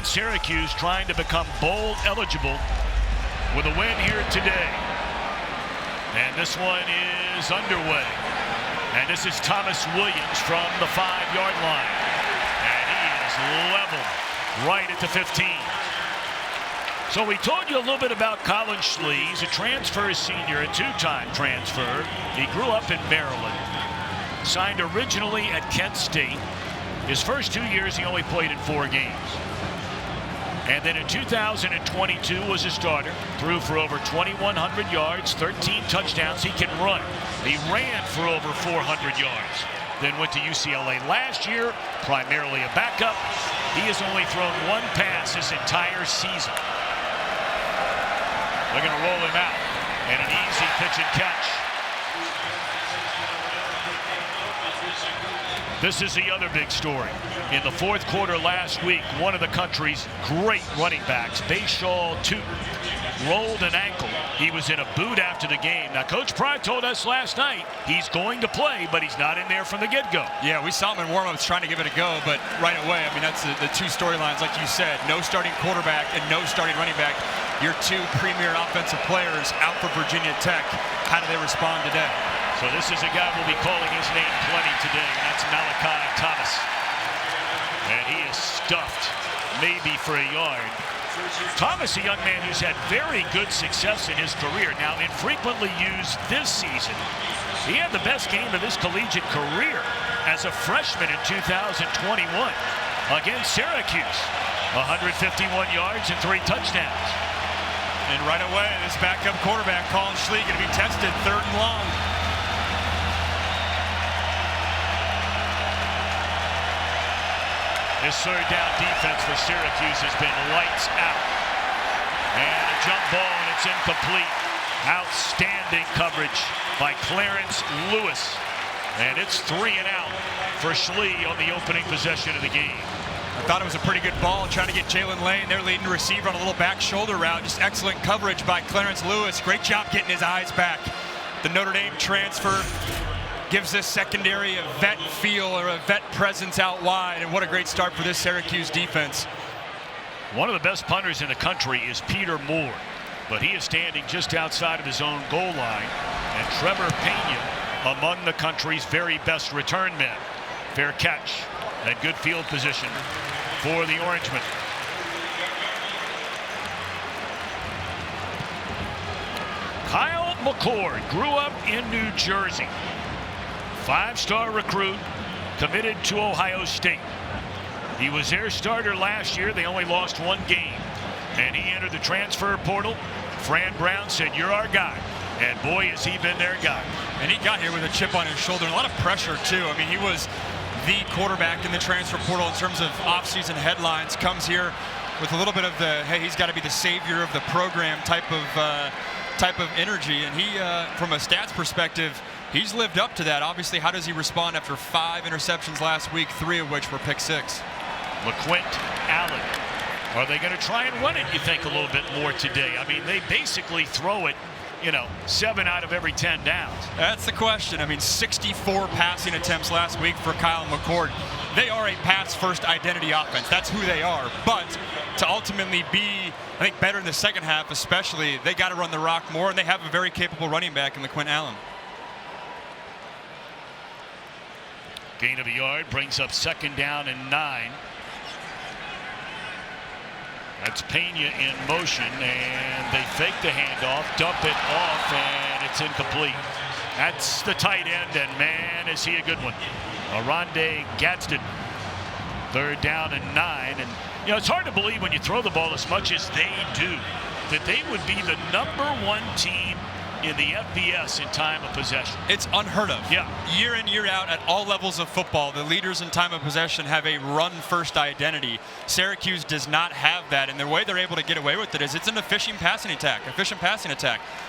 Syracuse trying to become bowl eligible with a win here today. And this one is underway. And this is Thomas Williams from the 5-yard line. And he is leveled right at the 15. So we told you a little bit about Collin Schlee. He's a transfer senior, a two-time transfer. He grew up in Maryland. Signed originally at Kent State. His first 2 years he only played in 4 games. And then in 2022 was a starter. Threw for over 2,100 yards, 13 touchdowns. He can run. He ran for over 400 yards. Then went to UCLA last year, primarily a backup. He has only thrown 1 pass this entire season. They're going to roll him out. And an easy pitch and catch. This is the other big story. In the 4th quarter last week, one of the country's great running backs, Bhayshul Tuten, rolled an ankle. He was in a boot after the game. Now, Coach Pride told us last night he's going to play, but he's not in there from the get-go. Yeah, we saw him in warm-ups trying to give it a go, but right away, I mean, that's the 2 storylines, like you said. No starting quarterback and no starting running back. Your 2 premier offensive players out for Virginia Tech. How do they respond today? So this is a guy we'll be calling his name plenty today, and that's Malachi Thomas. And he is stuffed, maybe for a yard. Thomas, a young man who's had very good success in his career. Now, infrequently used this season. He had the best game of his collegiate career as a freshman in 2021 against Syracuse. 151 yards and 3 touchdowns. And right away, this backup quarterback, Collin Schlee, going to be tested 3rd and long. This 3rd down defense for Syracuse has been lights out. And a jump ball, and it's incomplete. Outstanding coverage by Clarence Lewis. And it's 3 and out for Schlee on the opening possession of the game. I thought it was a pretty good ball, trying to get Jalen Lane, their leading receiver, on a little back shoulder route. Just excellent coverage by Clarence Lewis. Great job getting his eyes back. The Notre Dame transfer gives this secondary a vet feel, or a vet presence out wide, and what a great start for this Syracuse defense. One of the best punters in the country is Peter Moore, but he is standing just outside of his own goal line, and Trebor Pena among the country's very best return men. Fair catch and good field position for the Orangemen. Kyle McCord grew up in New Jersey. 5-star recruit, committed to Ohio State. He was their starter last year. They only lost 1 game. And he entered the transfer portal. Fran Brown said, "You're our guy." And boy, has he been their guy. And he got here with a chip on his shoulder and a lot of pressure, too. I mean, he was the quarterback in the transfer portal in terms of offseason headlines. Comes here with a little bit of the, hey, he's got to be the savior of the program type of energy. And he, from a stats perspective, he's lived up to that. Obviously, how does he respond after 5 interceptions last week, 3 of which were pick 6? LeQuint Allen. Are they going to try and run it, you think, a little bit more today? I mean, they basically throw it, 7 out of every 10 downs. That's the question. I mean, 64 passing attempts last week for Kyle McCord. They are a pass-first identity offense. That's who they are. But to ultimately be, I think, better in the second half especially, they got to run the rock more, and they have a very capable running back in LeQuint Allen. Gain of a yard brings up 2nd down and 9. That's Pena in motion, and they fake the handoff, dump it off, and it's incomplete. That's the tight end, and man, is he a good one. Arande Gadsden, 3rd down and 9. And, it's hard to believe when you throw the ball as much as they do that they would be the #1 team in the FBS in time of possession. It's unheard of. Yeah. Year in, year out, at all levels of football, the leaders in time of possession have a run-first identity. Syracuse does not have that, and the way they're able to get away with it is it's an efficient passing attack.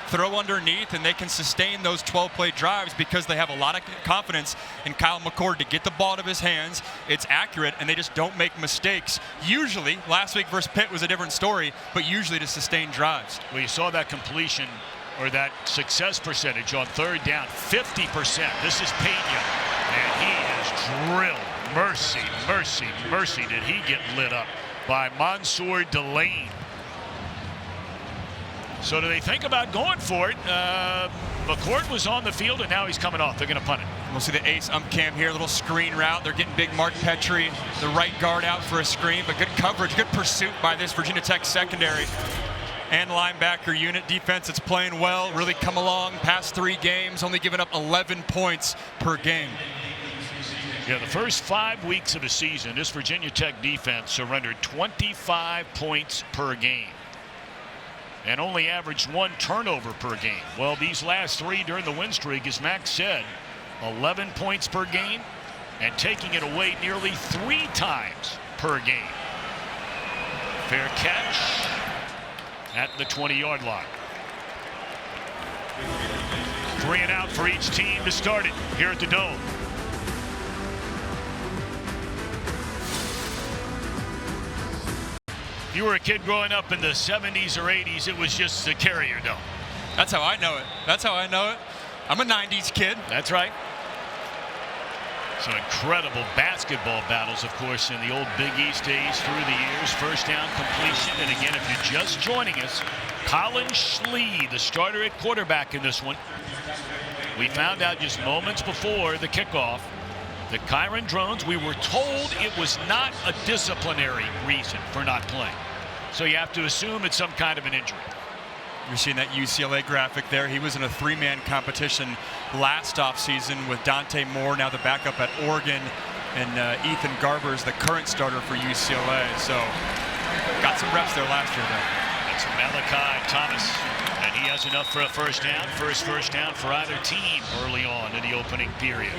Throw underneath, and they can sustain those 12-play drives because they have a lot of confidence in Kyle McCord to get the ball out of his hands. It's accurate, and they just don't make mistakes. Usually, last week versus Pitt was a different story, but usually to sustain drives. Well, you saw that completion, or that success percentage on 3rd down, 50%. This is Pena, and he is drilled. Mercy, mercy, mercy, did he get lit up. by Mansour Delane. So do they think about going for it? McCord was on the field, and now he's coming off. They're going to punt it. We'll see the ace cam here, a little screen route. They're getting big Mark Petrie, the right guard, out for a screen, but good coverage, good pursuit by this Virginia Tech secondary and linebacker unit. Defense that's playing well, really come along past 3 games, only giving up 11 points per game. Yeah, the first 5 weeks of the season, this Virginia Tech defense surrendered 25 points per game and only averaged 1 turnover per game. Well, these last 3 during the win streak, as Max said, 11 points per game and taking it away nearly 3 times per game. Fair catch at the 20-yard line. 3 and out for each team to start it here at the Dome. If you were a kid growing up in the 70s or 80s, it was just the Carrier Dome. That's how I know it. That's how I know it. I'm a 90s kid. That's right. Some incredible basketball battles, of course, in the old Big East days through the years. First down completion. And again, if you're just joining us, Collin Schlee, the starter at quarterback in this one. We found out just moments before the kickoff that Kyron Drones, we were told it was not a disciplinary reason for not playing. So you have to assume it's some kind of an injury. You're seeing that UCLA graphic there. He was in a 3-man competition last offseason with Dante Moore, now the backup at Oregon, and Ethan Garber's the current starter for UCLA. So got some reps there last year, though. That's Malachi Thomas, and he has enough for a first down. First down for either team early on in the opening period.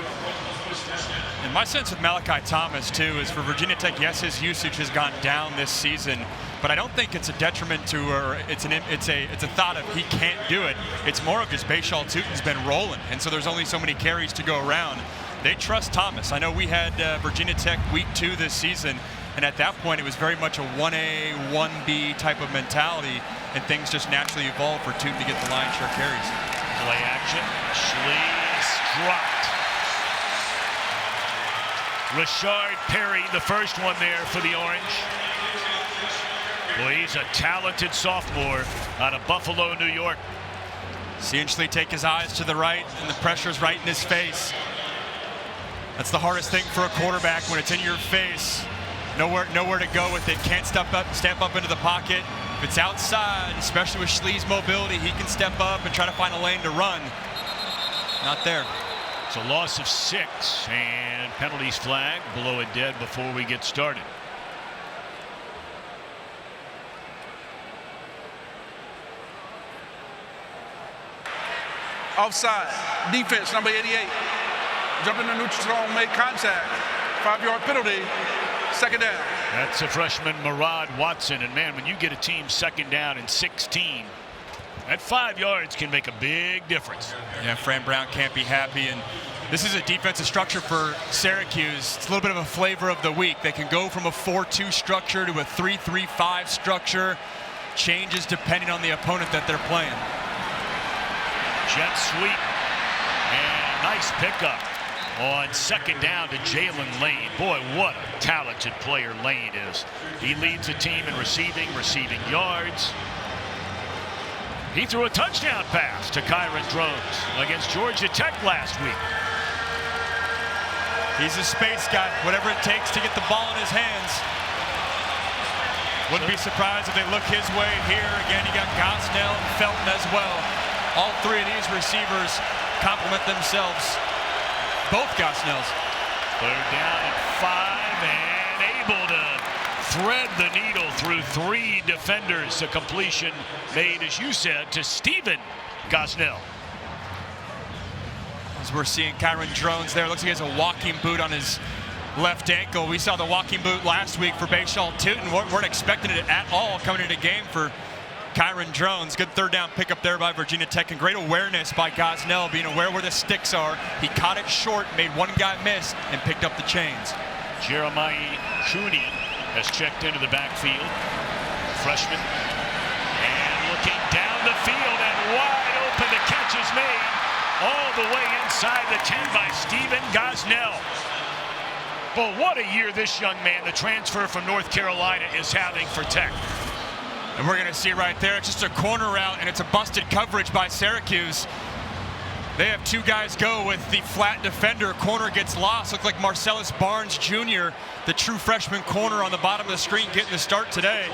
And my sense with Malachi Thomas, too, is for Virginia Tech, yes, his usage has gone down this season, but I don't think it's a detriment to, or it's a thought of he can't do it. It's more of just Bhayshul Tuten's been rolling, and so there's only so many carries to go around. They trust Thomas. I know we had Virginia Tech week 2 this season, and at that point it was very much a 1A, 1B type of mentality, and things just naturally evolved for Tuten to get the lion's share carries. Play action. Schlee dropped. Rashard Perry, the first one there for the Orange. Well, he's a talented sophomore out of Buffalo, New York. Seeing Schlee take his eyes to the right, and the pressure's right in his face. That's the hardest thing for a quarterback when it's in your face. Nowhere to go with it. Can't step up into the pocket. If it's outside, especially with Schlee's mobility, he can step up and try to find a lane to run. Not there. It's a loss of 6, and penalties flag below a dead before we get started. Offside. Defense, number 88. Jumping in the neutral zone, made contact. 5-yard penalty. Second down. That's a freshman, Murad Watson. And, man, when you get a team second down and 16, that 5 yards can make a big difference. Yeah, Fran Brown can't be happy. And this is a defensive structure for Syracuse. It's a little bit of a flavor of the week. They can go from a 4-2 structure to a 3-3-5 structure. Changes depending on the opponent that they're playing. Jet sweep. And nice pickup on second down to Jalen Lane. Boy, what a talented player Lane is. He leads the team in receiving yards. He threw a touchdown pass to Kyron Drones against Georgia Tech last week. He's a space guy, whatever it takes to get the ball in his hands. Wouldn't be surprised if they look his way here. Again, you got Gosnell and Felton as well. All 3 of these receivers complement themselves. Both Gosnells. 3rd down and 5, and able to thread the needle through 3 defenders. A completion made, as you said, to Stephen Gosnell. As we're seeing Kyron Drones there, looks like he has a walking boot on his left ankle. We saw the walking boot last week for Bhayshul Tuten. Weren't expecting it at all coming into the game for Kyron Drones. Good 3rd down pickup there by Virginia Tech, and great awareness by Gosnell, being aware where the sticks are. He caught it short, made one guy miss, and picked up the chains. Jeremiah Cooney has checked into the backfield. Freshman. And looking down the field, and wide open. The catch is made all the way inside the 10 by Stephen Gosnell. Well, what a year this young man, the transfer from North Carolina, is having for Tech. And we're going to see right there, it's just a corner route, and it's a busted coverage by Syracuse. They have two guys go with the flat defender. Corner gets lost. Looks like Marcellus Barnes Jr., the true freshman corner on the bottom of the screen, getting the start today.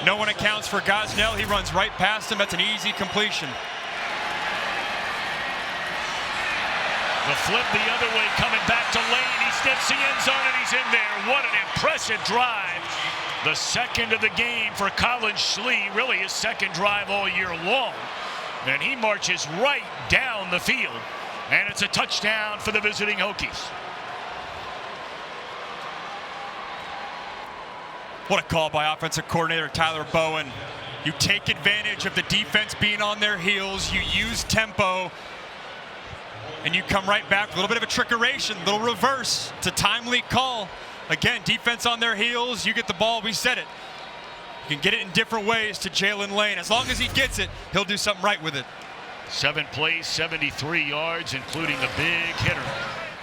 No one accounts for Gosnell. He runs right past him. That's an easy completion. The flip the other way, coming back to Lane. He steps the end zone and he's in there. What an impressive drive. The second of the game for Collin Schlee, really his second drive all year long. And he marches right down the field. And it's a touchdown for the visiting Hokies. What a call by offensive coordinator Tyler Bowen. You take advantage of the defense being on their heels. You use tempo. And you come right back with a little bit of a trickeration, little reverse. It's a timely call. Again, defense on their heels. You get the ball, we said it. You can get it in different ways to Jalen Lane. As long as he gets it, he'll do something right with it. 7 plays, 73 yards, including the big hitter.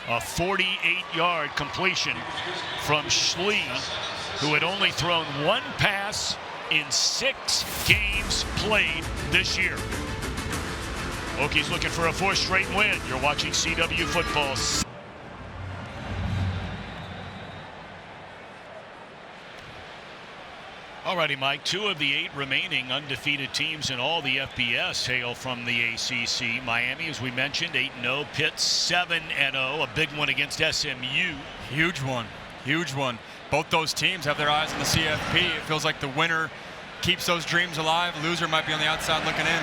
A 48-yard completion from Schlee, who had only thrown one pass in 6 games played this year. Hokies looking for a 4th straight win. You're watching CW Football. Alrighty, Mike, 2 of the 8 remaining undefeated teams in all the FBS hail from the ACC. Miami, as we mentioned, 8-0. Pitt 7-0, a big one against SMU. Huge one, huge one. Both those teams have their eyes on the CFP. It feels like the winner keeps those dreams alive. Loser might be on the outside looking in.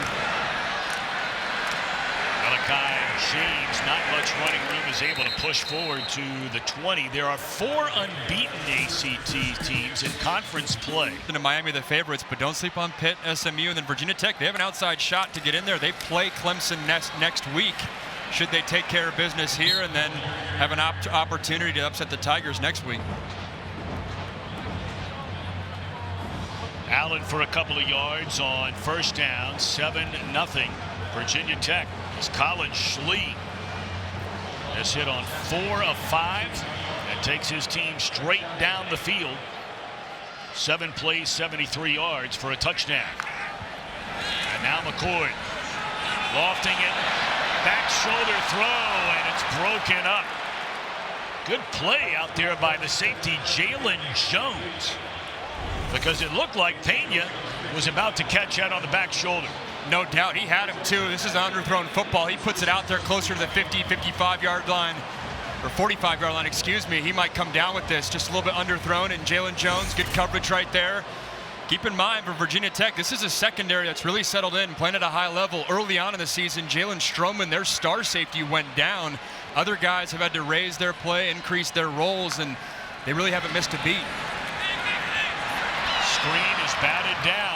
James, not much running room, is able to push forward to the 20. There are 4 unbeaten ACT teams in conference play. And Miami the favorites, but don't sleep on Pitt, SMU, and then Virginia Tech. They have an outside shot to get in there. They play Clemson next week. Should they take care of business here and then have an opportunity to upset the Tigers next week. Allen for a couple of yards on first down, 7-0. Virginia Tech. As Collin Schlee has hit on 4 of 5 and takes his team straight down the field. 7 plays, 73 yards for a touchdown. And now McCord lofting it, back shoulder throw, and it's broken up. Good play out there by the safety Jalen Jones, because it looked like Pena was about to catch that on the back shoulder. No doubt, he had him too. This is underthrown football. He puts it out there closer to the 50, 55-yard line, or 45-yard line, excuse me. He might come down with this, just a little bit underthrown, and Jalen Jones, good coverage right there. Keep in mind, for Virginia Tech, this is a secondary that's really settled in, playing at a high level. Early on in the season, Jalen Stroman, their star safety, went down. Other guys have had to raise their play, increase their roles, and they really haven't missed a beat. Screen is batted down.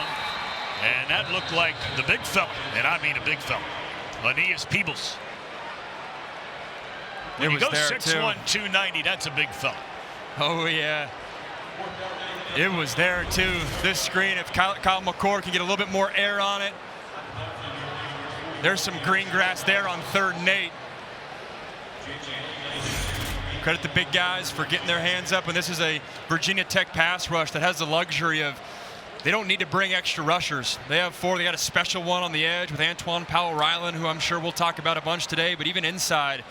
And that looked like the big fella, and I mean a big fella, Aeneas Peebles. When you go 6'1", 290, that's a big fella. Oh, yeah. It was there, too. This screen, if Kyle McCord can get a little bit more air on it. There's some green grass there on 3rd and 8. Credit the big guys for getting their hands up, and this is a Virginia Tech pass rush that has the luxury of they don't need to bring extra rushers. They have 4. They got a special one on the edge with Antoine Powell-Ryland, who I'm sure we'll talk about a bunch today. But even inside,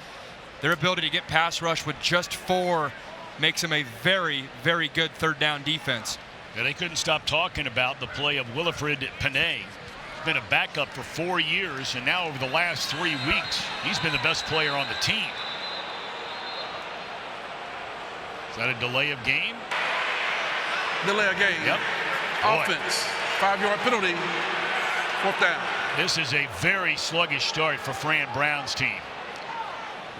their ability to get pass rush with just 4 makes them a very, very good 3rd down defense. Yeah, they couldn't stop talking about the play of Wilfred Pena. He's been a backup for 4 years, and now over the last 3 weeks, he's been the best player on the team. Is that a delay of game? Delay of game. Yep. Offense, 5-yard penalty, 4th down. This is a very sluggish start for Fran Brown's team.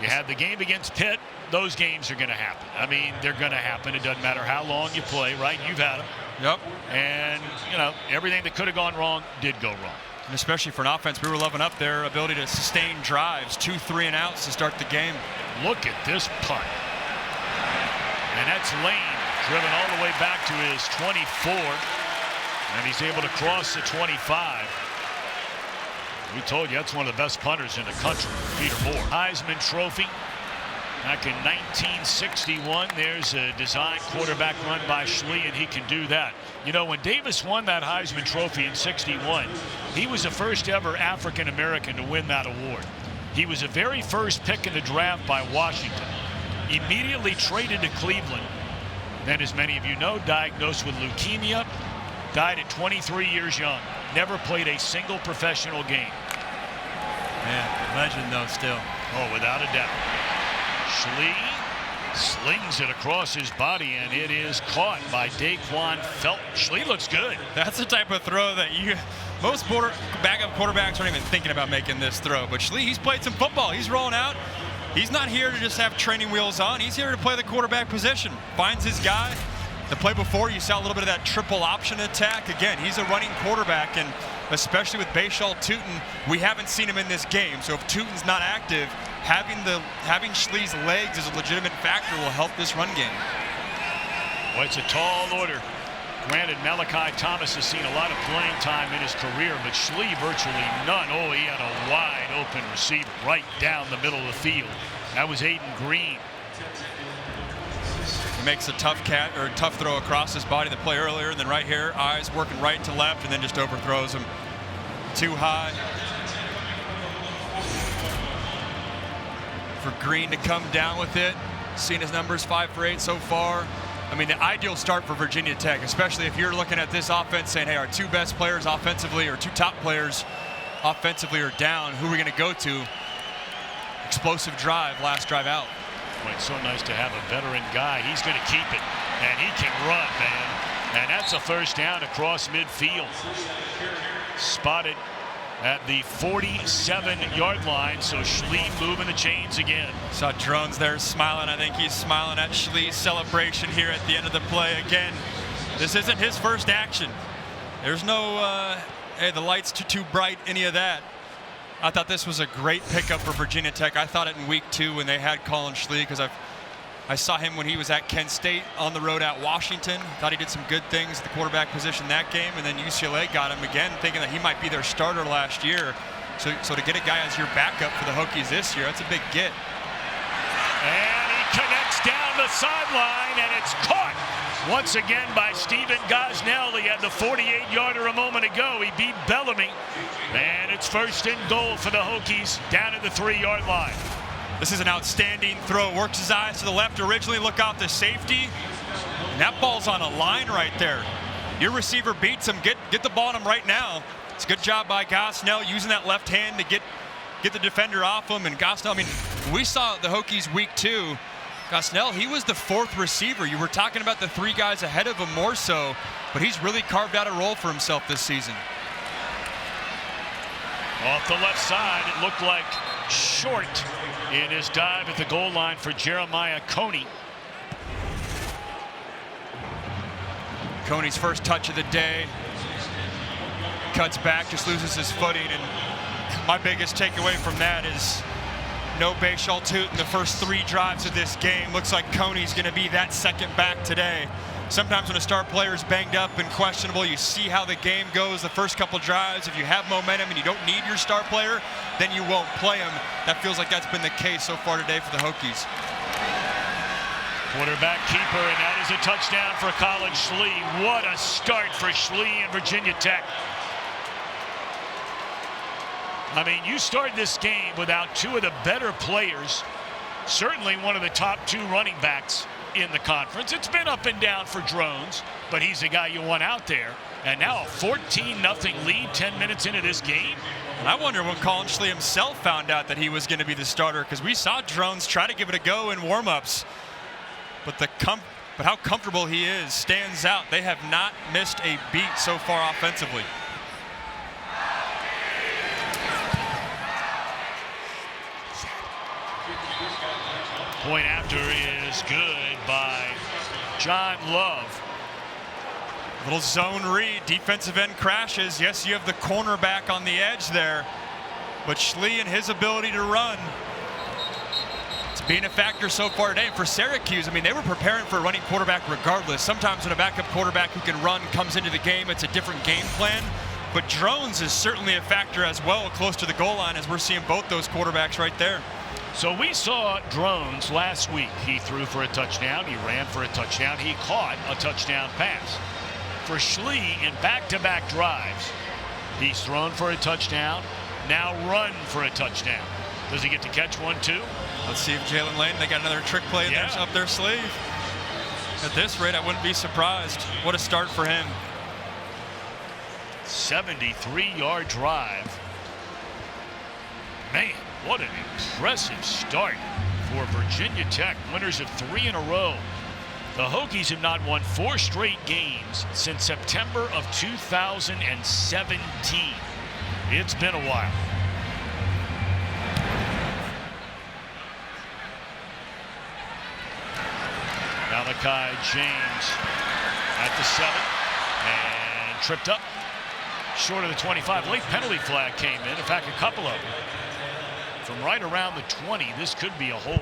You had the game against Pitt. Those games are going to happen. I mean, they're going to happen. It doesn't matter how long you play, right? You've had them. Yep. And, you know, everything that could have gone wrong did go wrong. And especially for an offense, we were loving up their ability to sustain drives, 2 3-and-outs to start the game. Look at this punt. And that's Lane, driven all the way back to his 24. And he's able to cross the 25. We told you that's one of the best punters in the country, Peter Moore. Heisman Trophy Back in 1961, there's a design quarterback run by Schlee, and he can do that. You know, when Davis won that Heisman Trophy in '61, he was the first ever African-American to win that award. He was the very first pick in the draft by Washington. Immediately traded to Cleveland. Then, as many of you know, diagnosed with leukemia, died at 23 years young. Never played a single professional game. Man, legend though still. Oh, without a doubt. Schlee slings it across his body, and it is caught by Daquan Felton. Schlee looks good. That's the type of throw that most backup quarterbacks aren't even thinking about making this throw. But Schlee, he's played some football. He's rolling out. He's not here to just have training wheels on. He's here to play the quarterback position. Finds his guy. The play before, you saw a little bit of that triple option attack. Again, he's a running quarterback, and especially with Bhayshul, Tuten, we haven't seen him in this game. So if Tuten's not active, having Schlee's legs as a legitimate factor will help this run game. Well, it's a tall order. Granted, Malachi Thomas has seen a lot of playing time in his career, but Schlee virtually none. Oh, he had a wide open receiver right down the middle of the field. That was Aiden Green. He makes a tough throw across his body, the play earlier, and then right here, eyes working right to left, and then just overthrows him too high. For Green to come down with it, seeing his numbers 5 for 8 so far. I mean, the ideal start for Virginia Tech, especially if you're looking at this offense saying, hey, our 2 best players offensively, or 2 top players offensively are down. Who are we going to go to? Explosive drive, last drive out. Boy, it's so nice to have a veteran guy. He's going to keep it, and he can run, man. And that's a first down across midfield. Spotted at the 47-yard line, so Schlee moving the chains again. Saw Drones there smiling. I think he's smiling at Schlee's celebration here at the end of the play. Again, this isn't his first action. There's no, hey, the light's too bright, any of that. I thought this was a great pickup for Virginia Tech. I thought it in week 2 when they had Collin Schlee, because I saw him when he was at Kent State on the road at Washington. Thought he did some good things at the quarterback position that game, and then UCLA got him again, thinking that he might be their starter last year. So to get a guy as your backup for the Hokies this year, that's a big get. And he connects down the sideline, and it's caught once again by Stephen Gosnell. He had the 48-yarder a moment ago. He beat Bellamy, and it's first and goal for the Hokies down at the 3-yard line. This is an outstanding throw. Works his eyes to the left originally, look out the safety. And that ball's on a line right there. Your receiver beats him. Get the ball on him right now. It's a good job by Gosnell using that left hand to get the defender off him. And Gosnell, I mean, we saw the Hokies week 2. Gosnell, he was the 4th receiver. You were talking about the 3 guys ahead of him more so, but he's really carved out a role for himself this season. Off the left side, it looked like short in his dive at the goal line for Jeremiah Coney. Coney's first touch of the day. Cuts back, just loses his footing, and my biggest takeaway from that is no Bhayshul Tuten the first 3 drives of this game. Looks like Coney's going to be that second back today. Sometimes when a star player is banged up and questionable, you see how the game goes the first couple drives. If you have momentum and you don't need your star player, then you won't play him. That feels like that's been the case so far today for the Hokies. Quarterback keeper, and that is a touchdown for Collin Schlee. What a start for Schlee and Virginia Tech. I mean, you start this game without 2 of the better players, certainly one of the top 2 running backs in the conference. It's been up and down for Drones, but he's the guy you want out there. And now a 14-0 lead 10 minutes into this game. And I wonder when Collin Schlee himself found out that he was going to be the starter, because we saw Drones try to give it a go in warm-ups. But how comfortable he is stands out. They have not missed a beat so far offensively. Point after is good by John Love. Little zone read, defensive end crashes. Yes, you have the cornerback on the edge there, but Schlee and his ability to run, it's being a factor so far today. And for Syracuse, I mean, they were preparing for a running quarterback regardless. Sometimes when a backup quarterback who can run comes into the game, it's a different game plan. But Drones is certainly a factor as well, close to the goal line, as we're seeing both those quarterbacks right there. So we saw Drones last week. He threw for a touchdown. He ran for a touchdown. He caught a touchdown pass. For Schlee in back-to-back drives, he's thrown for a touchdown, now run for a touchdown. Does he get to catch one too? Let's see if Jalen Lane, they got another trick play up their sleeve. At this rate, I wouldn't be surprised. What a start for him. 73-yard drive. Man, what an impressive start for Virginia Tech, winners of 3 in a row. The Hokies have not won 4 straight games since September of 2017. It's been a while. Malachi James at the 7 and tripped up short of the 25. Late penalty flag came in fact, a couple of them. From right around the 20, this could be a hold.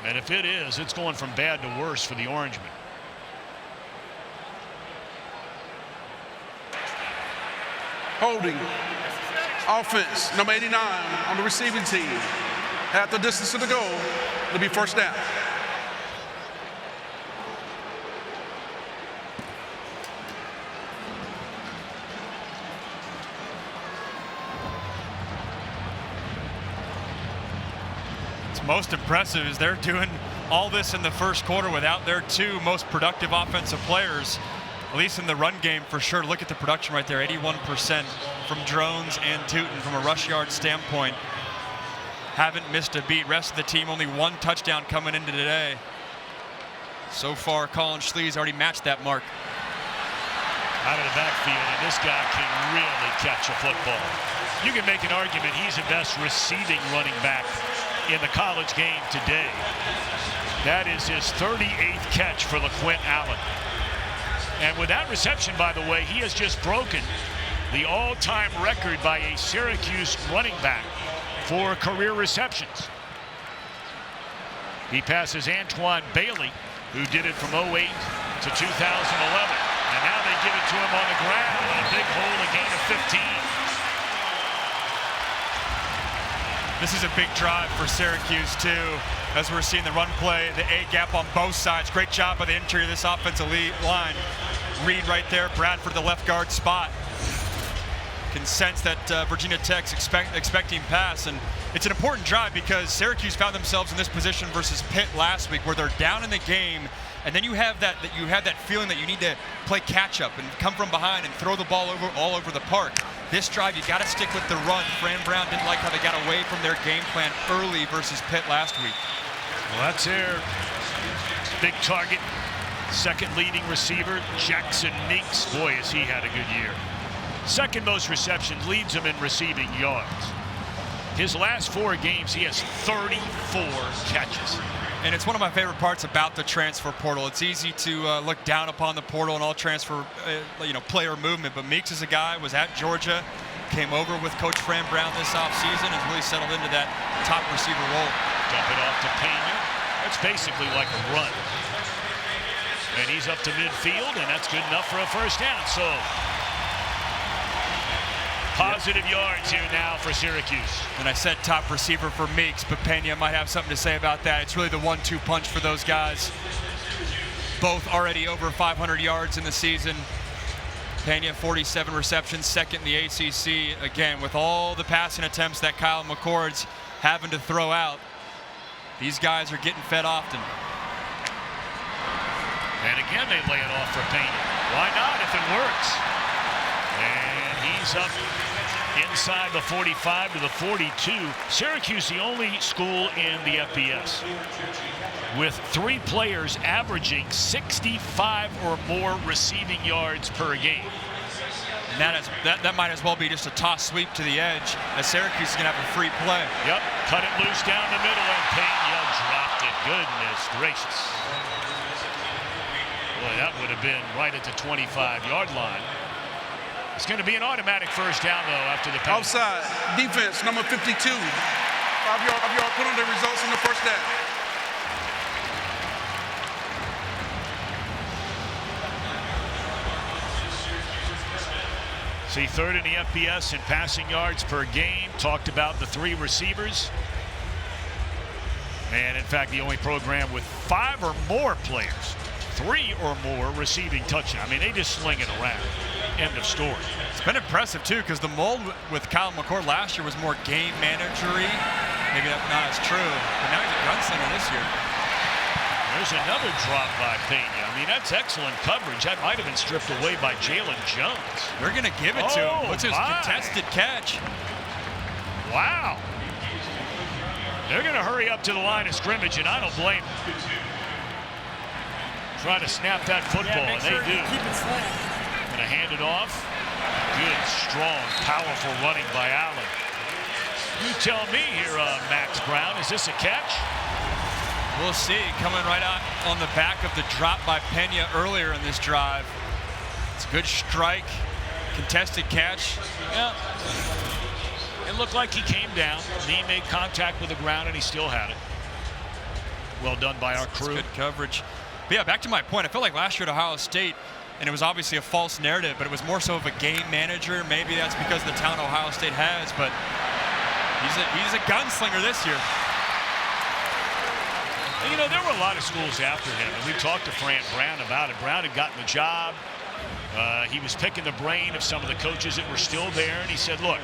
And if it is, it's going from bad to worse for the Orangemen. Holding. Offense, number 89 on the receiving team. Half the distance to the goal. It'll be first down. Most impressive is they're doing all this in the first quarter without their 2 most productive offensive players, at least in the run game for sure. Look at the production right there, 81% from Drones and Tuten from a rush yard standpoint. Haven't missed a beat. Rest of the team only 1 touchdown coming into today. So far, Collin Schlee's already matched that mark. Out of the backfield, and this guy can really catch a football. You can make an argument he's the best receiving running back in the college game today. That is his 38th catch for LeQuint Allen. And with that reception, by the way, he has just broken the all-time record by a Syracuse running back for career receptions. He passes Antoine Bailey, who did it from 08 to 2011. And now they give it to him on the ground. A big hole, a gain of 15. This is a big drive for Syracuse, too, as we're seeing the run play, the A-gap on both sides. Great job by the interior of this offensive line. Reed right there, Bradford the left guard spot. Can sense that Virginia Tech's expecting pass, and it's an important drive because Syracuse found themselves in this position versus Pitt last week, where they're down in the game, and then you have that feeling that you need to play catch-up and come from behind and throw the ball all over the park. This drive, you got to stick with the run. Fran Brown didn't like how they got away from their game plan early versus Pitt last week. Well, that's their big target. Second leading receiver, Jackson Meeks. Boy, has he had a good year. Second most receptions, leads him in receiving yards. His last 4 games, he has 34 catches. And it's one of my favorite parts about the transfer portal. It's easy to look down upon the portal and all transfer, player movement. But Meeks is a guy, was at Georgia, came over with Coach Fran Brown this offseason, and really settled into that top receiver role. Dump it off to Pena. That's basically like a run. And he's up to midfield, and that's good enough for a first down. So positive yards here now for Syracuse. And I said top receiver for Meeks, but Pena might have something to say about that. It's really the 1-2 punch for those guys. Both already over 500 yards in the season. Pena, 47 receptions, second in the ACC. Again, with all the passing attempts that Kyle McCord's having to throw out, these guys are getting fed often. And again, they lay it off for Pena. Why not if it works? And he's up inside the 45 to the 42. Syracuse, the only school in the FBS with 3 players averaging 65 or more receiving yards per game. And that might as well be just a toss sweep to the edge, as Syracuse is going to have a free play. Yep, cut it loose down the middle, and Pena dropped it. Goodness gracious. Boy, that would have been right at the 25-yard line. It's going to be an automatic first down, though, after the penalty. Outside, defense, number 52. 5-yard penalty results in the first down. See, third in the FBS in passing yards per game. Talked about the 3 receivers. And in fact, the only program with 5 or more players, 3 or more receiving touchdowns. I mean, they just sling it around. End of story. It's been impressive, too, because the mold with Kyle McCord last year was more game managery. Maybe that's not as true, but now he's a gunslinger this year. There's another drop by Pena. I mean, that's excellent coverage. That might have been stripped away by Jalen Jones. They're going to give it to him. What's his contested catch? Wow. They're going to hurry up to the line of scrimmage, and I don't blame them. Trying to snap that football, and they do. Keep it slant. Going to hand it off. Good, strong, powerful running by Allen. You tell me here, Max Brown, is this a catch? We'll see. Coming right out on the back of the drop by Pena earlier in this drive. It's a good strike, contested catch. Yeah. It looked like he came down. Knee made contact with the ground, and he still had it. Well done by our crew. Good coverage. But yeah, back to my point. I felt like last year at Ohio State, and it was obviously a false narrative, but it was more so of a game manager. Maybe that's because of the talent Ohio State has, but he's a gunslinger this year. You know, there were a lot of schools after him, and we talked to Fran Brown about it. Brown had gotten the job. He was picking the brain of some of the coaches that were still there, and he said, look,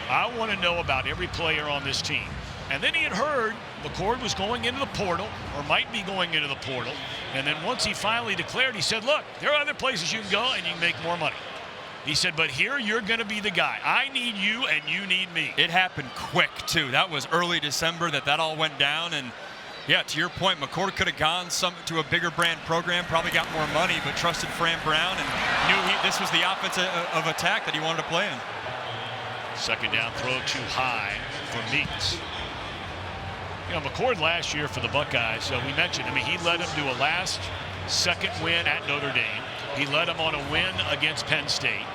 I want to know about every player on this team. And then he had heard McCord was going into the portal, or might be going into the portal. And then once he finally declared, he said, look, there are other places you can go and you can make more money. He said, but here you're going to be the guy. I need you and you need me. It happened quick, too. That was early December that all went down. And, yeah, to your point, McCord could have gone to a bigger brand program, probably got more money, but trusted Fran Brown and knew this was the offense of attack that he wanted to play in. Second down throw too high for Meeks. You know, McCord last year for the Buckeyes, we mentioned, I mean, he led them to a second win at Notre Dame. He led them on a win against Penn State.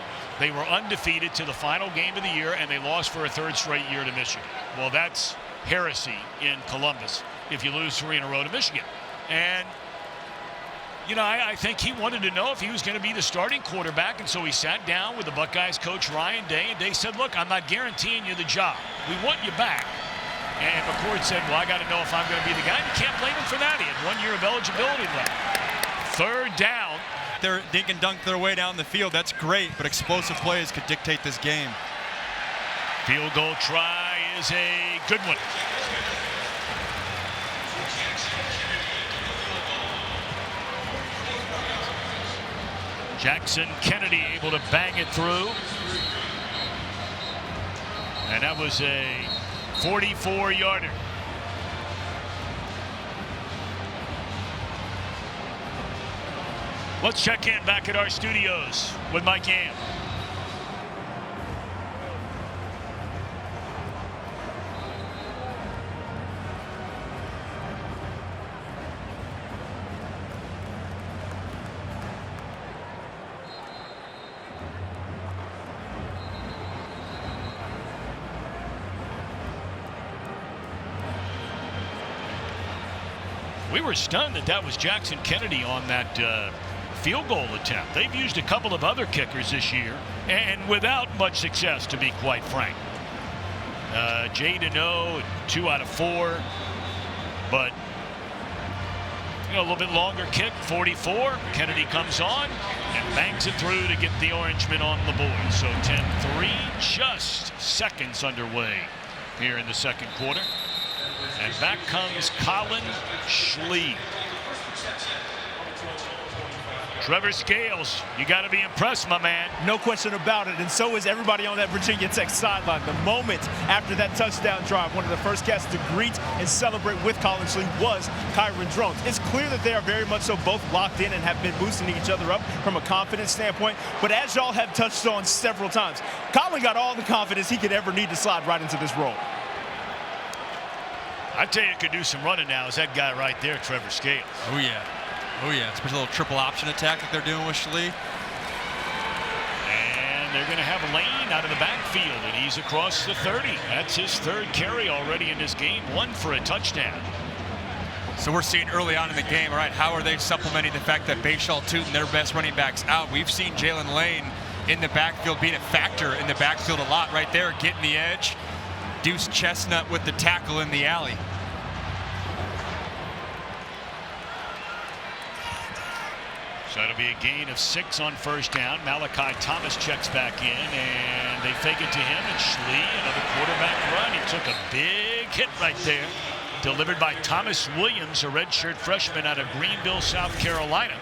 They were undefeated to the final game of the year, and they lost for a 3rd straight year to Michigan. Well, that's heresy in Columbus if you lose 3 in a row to Michigan. And, you know, I think he wanted to know if he was going to be the starting quarterback, and so he sat down with the Buckeyes coach Ryan Day, and Day said, look, I'm not guaranteeing you the job. We want you back. And McCord said, well, I got to know if I'm going to be the guy. And you can't blame him for that. He had 1 year of eligibility left. 3rd down. They're dink and dunk their way down the field. That's great, but explosive plays could dictate this game. Field goal try is a good one. Jackson Kennedy able to bang it through. And that was a 44-yarder. Let's check in back at our studios with Mike Yam. We were stunned that was Jackson Kennedy on that field goal attempt. They've used a couple of other kickers this year, and without much success, to be quite frank. Jay Deneau, 2 out of 4, but you know, a little bit longer kick, 44. Kennedy comes on and bangs it through to get the Orangemen on the board. So 10-3, just seconds underway here in the second quarter. And back comes Collin Schlee. Trevor Scales, you got to be impressed, my man. No question about it, and so is everybody on that Virginia Tech sideline. The moment after that touchdown drive, one of the first cats to greet and celebrate with Collin Schlee was Kyron Drones. It's clear that they are very much so both locked in and have been boosting each other up from a confidence standpoint. But as y'all have touched on several times, Collin got all the confidence he could ever need to slide right into this role. I tell you, could do some running now is that guy right there, Trevor Scales. Oh, yeah. Oh, yeah. Especially a little triple option attack that they're doing with Schlee. And they're going to have Lane out of the backfield, and he's across the 30. That's his 3rd carry already in this game, 1 for a touchdown. So we're seeing early on in the game, all right, how are they supplementing the fact that Bhayshul, Tuten, their best running backs out? We've seen Jalen Lane in the backfield being a factor in the backfield a lot right there, getting the edge. Deuce Chestnut with the tackle in the alley. So it'll be a gain of 6 on first down. Malachi Thomas checks back in, and they fake it to him, and Schlee, another quarterback run. He took a big hit right there, delivered by Thomas Williams, a redshirt freshman out of Greenville, South Carolina.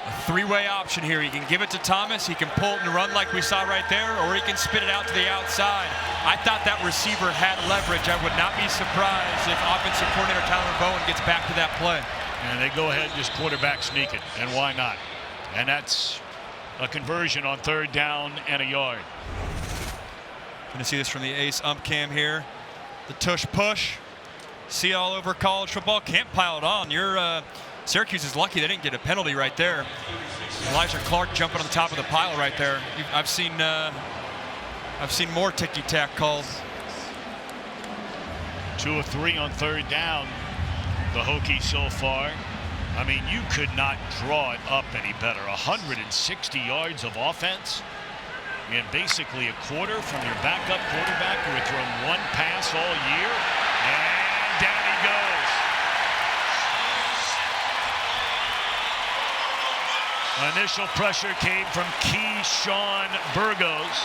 A three-way option here. He can give it to Thomas, he can pull it and run like we saw right there, or he can spit it out to the outside. I thought that receiver had leverage. I would not be surprised if offensive coordinator Tyler Bowen gets back to that play. And they go ahead and just quarterback sneak it, and why not? And that's a conversion on third down and a yard. Going to see this from the ace ump cam here. The tush push. See all over college football. Can't pile it on. Syracuse is lucky they didn't get a penalty right there. Elijah Clark jumping on the top of the pile right there. I've seen more ticky-tack calls. 2 of 3 on third down. The Hokies so far. I mean, you could not draw it up any better. 160 yards of offense in basically a quarter from your backup quarterback who had thrown 1 pass all year. And down he goes. Initial pressure came from Keyshawn Burgos.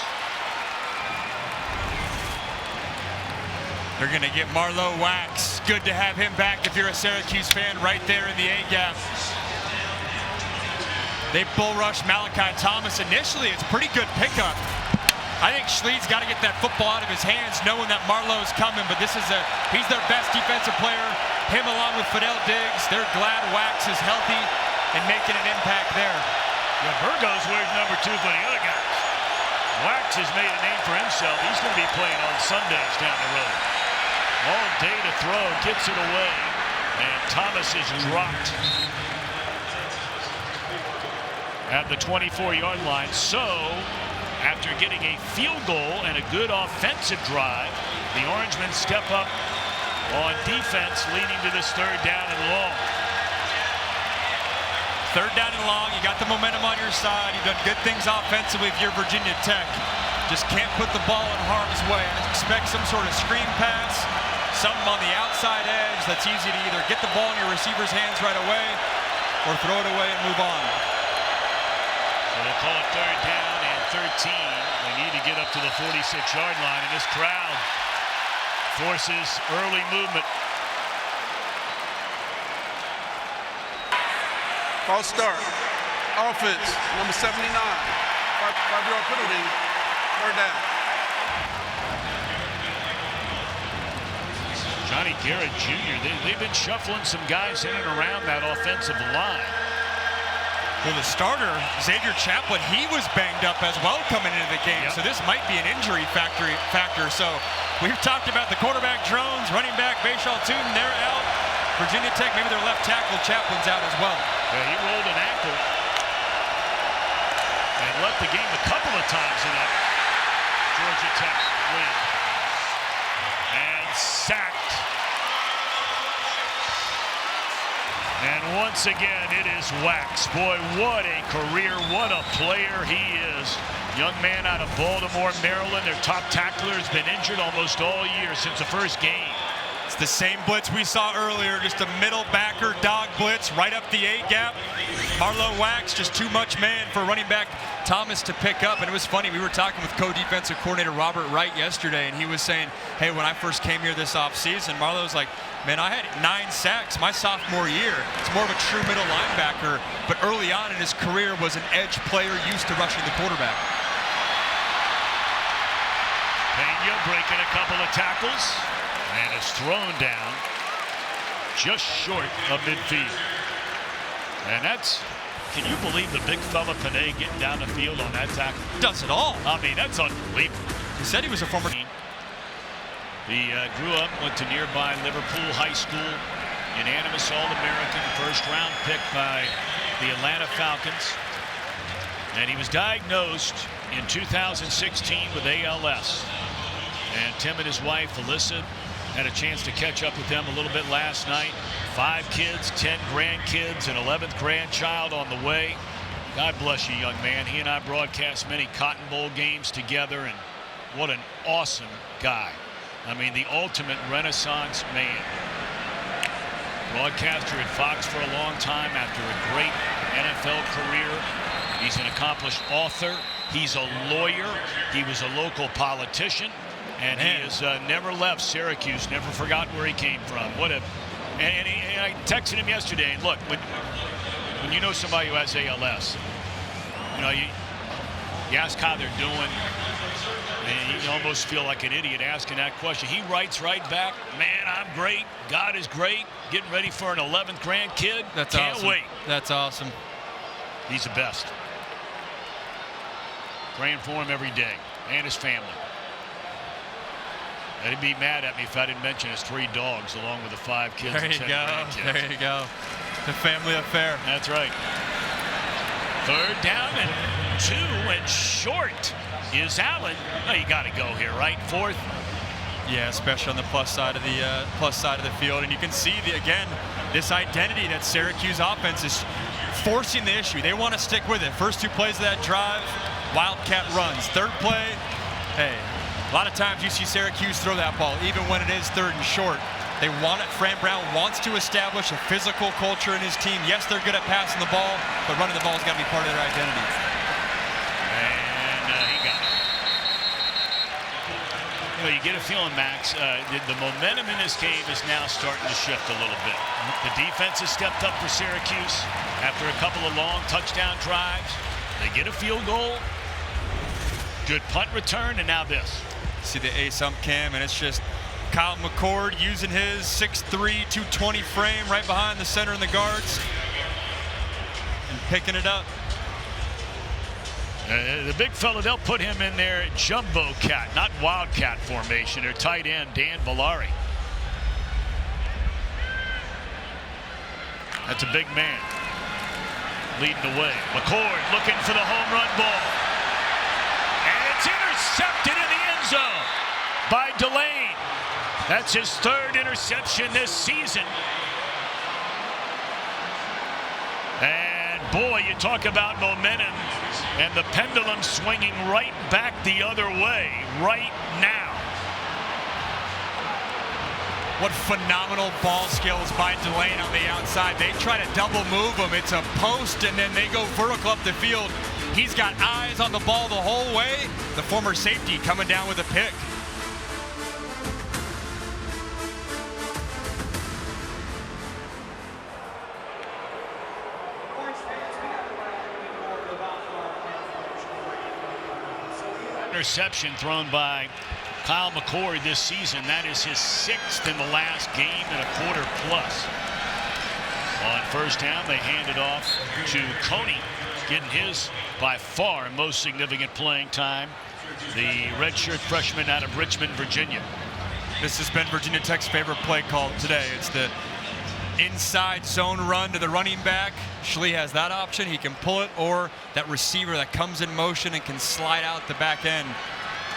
They're going to get Marlowe Wax. Good to have him back if you're a Syracuse fan right there in the A-gap. They bull rush Malachi Thomas. Initially, it's a pretty good pickup. I think Schlee's got to get that football out of his hands knowing that Marlowe's coming, but he's their best defensive player. Him along with Fidel Diggs. They're glad Wax is healthy and making an impact there. Yeah, Burgos wears number 2 for the other guys. Wax has made a name for himself. He's going to be playing on Sundays down the road. All day to throw, gets it away, and Thomas is dropped at the 24-yard line. So, after getting a field goal and a good offensive drive, the Orangemen step up on defense, leading to this third down and long. Third down and long, you got the momentum on your side. You've done good things offensively if you're Virginia Tech. Just can't put the ball in harm's way. I expect some sort of screen pass, something on the outside edge that's easy to either get the ball in your receiver's hands right away or throw it away and move on. So they'll call it third down and 13. They need to get up to the 46-yard line, and this crowd forces early movement. False start. Offense, number 79. 5-yard penalty. Third down. Johnny Garrett Jr., they've been shuffling some guys in and around that offensive line. Well, the starter, Xavier Chaplin, he was banged up as well coming into the game. Yep. So this might be an injury factor. So we've talked about the quarterback drones, running back Bhayshul, Tuten, they're out. Virginia Tech, maybe their left tackle Chaplin's out as well. Yeah, he rolled an ankle and left the game a couple of times in that Georgia Tech win. And sacked. And once again, it is Wax. Boy, what a career, what a player he is. Young man out of Baltimore, Maryland. Their top tackler has been injured almost all year since the first game. It's the same blitz we saw earlier, just a middle backer dog blitz right up the A-gap. Marlowe Wax, just too much man for running back Thomas to pick up. And it was funny, we were talking with co-defensive coordinator Robert Wright yesterday, and he was saying, hey, when I first came here this offseason, Marlowe's like, man, I had 9 sacks my sophomore year. It's more of a true middle linebacker, but early on in his career was an edge player used to rushing the quarterback. Pena breaking a couple of tackles. And is thrown down just short of midfield. And that's, can you believe the big fella Pena getting down the field on that tackle? Does it all. I mean, that's unbelievable. He said he was a former. He grew up, went to nearby Liverpool High School, unanimous All-American, first-round pick by the Atlanta Falcons. And he was diagnosed in 2016 with ALS. And Tim and his wife, Alyssa, had a chance to catch up with them a little bit last night. 5 kids, 10 grandkids, an 11th grandchild on the way. God bless you, young man. He and I broadcast many Cotton Bowl games together, and what an awesome guy. I mean, the ultimate Renaissance man. broadcaster at Fox for a long time after a great NFL career. He's an accomplished author. He's a lawyer. He was a local politician. And he has never left Syracuse, never forgot where he came from. And I texted him yesterday. And look, when you know somebody who has ALS, you know, you ask how they're doing, and you almost feel like an idiot asking that question. He writes right back, man, I'm great. God is great. Getting ready for an 11th grandkid. That's Can't awesome. wait. That's awesome. He's the best. Praying for him every day and his family. They'd be mad at me if I didn't mention his 3 dogs along with the 5 kids and 10 grandkids. There you go. The family affair. That's right. 3rd down and 2 and short is Allen. Oh, you got to go here, right? 4th. Yeah, especially on the plus side of the field, and you can see again this identity that Syracuse offense is forcing the issue. They want to stick with it. First 2 plays of that drive, Wildcat runs. 3rd play, hey, a lot of times you see Syracuse throw that ball, even when it is 3rd and short. They want it. Fran Brown wants to establish a physical culture in his team. Yes, they're good at passing the ball, but running the ball has got to be part of their identity. And he got it. You know, you get a feeling, Max, the momentum in this game is now starting to shift a little bit. The defense has stepped up for Syracuse after a couple of long touchdown drives. They get a field goal. Good punt return, and now this. See the ace ump cam, and it's just Kyle McCord using his 6'3", 220 frame right behind the center and the guards and picking it up. The big fella, they'll put him in their jumbo cat, not wildcat formation. Their tight end, Dan Villari. That's a big man leading the way. McCord looking for the home run ball. And it's intercepted in the end zone by Delane. That's his 3rd interception this season. And boy, you talk about momentum and the pendulum swinging right back the other way right now. What phenomenal ball skills by Delane on the outside. They try to double move him. It's a post, and then they go vertical up the field. He's got eyes on the ball the whole way. The former safety coming down with a pick. Interception thrown by Kyle McCord this season. That is his 6th in the last game and a quarter plus. On 1st down, they hand it off to Coney, getting his by far most significant playing time. The redshirt freshman out of Richmond, Virginia. This has been Virginia Tech's favorite play call today. It's the inside zone run to the running back. Schlee has that option. He can pull it, or that receiver that comes in motion and can slide out the back end.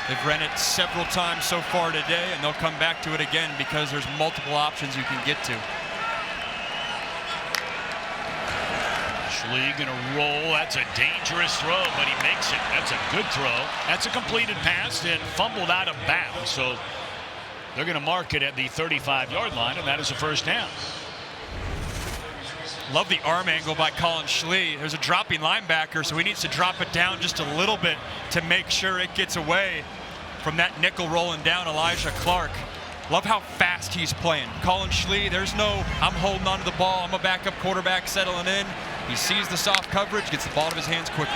They've run it several times so far today, and they'll come back to it again because there's multiple options you can get to. Schlee gonna roll. That's a dangerous throw, but he makes it. That's a good throw. That's a completed pass and fumbled out of bounds. So they're gonna mark it at the 35-yard line, and that is a 1st down. Love the arm angle by Collin Schlee. There's a dropping linebacker, so he needs to drop it down just a little bit to make sure it gets away from that nickel rolling down, Elijah Clark. Love how fast he's playing. Collin Schlee, there's no, I'm holding on to the ball, I'm a backup quarterback settling in. He sees the soft coverage, gets the ball out of his hands quickly.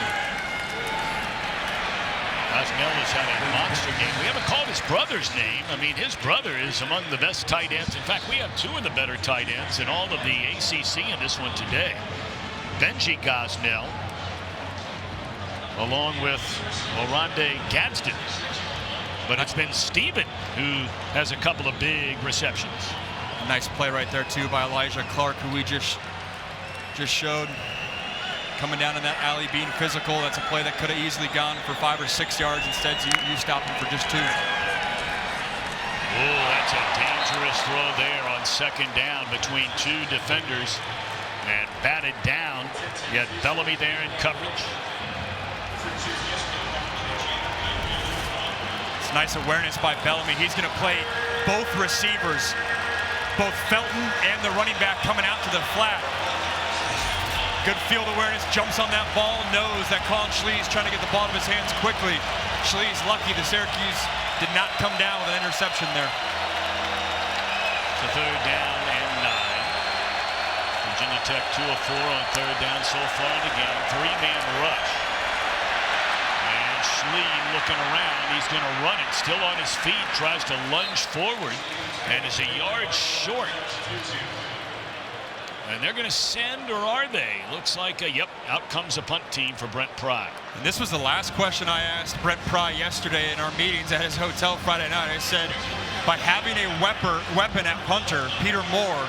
Osnella's had a monster game. We haven't called his brother's name. I mean, his brother is among the best tight ends. In fact, we have 2 of the better tight ends in all of the ACC in this one today. Benji Gosnell, along with Oronde Gadsden. But it's been Steven who has a couple of big receptions. Nice play right there, too, by Elijah Clark, who we just showed. Coming down in that alley, being physical. That's a play that could have easily gone for 5 or 6 yards. Instead, you stop him for just 2. Oh, that's a dangerous throw there on 2nd down between 2 defenders and batted down. You had Bellamy there in coverage. It's nice awareness by Bellamy. He's going to play both receivers both Felton and the running back coming out to the flat. Good field awareness, jumps on that ball, knows that Collin Schlee is trying to get the ball to his hands quickly. Schlee's lucky the Syracuse did not come down with an interception there. So 3rd down and 9. Virginia Tech 2 of 4 on 3rd down so far in the game. 3-man rush. And Schlee looking around. He's going to run it. Still on his feet. Tries to lunge forward and is a yard short. And they're going to send, or are they? Looks like, yep, out comes a punt team for Brent Pry. And this was the last question I asked Brent Pry yesterday in our meetings at his hotel Friday night. I said, by having a weapon at punter, Peter Moore,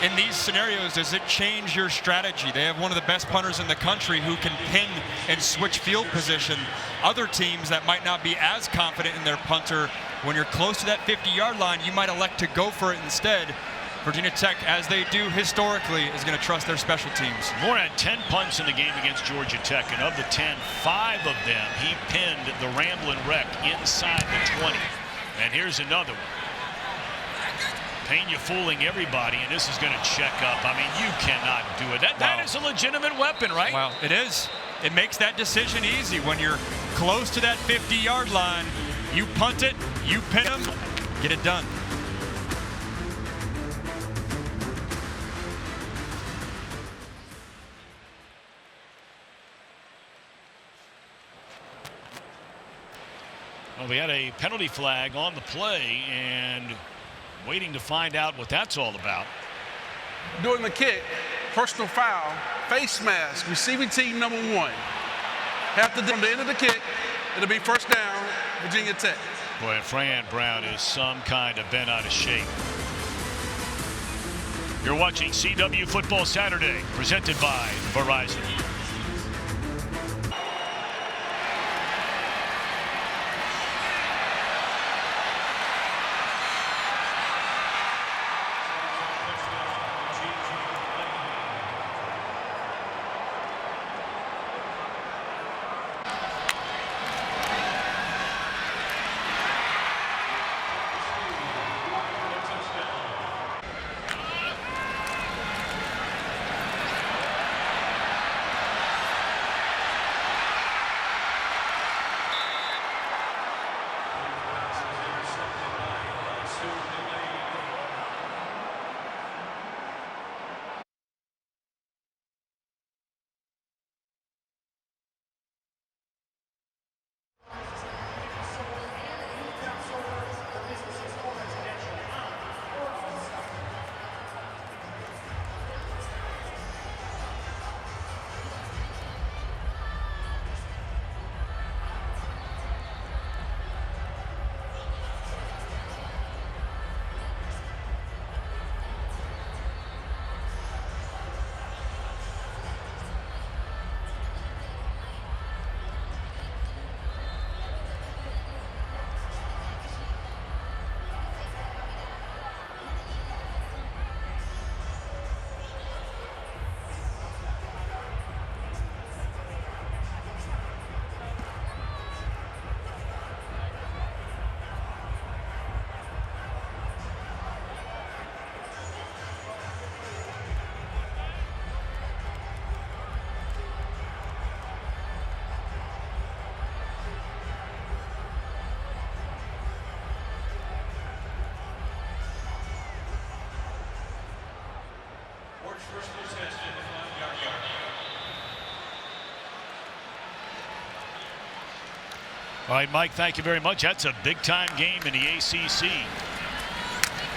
in these scenarios, does it change your strategy? They have one of the best punters in the country who can pin and switch field position. Other teams that might not be as confident in their punter, when you're close to that 50-yard line, you might elect to go for it instead. Virginia Tech, as they do historically, is going to trust their special teams. Moore had 10 punts in the game against Georgia Tech, and of the 10, 5 of them he pinned the Ramblin' Wreck inside the 20. And here's another one. Pena fooling everybody, and this is going to check up. I mean, you cannot do it. That is a legitimate weapon, right? Well, it is. It makes that decision easy. When you're close to that 50-yard line, you punt it, you pin them, get it done. Well, we had a penalty flag on the play and waiting to find out what that's all about. During the kick, personal foul, face mask, receiving team number 1. After the end of the kick, it'll be 1st down, Virginia Tech. Boy, and Fran Brown is some kind of bent out of shape. You're watching CW Football Saturday, presented by Verizon. All right, Mike, thank you very much. That's a big-time game in the ACC.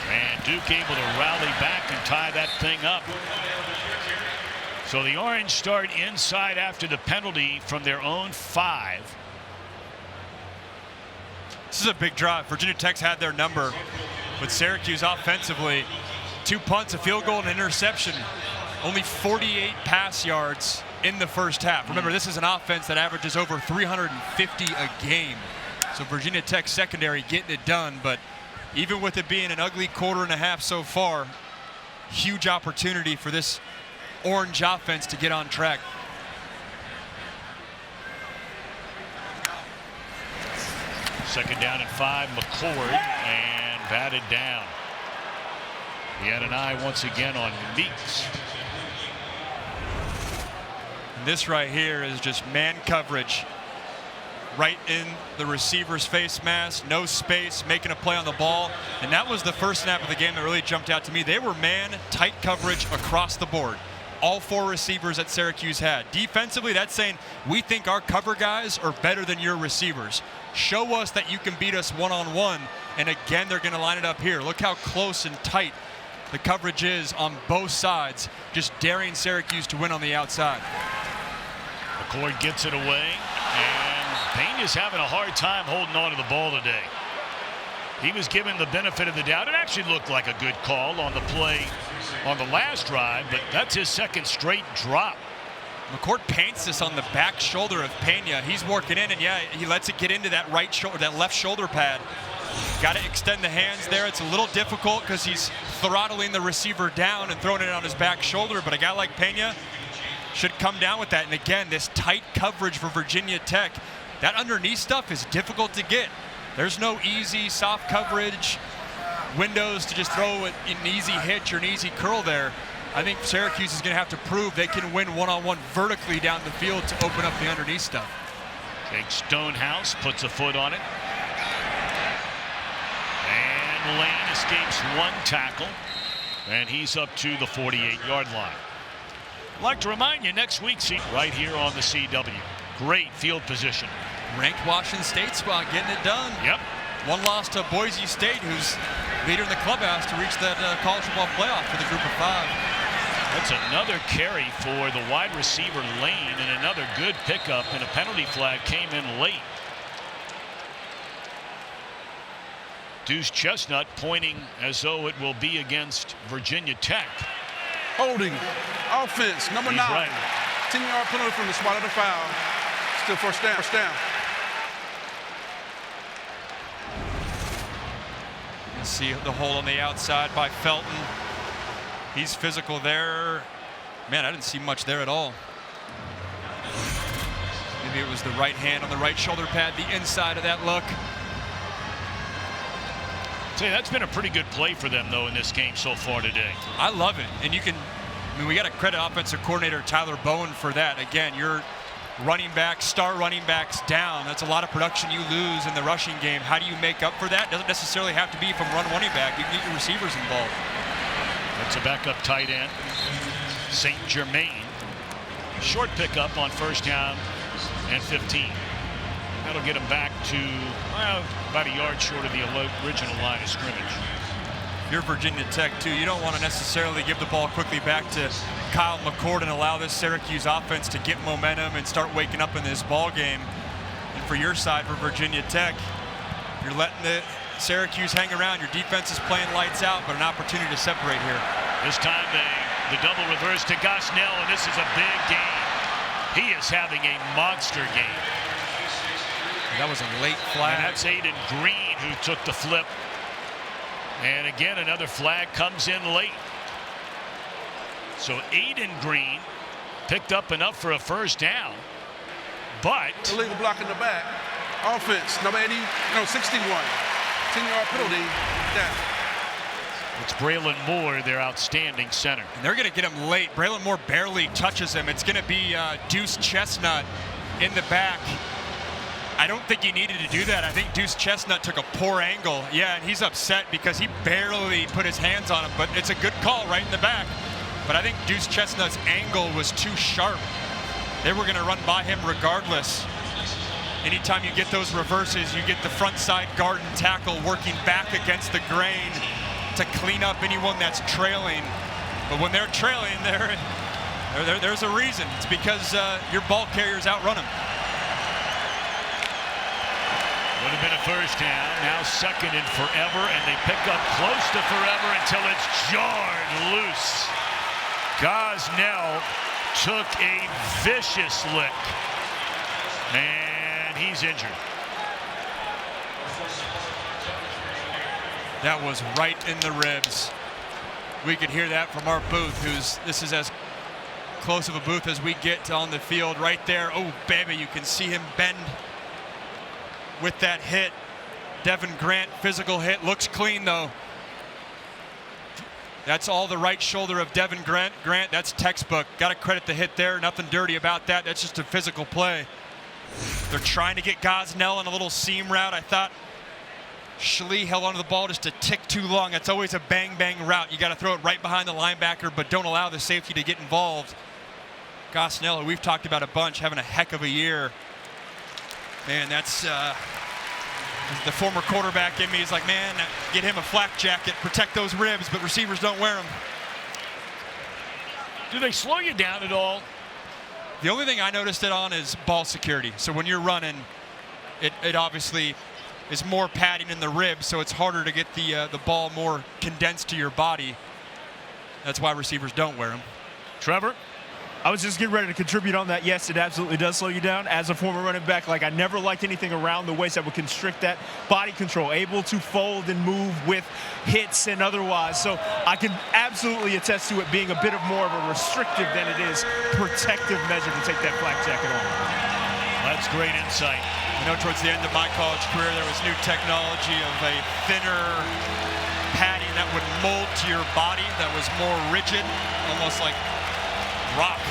And Duke able to rally back and tie that thing up. So the Orange start inside after the penalty from their own 5. This is a big drive. Virginia Tech's had their number with Syracuse offensively. 2 punts, a field goal, and an interception. Only 48 pass yards in the first half. Remember, this is an offense that averages over 350 a game. So Virginia Tech secondary getting it done, but even with it being an ugly quarter and a half so far, huge opportunity for this Orange offense to get on track. Second down and 5, McCord, and batted down. He had an eye once again on Meeks. This right here is just man coverage. Right in the receiver's face mask, no space, making a play on the ball. And that was the first snap of the game that really jumped out to me. They were man tight coverage across the board. All 4 receivers that Syracuse had. Defensively, that's saying we think our cover guys are better than your receivers. Show us that you can beat us one-on-one. And again, they're going to line it up here. Look how close and tight the coverage is on both sides, just daring Syracuse to win on the outside. McCord gets it away, and Pena's having a hard time holding on to the ball today. He was given the benefit of the doubt. It actually looked like a good call on the play on the last drive, but that's his second straight drop. McCord paints this on the back shoulder of Pena. He's working in, and yeah, he lets it get into that right shoulder, that left shoulder pad. Got to extend the hands there. It's a little difficult because he's throttling the receiver down and throwing it on his back shoulder, but a guy like Pena should come down with that. And again, this tight coverage for Virginia Tech, that underneath stuff is difficult to get. There's no easy soft coverage windows to just throw an easy hitch or an easy curl there. I think Syracuse is going to have to prove they can win one-on-one vertically down the field to open up the underneath stuff. Jake Stonehouse puts a foot on it. And Lane escapes 1 tackle. And he's up to the 48-yard line. I'd like to remind you, next week's right here on the CW. Great field position. Ranked Washington State squad getting it done. Yep. 1 loss to Boise State, who's leader in the clubhouse to reach that college football playoff for the group of 5. That's another carry for the wide receiver Lane, and another good pickup, and a penalty flag came in late. Deuce Chestnut pointing as though it will be against Virginia Tech. Holding. Offense, number 9. Right. 10-yard penalty from the spot of the foul. Still first down. First down. You see the hole on the outside by Felton. He's physical there. Man, I didn't see much there at all. Maybe it was the right hand on the right shoulder pad, the inside of that look. Say, that's been a pretty good play for them, though, in this game so far today. I love it. And you can, I mean, we got to credit offensive coordinator Tyler Bowen for that. Again, you're running back, star running backs down. That's a lot of production you lose in the rushing game. How do you make up for that? Doesn't necessarily have to be from running back. You can get your receivers involved. That's a backup tight end, St. Germain. Short pickup on first down and 15. That'll get him back to, well, about a yard short of the original line of scrimmage. You're Virginia Tech, too. You don't want to necessarily give the ball quickly back to Kyle McCord and allow this Syracuse offense to get momentum and start waking up in this ball game. And for your side, for Virginia Tech, you're letting the Syracuse hang around. Your defense is playing lights out, but an opportunity to separate here. This time the double reverse to Gosnell, and this is a big game. He is having a monster game. That was a late flag. And that's Aiden Green who took the flip. And again, another flag comes in late. So Aiden Green picked up enough for a first down, but illegal block in the back. Offense, number 61. 10-yard penalty, down. It's Braylon Moore, their outstanding center. And they're going to get him late. Braylon Moore barely touches him. It's going to be Deuce Chestnut in the back. I don't think he needed to do that. I think Deuce Chestnut took a poor angle. Yeah, and he's upset because he barely put his hands on him, but it's a good call right in the back. But I think Deuce Chestnut's angle was too sharp. They were going to run by him regardless. Anytime you get those reverses, you get the front side guard and tackle working back against the grain to clean up anyone that's trailing. But when they're trailing, there's a reason. It's because your ball carriers outrun them. Would have been a first down, now second and forever, and they pick up close to forever until it's jarred loose. Gosnell took a vicious lick, and he's injured. That was right in the ribs. We could hear that from our booth, this is as close of a booth as we get on the field right there. Oh, baby, you can see him bend with that hit. Devin Grant, physical hit, looks clean though. That's all the right shoulder of Devin Grant. That's textbook. Got to credit the hit there. Nothing dirty about that. That's just a physical play. They're trying to get Gosnell on a little seam route. I thought Schlee held onto the ball just a tick too long. That's always a bang-bang route. You got to throw it right behind the linebacker, but don't allow the safety to get involved. Gosnell, who we've talked about a bunch, having a heck of a year. Man, that's the former quarterback in me is like, man, get him a flak jacket, protect those ribs, but receivers don't wear them. Do they slow you down at all? The only thing I noticed it on is ball security. So when you're running, it obviously is more padding in the ribs, so it's harder to get the ball more condensed to your body. That's why receivers don't wear them. Trevor? I was just getting ready to contribute on that. Yes, it absolutely does slow you down. As a former running back, like I never liked anything around the waist that would constrict that body control, able to fold and move with hits and otherwise. So I can absolutely attest to it being a bit of more of a restrictive than it is protective measure to take that flak jacket on. That's great insight. You know, towards the end of my college career, there was new technology of a thinner padding that would mold to your body that was more rigid, almost like rock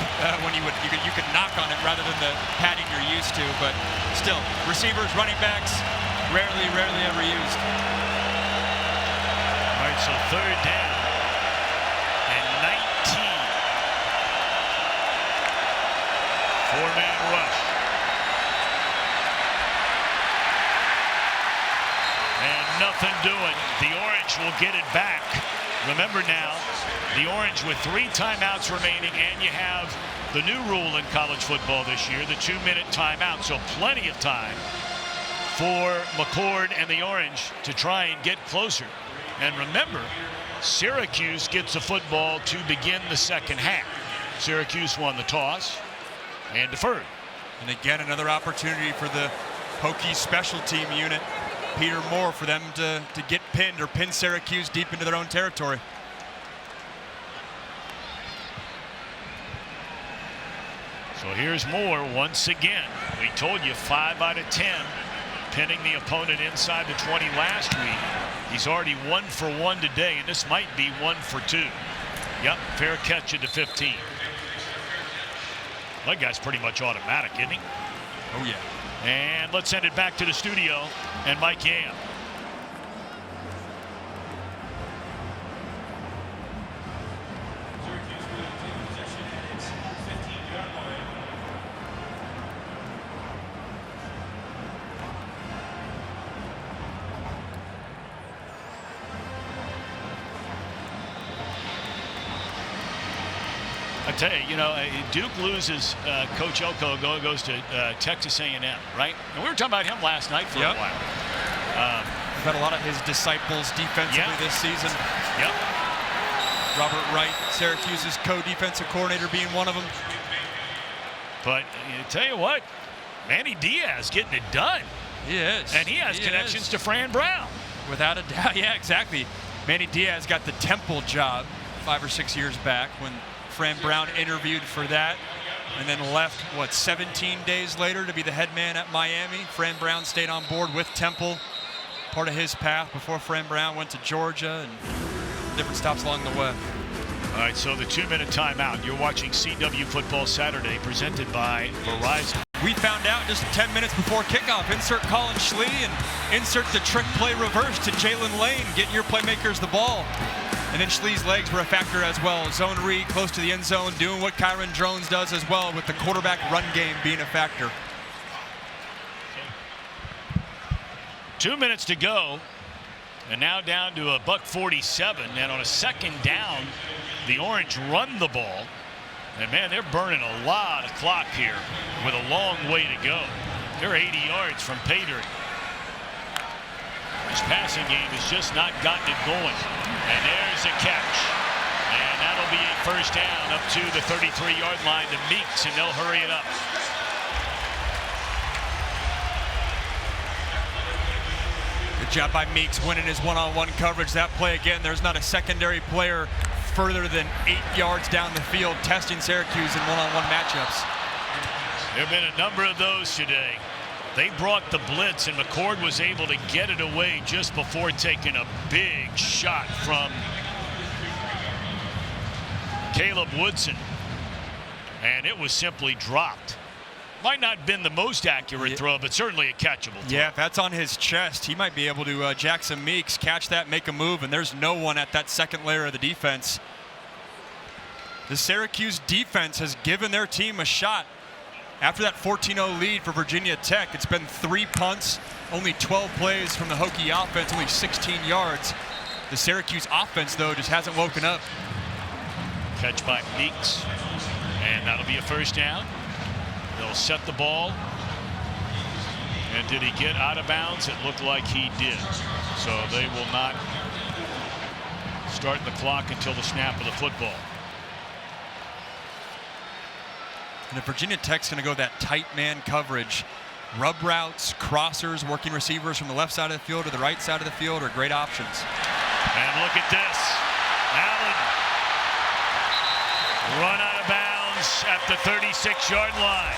when you could knock on it rather than the padding you're used to. But still, receivers, running backs, rarely ever used. All right, so third down and 19. Four-man rush. And nothing doing. The Orange will get it back. Remember now, the Orange with 3 timeouts remaining, and you have the new rule in college football this year, the 2-minute timeout. So plenty of time for McCord and the Orange to try and get closer. And remember, Syracuse gets the football to begin the second half. Syracuse won the toss and deferred. And again, another opportunity for the Hokies special team unit, Peter Moore, for them to get pinned or pin Syracuse deep into their own territory. So here's Moore once again. We told you 5 out of 10 pinning the opponent inside the 20 last week. He's already 1 for 1 today, and this might be 1 for 2. Yep, fair catch at the 15. That guy's pretty much automatic, isn't he? Oh, yeah. And let's send it back to the studio and Mike Yam. I tell you, Duke loses Coach Elko, goes to Texas A&M, right? And we were talking about him last night for a while. We've had a lot of his disciples defensively this season. Yep. Robert Wright, Syracuse's co-defensive coordinator, being one of them. But I tell you what, Manny Diaz getting it done. He is. And he has connections to Fran Brown. Without a doubt, yeah, exactly. Manny Diaz got the Temple job 5 or 6 years back when Fran Brown interviewed for that and then left, 17 days later to be the head man at Miami. Fran Brown stayed on board with Temple, part of his path before Fran Brown went to Georgia and different stops along the way. All right, so the 2-minute timeout. You're watching CW Football Saturday, presented by Verizon. We found out just 10 minutes before kickoff. Insert Collin Schlee and insert the trick play reverse to Jalen Lane. Get your playmakers the ball. And then Schlee's legs were a factor as well. Zone read, close to the end zone, doing what Kyron Drones does as well, with the quarterback run game being a factor. 2 minutes to go. And now down to a $147. And on a second down, the Orange run the ball. And man, they're burning a lot of clock here with a long way to go. They're 80 yards from pay dirt. This passing game has just not gotten it going. And there's a catch. And that'll be a first down up to the 33-yard line to Meeks, and they'll hurry it up. Good job by Meeks winning his one-on-one coverage. That play again, there's not a secondary player further than 8 yards down the field testing Syracuse in one-on-one matchups. There have been a number of those today. They brought the blitz, and McCord was able to get it away just before taking a big shot from Caleb Woodson. And it was simply dropped. Might not have been the most accurate throw, but certainly a catchable throw. Yeah, if that's on his chest, he might be able to, Jackson Meeks, catch that, make a move, and there's no one at that second layer of the defense. The Syracuse defense has given their team a shot. After that 14-0 lead for Virginia Tech, it's been 3 punts, only 12 plays from the Hokie offense, only 16 yards. The Syracuse offense, though, just hasn't woken up. Catch by Meeks, and that'll be a first down. They'll set the ball. And did he get out of bounds? It looked like he did. So they will not start the clock until the snap of the football. And if Virginia Tech's going to go that tight man coverage, rub routes, crossers, working receivers from the left side of the field to the right side of the field are great options. And look at this. Allen run out of bounds at the 36-yard line.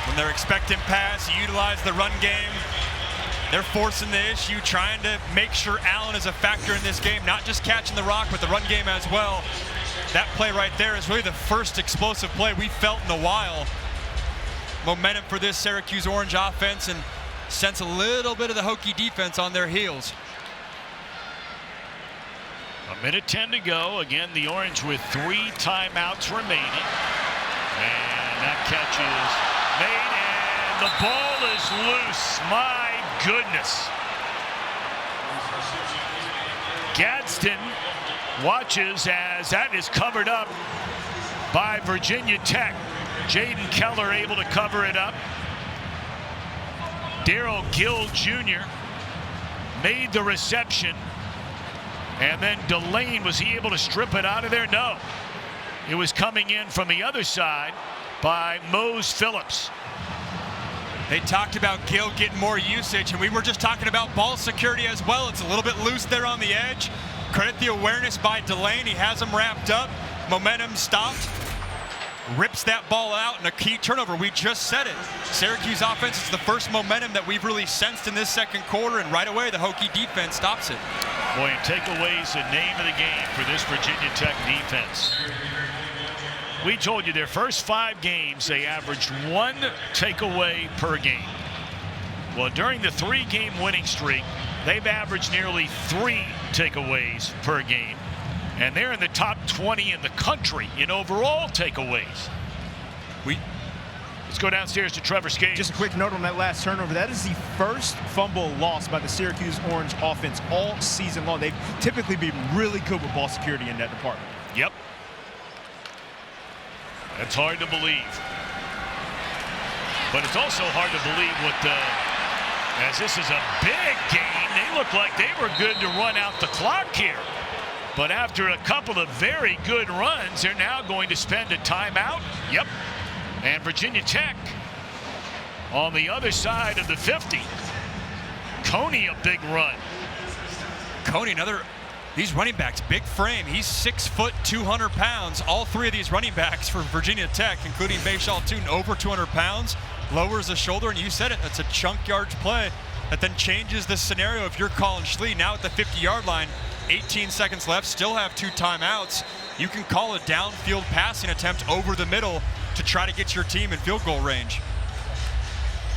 When they're expecting pass, utilize the run game. They're forcing the issue, trying to make sure Allen is a factor in this game, not just catching the rock, but the run game as well. That play right there is really the first explosive play we felt in a while. Momentum for this Syracuse Orange offense, and sense a little bit of the Hokie defense on their heels. 1:10 to go. Again, the Orange with 3 timeouts remaining. And that catch is made, and the ball is loose. My goodness. Gadsden watches as that is covered up by Virginia Tech. Jaden Keller able to cover it up. Darrell Gill Jr. made the reception. And then Delane, was he able to strip it out of there? No. It was coming in from the other side by Mose Phillips. They talked about Gill getting more usage, and we were just talking about ball security as well. It's a little bit loose there on the edge. Credit the awareness by Delane. He has him wrapped up. Momentum stopped. Rips that ball out, and a key turnover. We just said it. Syracuse offense is the first momentum that we've really sensed in this second quarter, and right away the Hokie defense stops it. Boy, and takeaways the name of the game for this Virginia Tech defense. We told you their first 5 games, they averaged 1 takeaway per game. Well, during the 3-game winning streak, they've averaged nearly 3 takeaways per game. And they're in the top 20 in the country in overall takeaways. Let's go downstairs to Trevor Skate. Just a quick note on that last turnover. That is the first fumble lost by the Syracuse Orange offense all season long. They've typically been really good with ball security in that department. Yep. That's hard to believe. But it's also hard to believe as this is a big game. They look like they were good to run out the clock here. But after a couple of very good runs, they're now going to spend a timeout. Yep. And Virginia Tech on the other side of the 50. Coney, a big run. Coney, these running backs, big frame. He's 6 foot, 200 pounds. All 3 of these running backs for Virginia Tech, including Bhayshul, Tuten, over 200 pounds. Lowers the shoulder, and you said it, that's a chunk yards play that then changes the scenario if you're Collin Schlee. Now at the 50-yard line, 18 seconds left, still have 2 timeouts. You can call a downfield passing attempt over the middle to try to get your team in field goal range.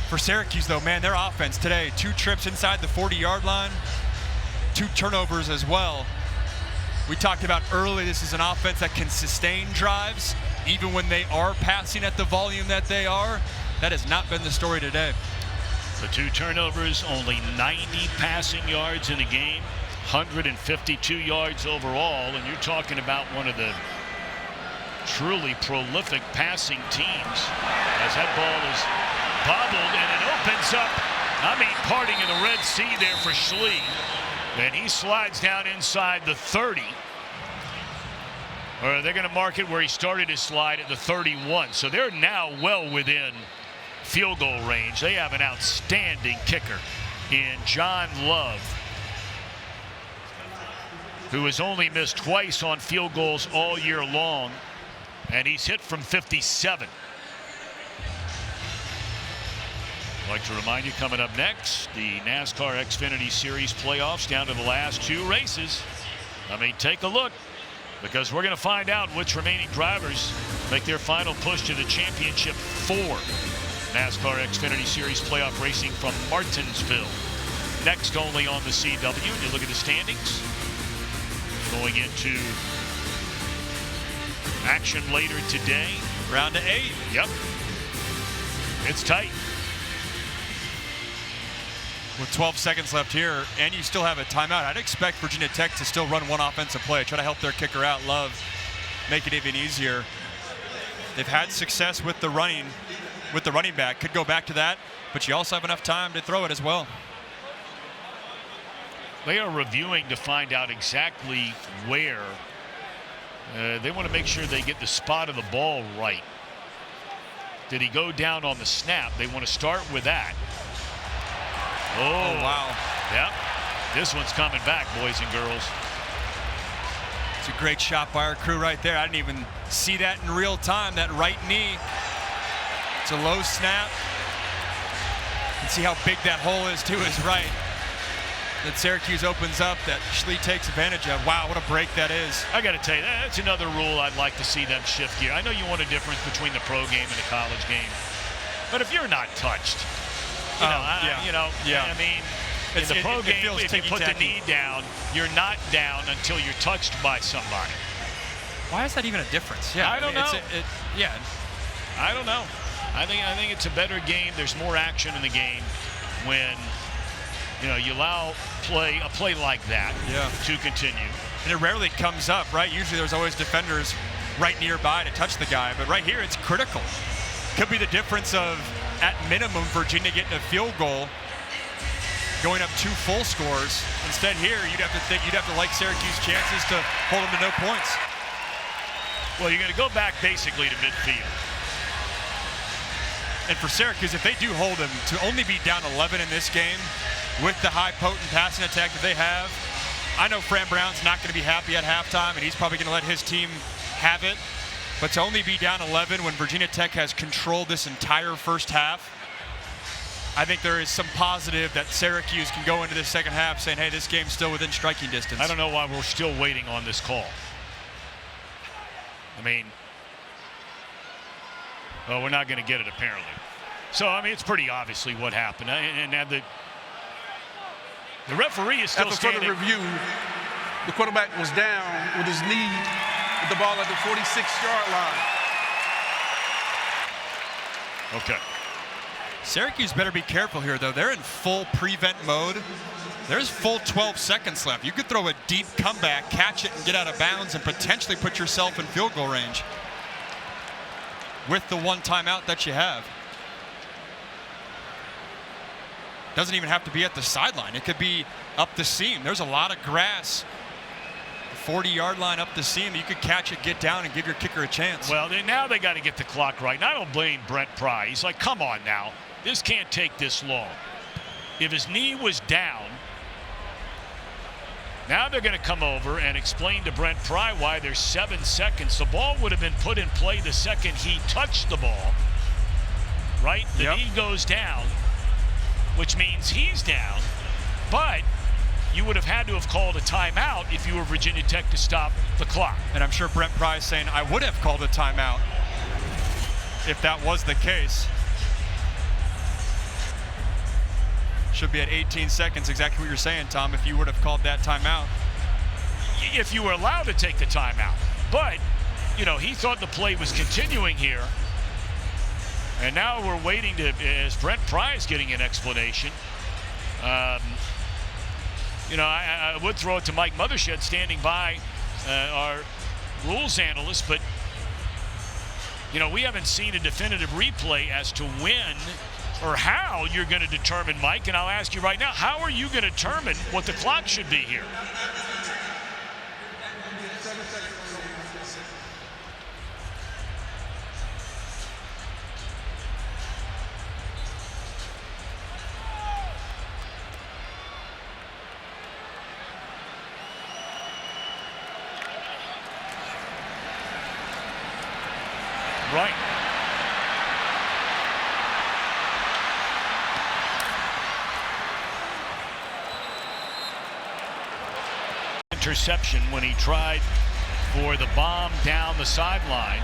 For Syracuse, though, man, their offense today, 2 trips inside the 40-yard line, 2 turnovers as well. We talked about earlier, this is an offense that can sustain drives, even when they are passing at the volume that they are. That has not been the story today. The 2 turnovers, only 90 passing yards in the game. 152 yards overall, and you're talking about one of the truly prolific passing teams as that ball is bobbled and it opens up. Parting in the Red Sea there for Schlee, and he slides down inside the 30. Or they're going to mark it where he started his slide at the 31. So they're now well within field goal range. They have an outstanding kicker in John Love, who has only missed twice on field goals all year long, and he's hit from 57. I'd like to remind you, coming up next, the NASCAR Xfinity Series playoffs down to the last 2 races. I mean, take a look, because we're going to find out which remaining drivers make their final push to the championship for NASCAR Xfinity Series playoff racing from Martinsville. Next, only on the CW. You look at the standings. Going into action later today. Round to 8. Yep. It's tight. With 12 seconds left here, and you still have a timeout, I'd expect Virginia Tech to still run one offensive play, try to help their kicker out. Love, make it even easier. They've had success with the running back. Could go back to that, but you also have enough time to throw it as well. They are reviewing to find out exactly where. They want to make sure they get the spot of the ball right. Did he go down on the snap? They want to start with that. Oh, wow. Yep. This one's coming back, boys and girls. It's a great shot by our crew right there. I didn't even see that in real time, that right knee. It's a low snap. And see how big that hole is to his right. That Syracuse opens up, that Schlee takes advantage of. Wow, what a break that is. I got to tell you, that's another rule I'd like to see them shift gear. I know you want a difference between the pro game and the college game. But if you're not touched, I mean, in the pro game, if you put the knee down, you're not down until you're touched by somebody. Why is that even a difference? Yeah, I don't know. I don't know. I think it's a better game. There's more action in the game when you allow a play like that to continue. And it rarely comes up, right? Usually there's always defenders right nearby to touch the guy, but right here it's critical. Could be the difference of, at minimum, Virginia getting a field goal, going up 2 full scores. Instead here, you'd have to like Syracuse chances to hold them to no points. Well, you're going to go back basically to midfield. And for Syracuse, if they do hold them to only be down 11 in this game, with the high potent passing attack that they have, I know Fran Brown's not going to be happy at halftime, and he's probably going to let his team have it. But to only be down 11 when Virginia Tech has controlled this entire first half, I think there is some positive that Syracuse can go into this second half saying, hey, this game's still within striking distance. I don't know why we're still waiting on this call. I mean, well, we're not going to get it apparently. So, I mean, it's pretty obviously what happened. And the referee is still standing. After further review, the quarterback was down with his knee with the ball at the 46-yard line. Okay. Syracuse better be careful here, though. They're in full prevent mode. There's full 12 seconds left. You could throw a deep comeback, catch it, and get out of bounds and potentially put yourself in field goal range with the one timeout that you have. Doesn't even have to be at the sideline. It could be up the seam. There's a lot of grass. 40-yard line up the seam. You could catch it, get down, and give your kicker a chance. Well, now they got to get the clock right. And I don't blame Brent Pry. He's like, come on now. This can't take this long. If his knee was down, now they're going to come over and explain to Brent Pry why there's 7 seconds. The ball would have been put in play the second he touched the ball, right? The knee goes down, which means he's down, but you would have had to have called a timeout if you were Virginia Tech to stop the clock. And I'm sure Brent Pry is saying, I would have called a timeout if that was the case. Should be at 18 seconds, exactly what you're saying, Tom, if you would have called that timeout. If you were allowed to take the timeout. But, he thought the play was continuing here. And now we're waiting to, as Brent Pry is getting an explanation. I would throw it to Mike Mothershed standing by, our rules analyst, but, we haven't seen a definitive replay as to when or how you're going to determine, Mike, and I'll ask you right now, how are you going to determine what the clock should be here? Right. interception when he tried for the bomb down the sideline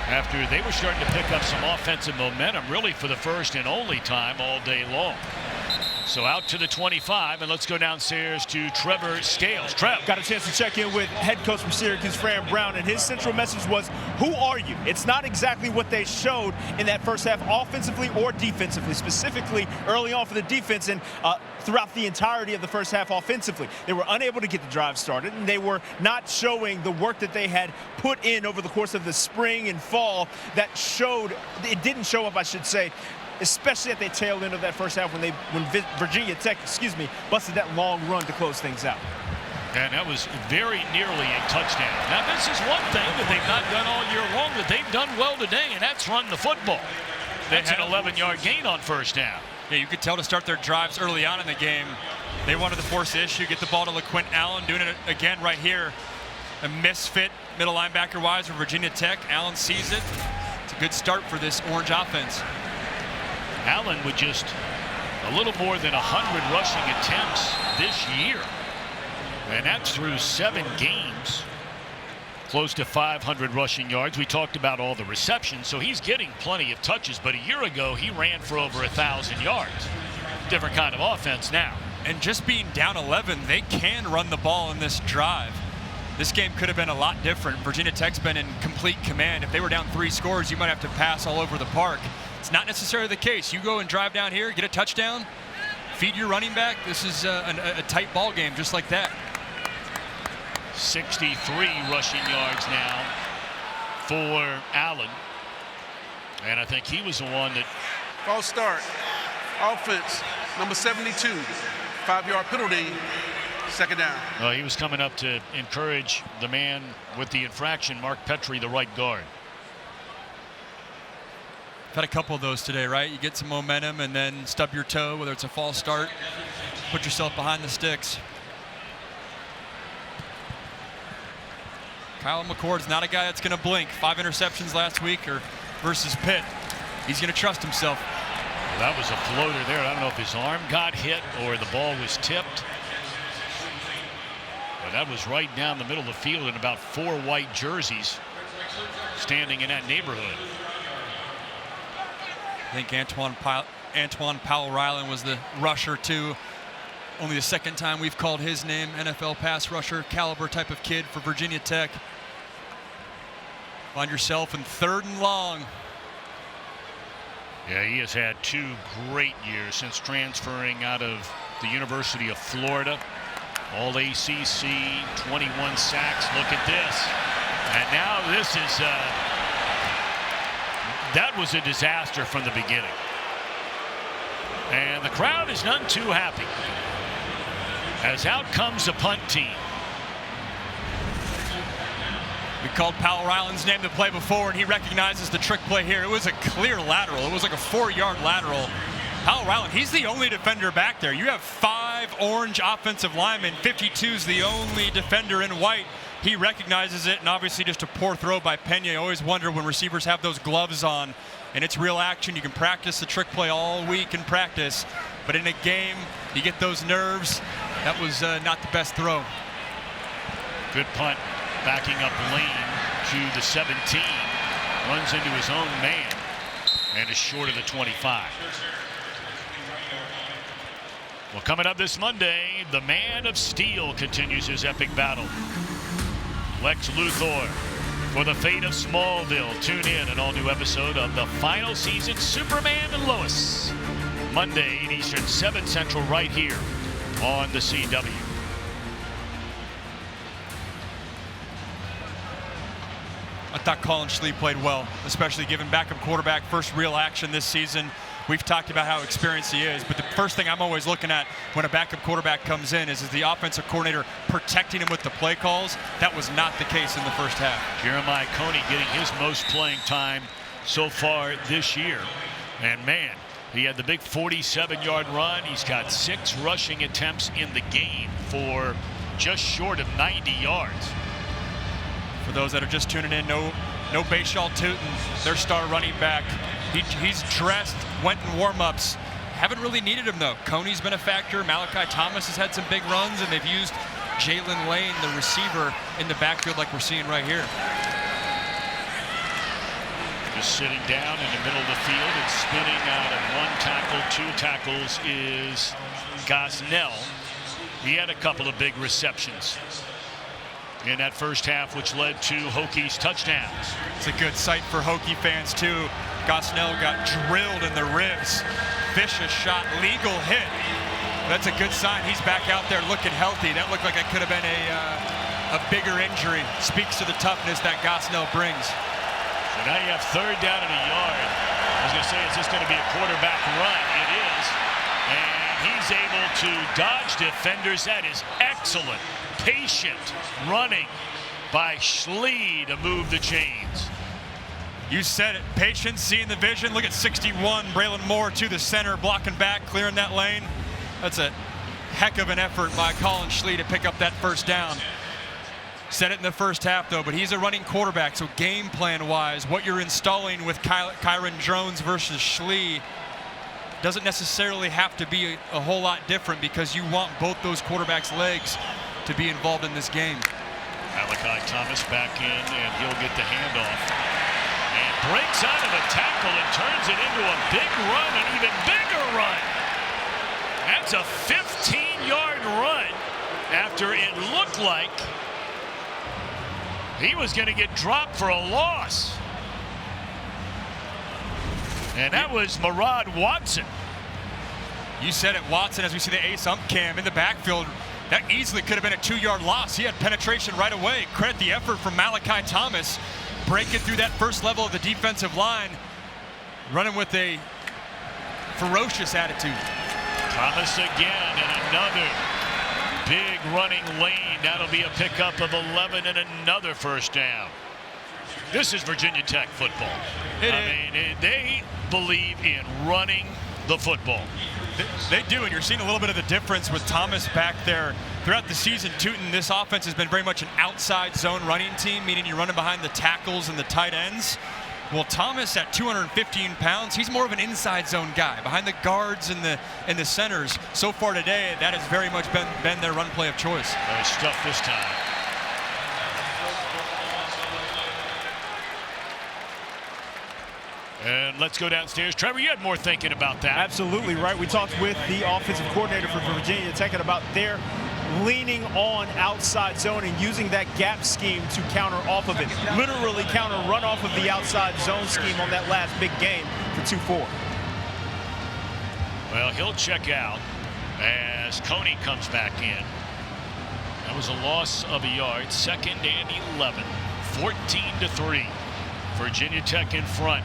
after they were starting to pick up some offensive momentum, really for the first and only time all day long. So out to the 25, and let's go downstairs to Trevor Scales. Trev. Got a chance to check in with head coach from Syracuse, Fran Brown, and his central message was, who are you? It's not exactly what they showed in that first half offensively or defensively, specifically early on for the defense and throughout the entirety of the first half offensively. They were unable to get the drive started, and they were not showing the work that they had put in over the course of the spring and fall that showed, it didn't show up, I should say, especially at the tail end of that first half when Virginia Tech, busted that long run to close things out. And that was very nearly a touchdown. Now, this is one thing that they've not done all year long that they've done well today, and that's run the football. That's an 11-yard gain on first down. Yeah, you could tell to start their drives early on in the game, they wanted to force the issue, get the ball to LeQuint Allen, doing it again right here. A misfit middle linebacker-wise for Virginia Tech. Allen sees it. It's a good start for this Orange offense. Allen with just a little more than 100 rushing attempts this year. And that's through 7 games. Close to 500 rushing yards. We talked about all the receptions, so he's getting plenty of touches. But a year ago, he ran for over 1,000 yards. Different kind of offense now. And just being down 11, they can run the ball in this drive. This game could have been a lot different. Virginia Tech's been in complete command. If they were down 3 scores, you might have to pass all over the park. It's not necessarily the case. You go and drive down here, get a touchdown, feed your running back. This is a tight ball game just like that. 63 rushing yards now for Allen. And I think he was the one that... False start. Offense, number 72. 5-yard penalty. Second down. Well, he was coming up to encourage the man with the infraction, Mark Petrie, the right guard. Had a couple of those today, right? You get some momentum and then stub your toe, whether it's a false start, put yourself behind the sticks. Kyle McCord's not a guy that's going to blink. 5 interceptions last week versus Pitt. He's going to trust himself. Well, that was a floater there. I don't know if his arm got hit or the ball was tipped. But that was right down the middle of the field in about 4 white jerseys standing in that neighborhood. I think Antoine Powell-Ryland was the rusher too. Only the second time we've called his name. NFL pass rusher caliber type of kid for Virginia Tech. Find yourself in 3rd and long. Yeah, he has had 2 great years since transferring out of the University of Florida. All ACC, 21 sacks. Look at this. And now this is... that was a disaster from the beginning. And the crowd is none too happy. As out comes the punt team. We called Powell-Ryland's name to play before, and he recognizes the trick play here. It was a clear lateral. It was like a 4-yard lateral. Powell-Ryland, he's the only defender back there. You have 5 Orange offensive linemen. 52's the only defender in white. He recognizes it, and obviously just a poor throw by Pena. You always wonder when receivers have those gloves on, and it's real action. You can practice the trick play all week in practice, but in a game, you get those nerves. That was not the best throw. Good punt, backing up lane to the 17. Runs into his own man, and is short of the 25. Well, coming up this Monday, the Man of Steel continues his epic battle. Lex Luthor for the fate of Smallville. Tune in an all-new episode of the final season Superman and Lois. Monday, 8 Eastern, 7 Central, right here on the CW. I thought Collin Schlee played well, especially given backup quarterback first real action this season. We've talked about how experienced he is, but the first thing I'm always looking at when a backup quarterback comes in is the offensive coordinator protecting him with the play calls. That was not the case in the first half. Jeremiah Coney getting his most playing time so far this year. And man, he had the big 47-yard run. He's got 6 rushing attempts in the game for just short of 90 yards. For those that are just tuning in, no Bhayshul Tuten, their star running back. He's dressed, went in warm-ups. Haven't really needed him, though. Coney's been a factor. Malachi Thomas has had some big runs, and they've used Jalen Lane, the receiver, in the backfield like we're seeing right here. Just sitting down in the middle of the field and spinning out of 1 tackle, 2 tackles is Gosnell. He had a couple of big receptions in that first half, which led to Hokies touchdowns. It's a good sight for Hokie fans too. Gosnell got drilled in the ribs. Vicious shot, legal hit. That's a good sign. He's back out there looking healthy. That looked like it could have been a bigger injury. Speaks to the toughness that Gosnell brings. So now you have 3rd down and a yard. I was going to say, is this going to be a quarterback run? It is. And he's able to dodge defenders. That is excellent, patient running by Schlee to move the chains. You said it. Patience, seeing the vision. Look at 61. Braylon Moore to the center, blocking back, clearing that lane. That's a heck of an effort by Collin Schlee to pick up that first down. Said it in the first half, though, but he's a running quarterback, so game plan-wise, what you're installing with Kyron Drones versus Schlee doesn't necessarily have to be a whole lot different because you want both those quarterbacks' legs to be involved in this game. Malachi Thomas back in, and he'll get the handoff. And breaks out of a tackle and turns it into a big run, an even bigger run. That's a 15-yard run after it looked like he was going to get dropped for a loss. And that was Murad Watson. You said it, Watson, as we see the ace ump cam in the backfield. That easily could have been a 2-yard loss. He had penetration right away. Credit the effort from Malachi Thomas, breaking through that first level of the defensive line, running with a ferocious attitude. Thomas again, and another big running lane. That'll be a pickup of 11 and another first down. This is Virginia Tech football. I mean, they believe in running the football. They do, and you're seeing a little bit of the difference with Thomas back there. Throughout the season, Tuten, this offense has been very much an outside zone running team, meaning you're running behind the tackles and the tight ends. Well, Thomas at 215 pounds, he's more of an inside zone guy, behind the guards and the centers. So far today, that has very much been their run play of choice. Nice stuff this time. And let's go downstairs. Trevor, you had more thinking about that. Absolutely right. We talked with the offensive coordinator for Virginia Tech about their leaning on outside zone and using that gap scheme to counter off of it. Literally counter run off of the outside zone scheme on that last big game for 2-4. Well, he'll check out as Coney comes back in. That was a loss of a yard. 2nd and 11. 14-3. Virginia Tech in front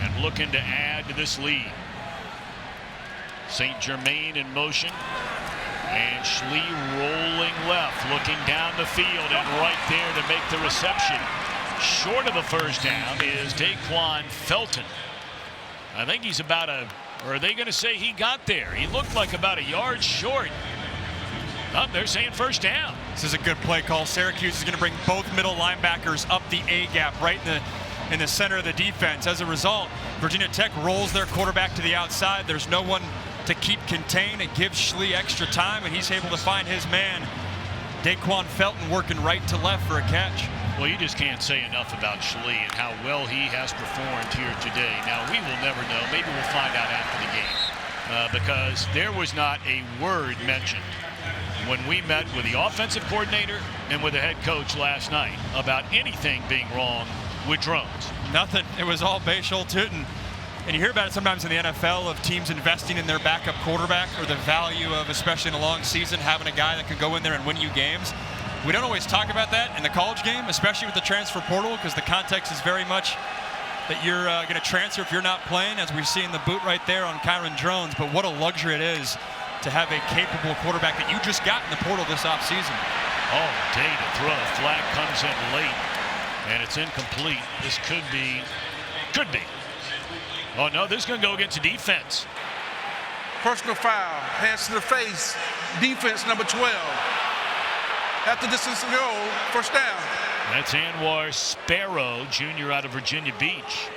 and looking to add to this lead. St. Germain in motion. And Schlee rolling left, looking down the field, and right there to make the reception. Short of a first down is Daquan Felton. I think he's about or are they going to say he got there? He looked like about a yard short. Oh, they're saying first down. This is a good play call. Syracuse is going to bring both middle linebackers up the A gap, right in the center of the defense. As a result, Virginia Tech rolls their quarterback to the outside. There's no one to keep contained. It gives Schlee extra time, and he's able to find his man, Daquan Felton, working right to left for a catch. Well, you just can't say enough about Schlee and how well he has performed here today. Now, we will never know. Maybe we'll find out after the game because there was not a word mentioned when we met with the offensive coordinator and with the head coach last night about anything being wrong with drones. Nothing. It was all Bhayshul Tuten. And you hear about it sometimes in the NFL of teams investing in their backup quarterback, or the value of, especially in a long season, having a guy that can go in there and win you games. We don't always talk about that in the college game, especially with the transfer portal, because the context is very much that you're going to transfer if you're not playing, as we see in the boot right there on Kyron Drones. But what a luxury it is to have a capable quarterback that you just got in the portal this offseason. All day to throw. Flag comes in late, and it's incomplete. This could be. Oh, no, this is going to go against the defense. Personal foul, hands to the face, defense number 12. After distance to go, first down. That's Anwar Sparrow, junior out of Virginia Beach.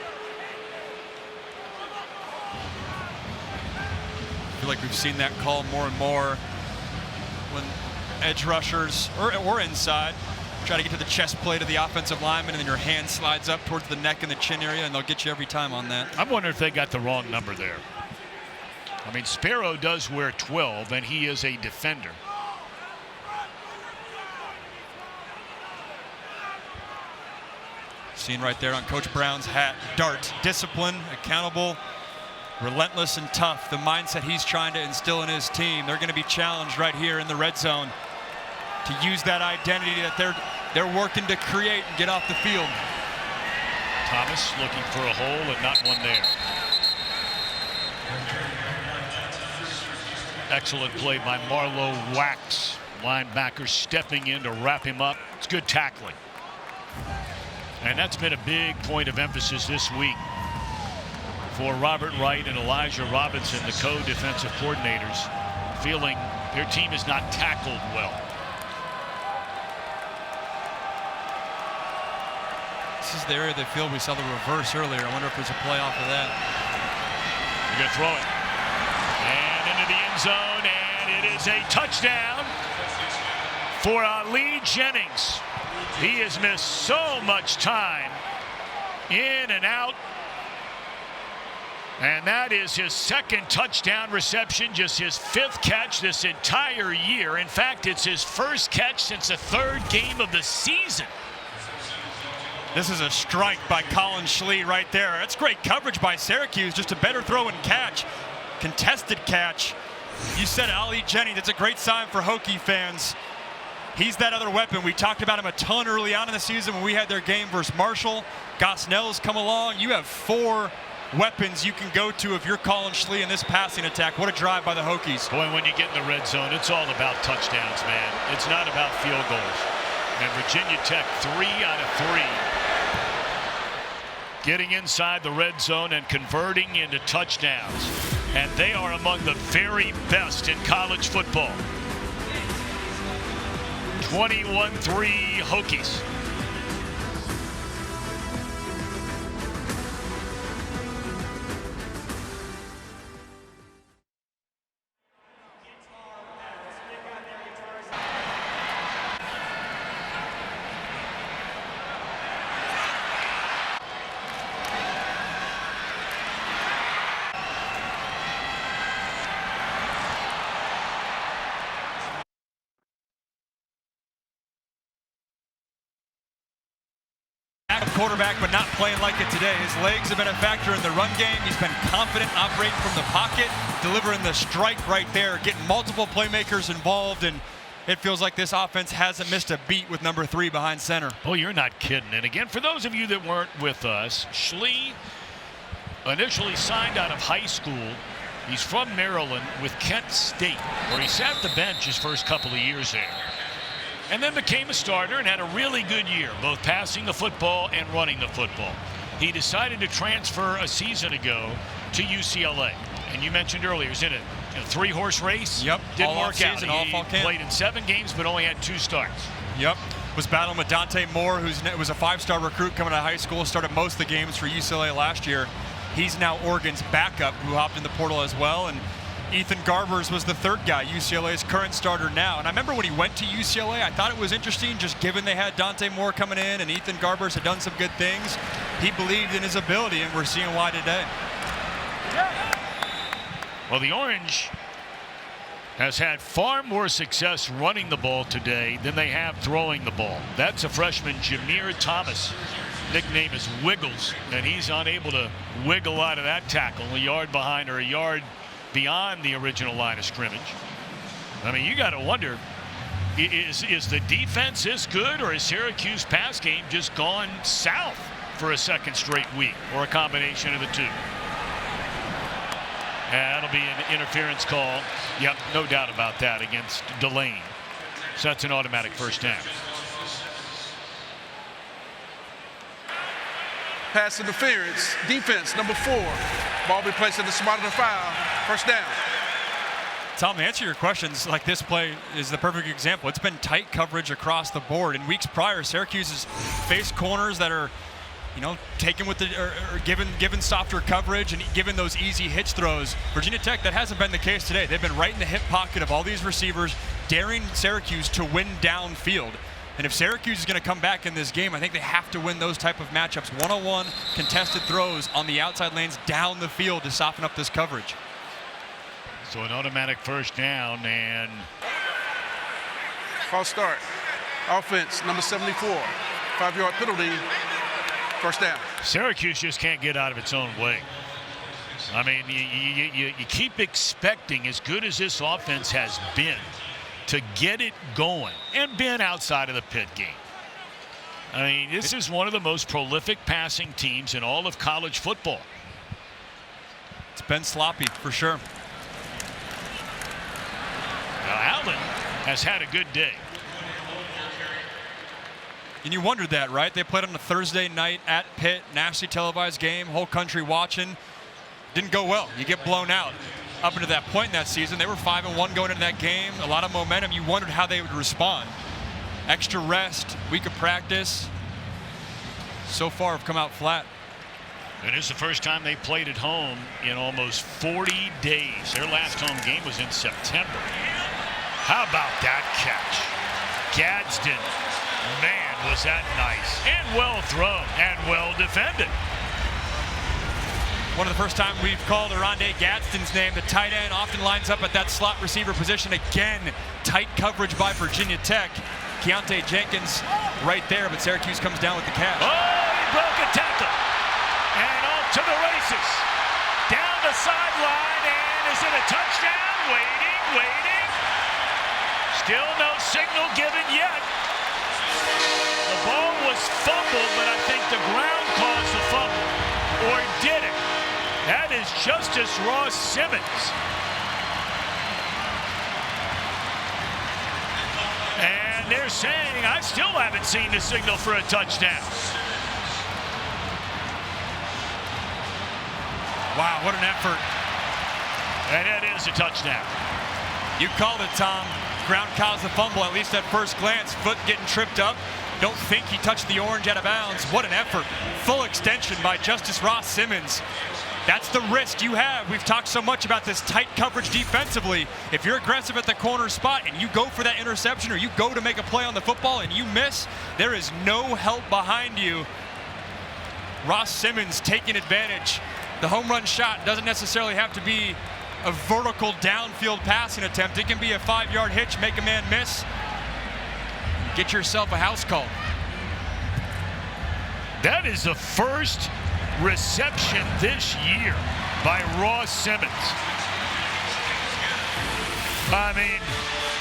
I feel like we've seen that call more and more when edge rushers or inside. Try to get to the chest plate of the offensive lineman, and then your hand slides up towards the neck and the chin area, and they'll get you every time on that. I'm wondering if they got the wrong number there. I mean, Sparrow does wear 12, and he is a defender. Seen right there on Coach Brown's hat. Dart, discipline, accountable, relentless and tough. The mindset he's trying to instill in his team. They're going to be challenged right here in the red zone to use that identity that they're working to create and get off the field. Thomas looking for a hole and not one there. Excellent play by Marlowe Wax. Linebacker stepping in to wrap him up. It's good tackling. And that's been a big point of emphasis this week for Robert Wright and Elijah Robinson, the co-defensive coordinators, feeling their team is not tackled well. This is the area of the field we saw the reverse earlier. I wonder if there's a play off of that. They're going to throw it. And into the end zone, and it is a touchdown for Ali Jennings. He has missed so much time in and out. And that is his second touchdown reception, just his 5th catch this entire year. In fact, it's his first catch since the 3rd game of the season. This is a strike by Collin Schlee right there. That's great coverage by Syracuse, just a better throw and catch. Contested catch. You said Ali Jennings, it's a great sign for Hokie fans. He's that other weapon. We talked about him a ton early on in the season when we had their game versus Marshall. Gosnell's come along. You have 4 weapons you can go to if you're Collin Schlee in this passing attack. What a drive by the Hokies. Boy, when you get in the red zone, it's all about touchdowns, man. It's not about field goals. And Virginia Tech 3 out of 3. Getting inside the red zone and converting into touchdowns. And they are among the very best in college football. 21-3 Hokies. Quarterback, but not playing like it today. His legs have been a factor in the run game. He's been confident operating from the pocket, delivering the strike right there, getting multiple playmakers involved, and it feels like this offense hasn't missed a beat with number 3 behind center. Oh, you're not kidding. And again, for those of you that weren't with us, Schlee initially signed out of high school. He's from Maryland with Kent State, where he sat the bench his first couple of years there. And then became a starter and had a really good year, both passing the football and running the football. He decided to transfer a season ago to UCLA. And you mentioned earlier, he's in a 3-horse race. Yep. Didn't work out. He played in 7 games, but only had 2 starts. Yep. Was battling with Dante Moore, who was a 5-star recruit coming out of high school, started most of the games for UCLA last year. He's now Oregon's backup, who hopped in the portal as well. And Ethan Garbers was the 3rd guy, UCLA's current starter now. And I remember when he went to UCLA, I thought it was interesting, just given they had Dante Moore coming in and Ethan Garbers had done some good things. He believed in his ability, and we're seeing why today. Well, the Orange has had far more success running the ball today than they have throwing the ball. That's a freshman, Jameer Thomas. Nickname is Wiggles, and he's unable to wiggle out of that tackle a yard behind or a yard beyond the original line of scrimmage. I mean, you got to wonder, is the defense this good, or is Syracuse pass game just gone south for a 2nd straight week, or a combination of the 2? And that'll be an interference call. Yep, no doubt about that, against Delane. So that's an automatic first down. Pass interference, defense, number 4. Ball be placed at the spot of the foul. First down. Tom, to answer your questions, like this play is the perfect example. It's been tight coverage across the board. In weeks prior, Syracuse has faced corners that are, taken with or given softer coverage and given those easy hitch throws. Virginia Tech, that hasn't been the case today. They've been right in the hip pocket of all these receivers, daring Syracuse to win downfield. And if Syracuse is going to come back in this game, I think they have to win those type of matchups. One-on-one contested throws on the outside lanes down the field to soften up this coverage. So an automatic first down, and False start. Offense, number 74. 5-yard penalty. First down. Syracuse just can't get out of its own way. I mean, you keep expecting, as good as this offense has been, to get it going and been outside of the pit game. I mean, this is one of the most prolific passing teams in all of college football. It's been sloppy for sure. Now, Allen has had a good day. And you wondered that, right? They played on a Thursday night at Pitt, nationally televised game, whole country watching. Didn't go well. You get blown out. Up until that point in that season, they were 5-1 going into that game. A lot of momentum. You wondered how they would respond. Extra rest, week of practice. So far have come out flat. And it's the first time they played at home in almost 40 days. Their last home game was in September. How about that catch? Gadsden. Man, was that nice. And well thrown and well defended. One of the first time we've called Oronde Gadsden's name. The tight end often lines up at that slot receiver position. Again, tight coverage by Virginia Tech. Keontae Jenkins right there, but Syracuse comes down with the catch. Oh, he broke a tackle. And off to the races. Down the sideline, and is it a touchdown? Waiting. Still no signal given yet. The ball was fumbled, but I think the ground caused the fumble. Or did it? That is Justus Ross-Simmons. And they're saying, I still haven't seen the signal for a touchdown. Wow, what an effort. And that is a touchdown. You called it, Tom. Ground caused the fumble, at least at first glance. Foot getting tripped up. Don't think he touched the orange out of bounds. What an effort. Full extension by Justus Ross-Simmons. That's the risk you have. We've talked so much about this tight coverage defensively. If you're aggressive at the corner spot and you go for that interception, or you go to make a play on the football and you miss, there is no help behind you. Ross-Simmons taking advantage. The home run shot doesn't necessarily have to be a vertical downfield passing attempt. It can be a 5-yard hitch, make a man miss. Get yourself a house call. That is the first reception this year by Ross-Simmons. I mean,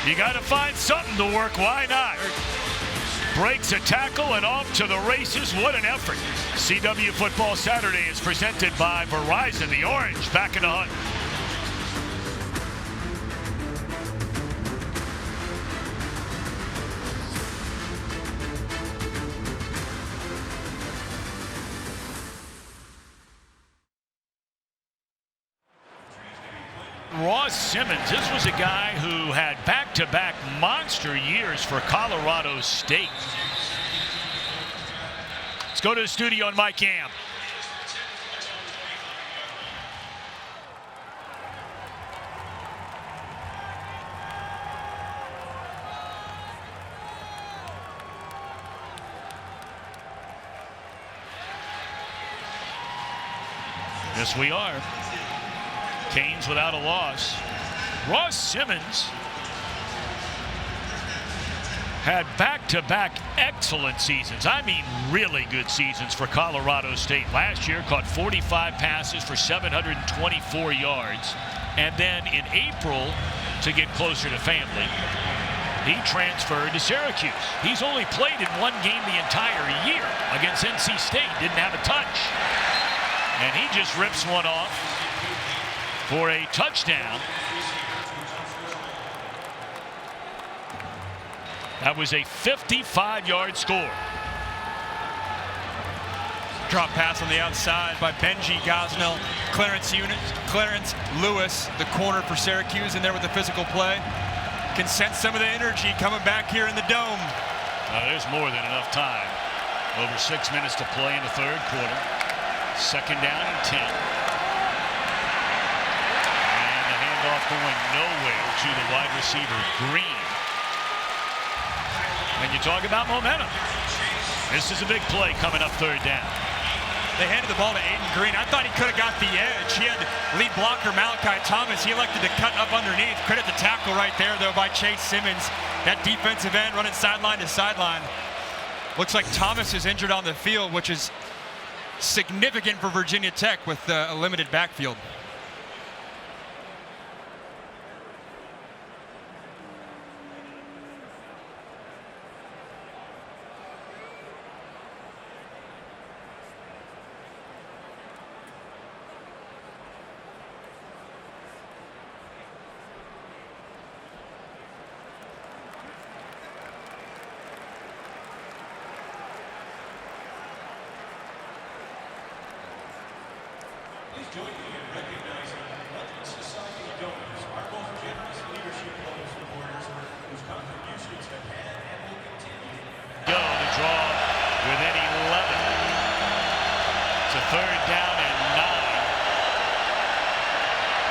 you got to find something to work. Why not? Breaks a tackle and off to the races. What an effort. CW Football Saturday is presented by Verizon. The Orange back in the hunt. Ross-Simmons, this was a guy who had back-to-back monster years for Colorado State. Let's go to the studio and Mike Yam. Yes, we are. Canes without a loss. Ross-Simmons had back-to-back excellent seasons. I mean, really good seasons for Colorado State. Last year, caught 45 passes for 724 yards. And then in April, to get closer to family, he transferred to Syracuse. He's only played in one game the entire year against NC State. Didn't have a touch. And he just rips one off for a touchdown. That was a 55-yard score. Drop pass on the outside by Benji Gosnell. Clarence Lewis, the corner for Syracuse, in there with the physical play. Can sense some of the energy coming back here in the dome. There's more than enough time. Over 6 minutes to play in the third quarter. Second down and 10. And the handoff going nowhere to the wide receiver, Green. And you talk about momentum. This is a big play coming up third down. They handed the ball to Aiden Green. I thought he could have got the edge. He had lead blocker Malachi Thomas. He elected to cut up underneath. Credit the tackle right there, though, by Chase Simmons. That defensive end running sideline to sideline. Looks like Thomas is injured on the field, which is significant for Virginia Tech with a limited backfield. Third down and 9.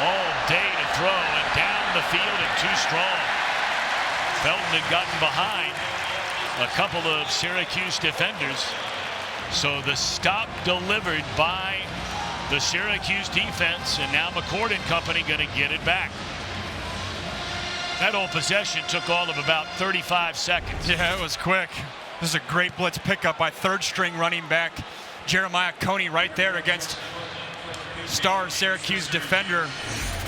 All day to throw and down the field and too strong. Felton had gotten behind a couple of Syracuse defenders. So the stop delivered by the Syracuse defense, and now McCord and company going to get it back. That old possession took all of about 35 seconds. Yeah, it was quick. This is a great blitz pickup by third string running back Jeremiah Coney right there against star Syracuse defender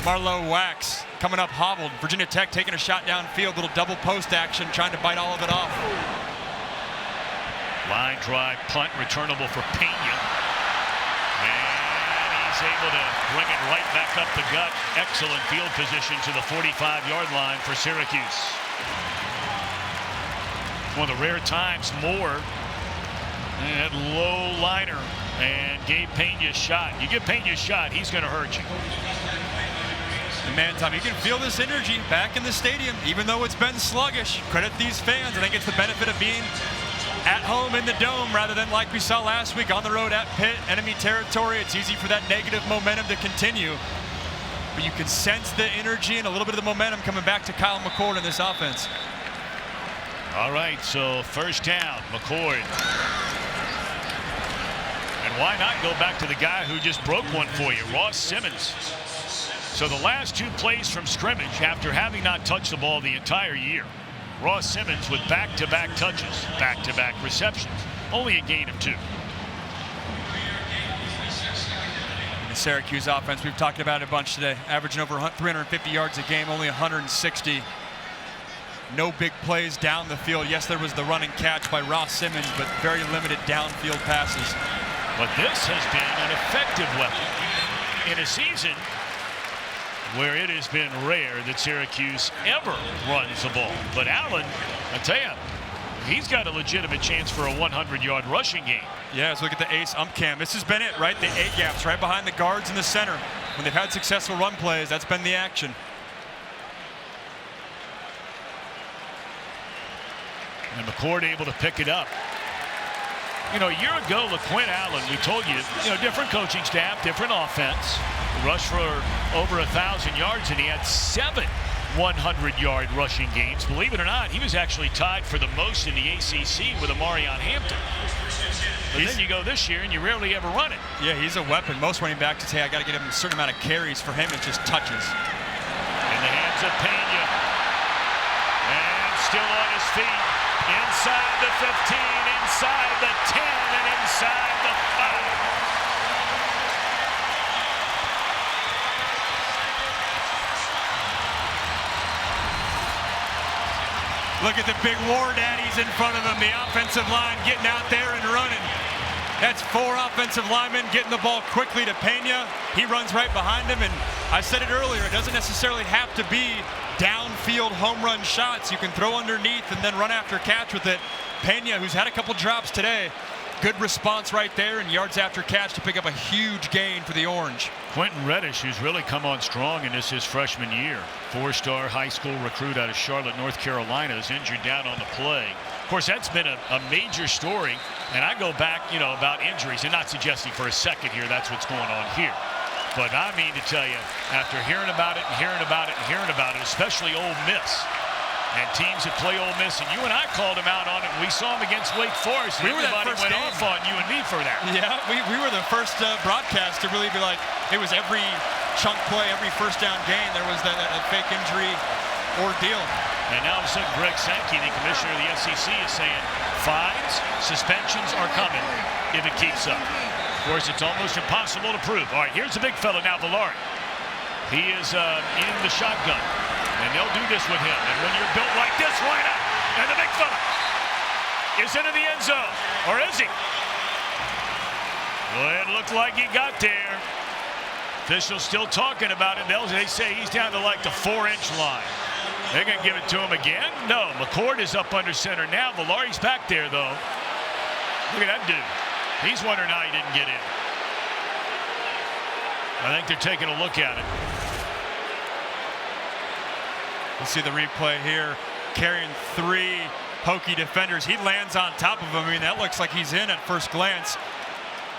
Marlowe Wax. Coming up hobbled. Virginia Tech taking a shot downfield, little double post action, trying to bite all of it off. Line drive punt returnable for Pena. And he's able to bring it right back up the gut. Excellent field position to the 45-yard line for Syracuse. One of the rare times Moore that low liner and gave Pena a shot. You give Pena a shot, he's going to hurt you. And man, Tom, you can feel this energy back in the stadium, even though it's been sluggish. Credit these fans. I think it's the benefit of being at home in the Dome rather than like we saw last week on the road at Pitt, enemy territory. It's easy for that negative momentum to continue. But you can sense the energy and a little bit of the momentum coming back to Kyle McCord in this offense. All right, so first down, McCord. And why not go back to the guy who just broke one for you, Ross-Simmons. So the last two plays from scrimmage after having not touched the ball the entire year. Ross-Simmons with back-to-back touches, back-to-back receptions, only a gain of 2. The Syracuse offense, we've talked about it a bunch today, averaging over 350 yards a game, only 160. No big plays down the field. Yes, there was the run and catch by Ross-Simmons, but very limited downfield passes. But this has been an effective weapon in a season where it has been rare that Syracuse ever runs the ball. But Allen, I tell you, he's got a legitimate chance for a 100-yard rushing game. Yeah, let's look at the ace cam. This has been it, right? The A gaps right behind the guards in the center. When they've had successful run plays, that's been the action. And McCord able to pick it up. You know, a year ago, LeQuint Allen, we told you, different coaching staff, different offense. Rushed for over 1,000 yards, and he had 7 100-yard rushing games. Believe it or not, he was actually tied for the most in the ACC with Amarion Hampton. But then you go this year, and you rarely ever run it. Yeah, he's a weapon. Most running backs say, I got to get him a certain amount of carries. For him, it's just touches. In the hands of Pena. And still on his feet. Inside the 15, inside the 10, and inside the 5. Look at the big war daddies in front of him. The offensive line getting out there and running. That's 4 offensive linemen getting the ball quickly to Pena. He runs right behind him, and I said it earlier, it doesn't necessarily have to be downfield home run shots. You can throw underneath and then run after catch with it. Pena, who's had a couple drops today, good response right there, and yards after catch to pick up a huge gain for the Orange. Quentin Reddish, who's really come on strong in his freshman year. 4-star high school recruit out of Charlotte, North Carolina, is injured down on the play. Of course, that's been a major story, and I go back, about injuries, and not suggesting for a second here that's what's going on here. But I mean to tell you, after hearing about it and hearing about it and hearing about it, especially Ole Miss, And teams that play Ole Miss, and you and I called them out on it. We saw them against Wake Forest. We were that everybody first went game. off on you and me for that. Yeah, we were the first broadcast to really be like, it was every chunk play, every first down gain, there was that fake injury ordeal. And now all of a sudden, Greg Sankey, the commissioner of the SEC, is saying fines, suspensions are coming if it keeps up. Of course, it's almost impossible to prove. All right, here's the big fella now, Villari. He is in the shotgun. And they'll do this with him. And when you're built like this, why not? And the big fella is into the end zone. Or is he? Well, it looked like he got there. Officials still talking about it. They say he's down to like the 4-inch line. They're going to give it to him again? No, McCord is up under center now. Villari's back there, though. Look at that dude. He's wondering how he didn't get in. I think they're taking a look at it. We'll see the replay here, carrying 3 Hokie defenders. He lands on top of him. I mean, that looks like he's in at first glance.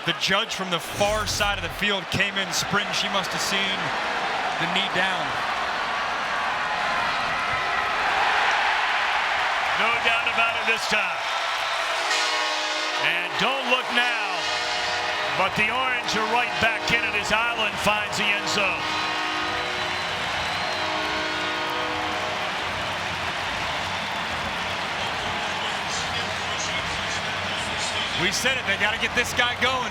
The judge from the far side of the field came in sprinting. She must have seen the knee down. No doubt about it this time. And don't look now, but the Orange are right back in it as Allen finds the end zone. We said it, they got to get this guy going.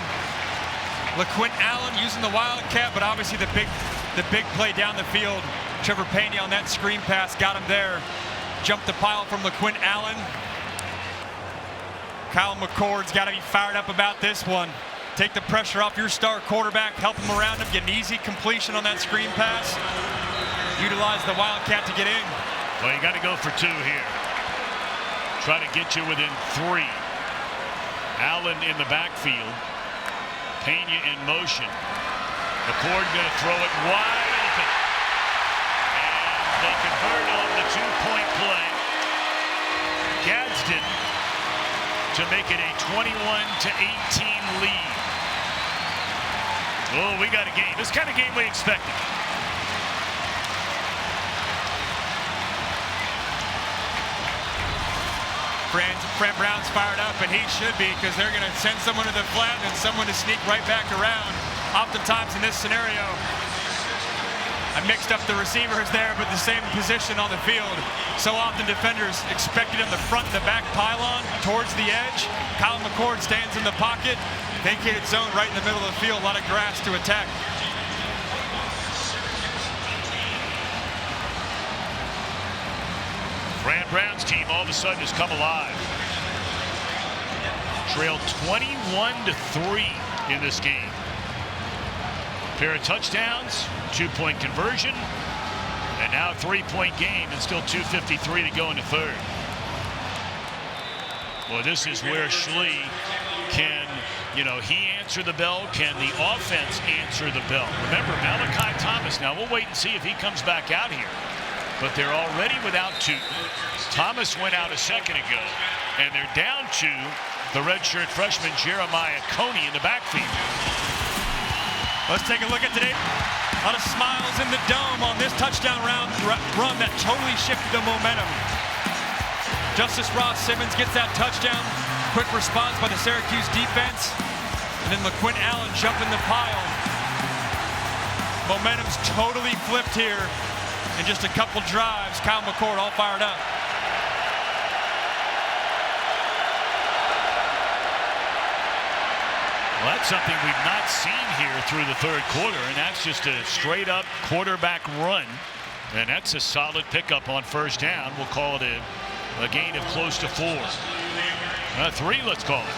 LeQuint Allen using the Wildcat, but obviously the big play down the field. Trebor Pena on that screen pass got him there. Jumped the pile from LeQuint Allen. Kyle McCord's got to be fired up about this one. Take the pressure off your star quarterback, help him around him, get an easy completion on that screen pass. Utilize the Wildcat to get in. Well, you got to go for 2 here. Try to get you within 3. Allen in the backfield. Pena in motion. McCord going to throw it wide open. And they convert on the 2-point play. Gadsden to make it a 21-18 lead. Oh, we got a game. This kind of game we expected. Fran Brown's fired up, and he should be, because they're going to send someone to the flat and someone to sneak right back around. Oftentimes in this scenario, I mixed up the receivers there, but the same position on the field. So often defenders expected in the front and the back pylon towards the edge. Kyle McCord stands in the pocket, vacated zone right in the middle of the field, a lot of grass to attack. Fran Brown's team all of a sudden has come alive. Trailed 21-3 in this game. Pair of touchdowns, 2-point conversion, and now a 3-point game and still 2:53 to go in the third. Well, this is where Schlee can, he answer the bell. Can the offense answer the bell? Remember, Malachi Thomas, now we'll wait and see if he comes back out here. But they're already without Tuten. Thomas went out a second ago, and they're down to the redshirt freshman Jeremiah Coney in the backfield. Let's take a look at today. A lot of smiles in the dome on this touchdown run that totally shifted the momentum. Justus Ross-Simmons gets that touchdown. Quick response by the Syracuse defense. And then LeQuint Allen jumping the pile. Momentum's totally flipped here. In just a couple drives, Kyle McCord all fired up. Well, that's something we've not seen here through the third quarter, and that's just a straight-up quarterback run. And that's a solid pickup on first down. We'll call it a gain of close to 4. 3, let's call it.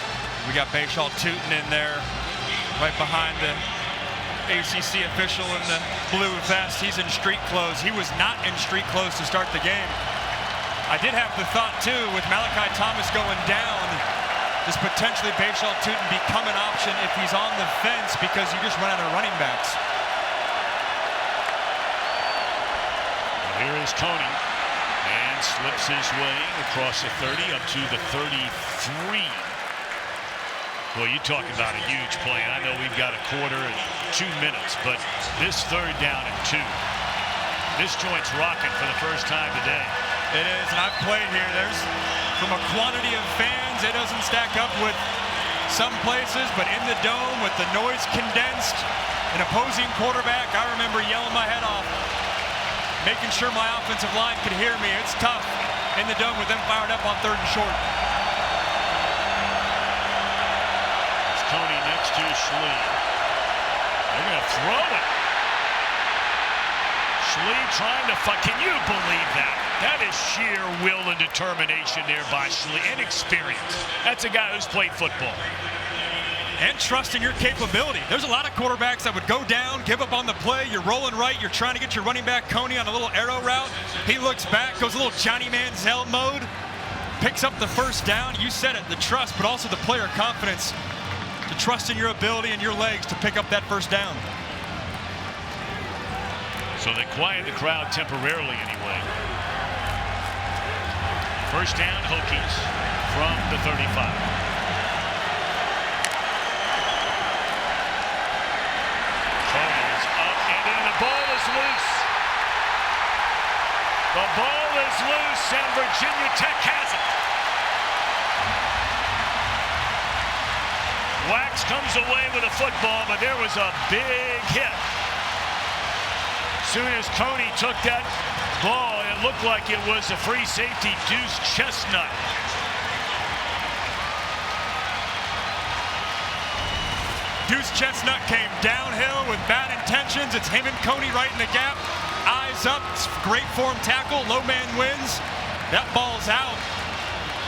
We got Bhayshul Tuten in there, right behind the ACC official in the blue vest. He's in street clothes. He was not in street clothes to start the game. I did have the thought, too, with Malachi Thomas going down, does potentially Bhayshul Tuten become an option if he's on the fence because you just run out of running backs? Here is Coney, and slips his way across the 30 up to the 33. Well, you talk about a huge play. I know we've got a quarter and 2 minutes, but this third down and 2. This joint's rocking for the first time today. It is, and I've played here. There's, from a quantity of fans, it doesn't stack up with some places, but in the dome with the noise condensed, an opposing quarterback, I remember yelling my head off, making sure my offensive line could hear me. It's tough in the dome with them fired up on 3rd and short. It's Tony next to Schlee. They're going to throw it. Schlee trying to fight. Can you believe that? That is sheer will and determination there by Schlee, and experience. That's a guy who's played football. And trust in your capability. There's a lot of quarterbacks that would go down, give up on the play. You're rolling right. You're trying to get your running back, Coney, on a little arrow route. He looks back, goes a little Johnny Manziel mode, picks up the first down. You said it, the trust, but also the player confidence to trust in your ability and your legs to pick up that first down. So they quiet the crowd temporarily anyway. First down, Hokies from the 35. Loose. The ball is loose, and Virginia Tech has it. Wax comes away with a football, but there was a big hit. As soon as Coney took that ball, it looked like it was a free safety, Deuce Chestnut. Deuce Chestnut came downhill with bad intentions. It's him and Coney right in the gap. Eyes up. It's great form tackle. Low man wins. That ball's out.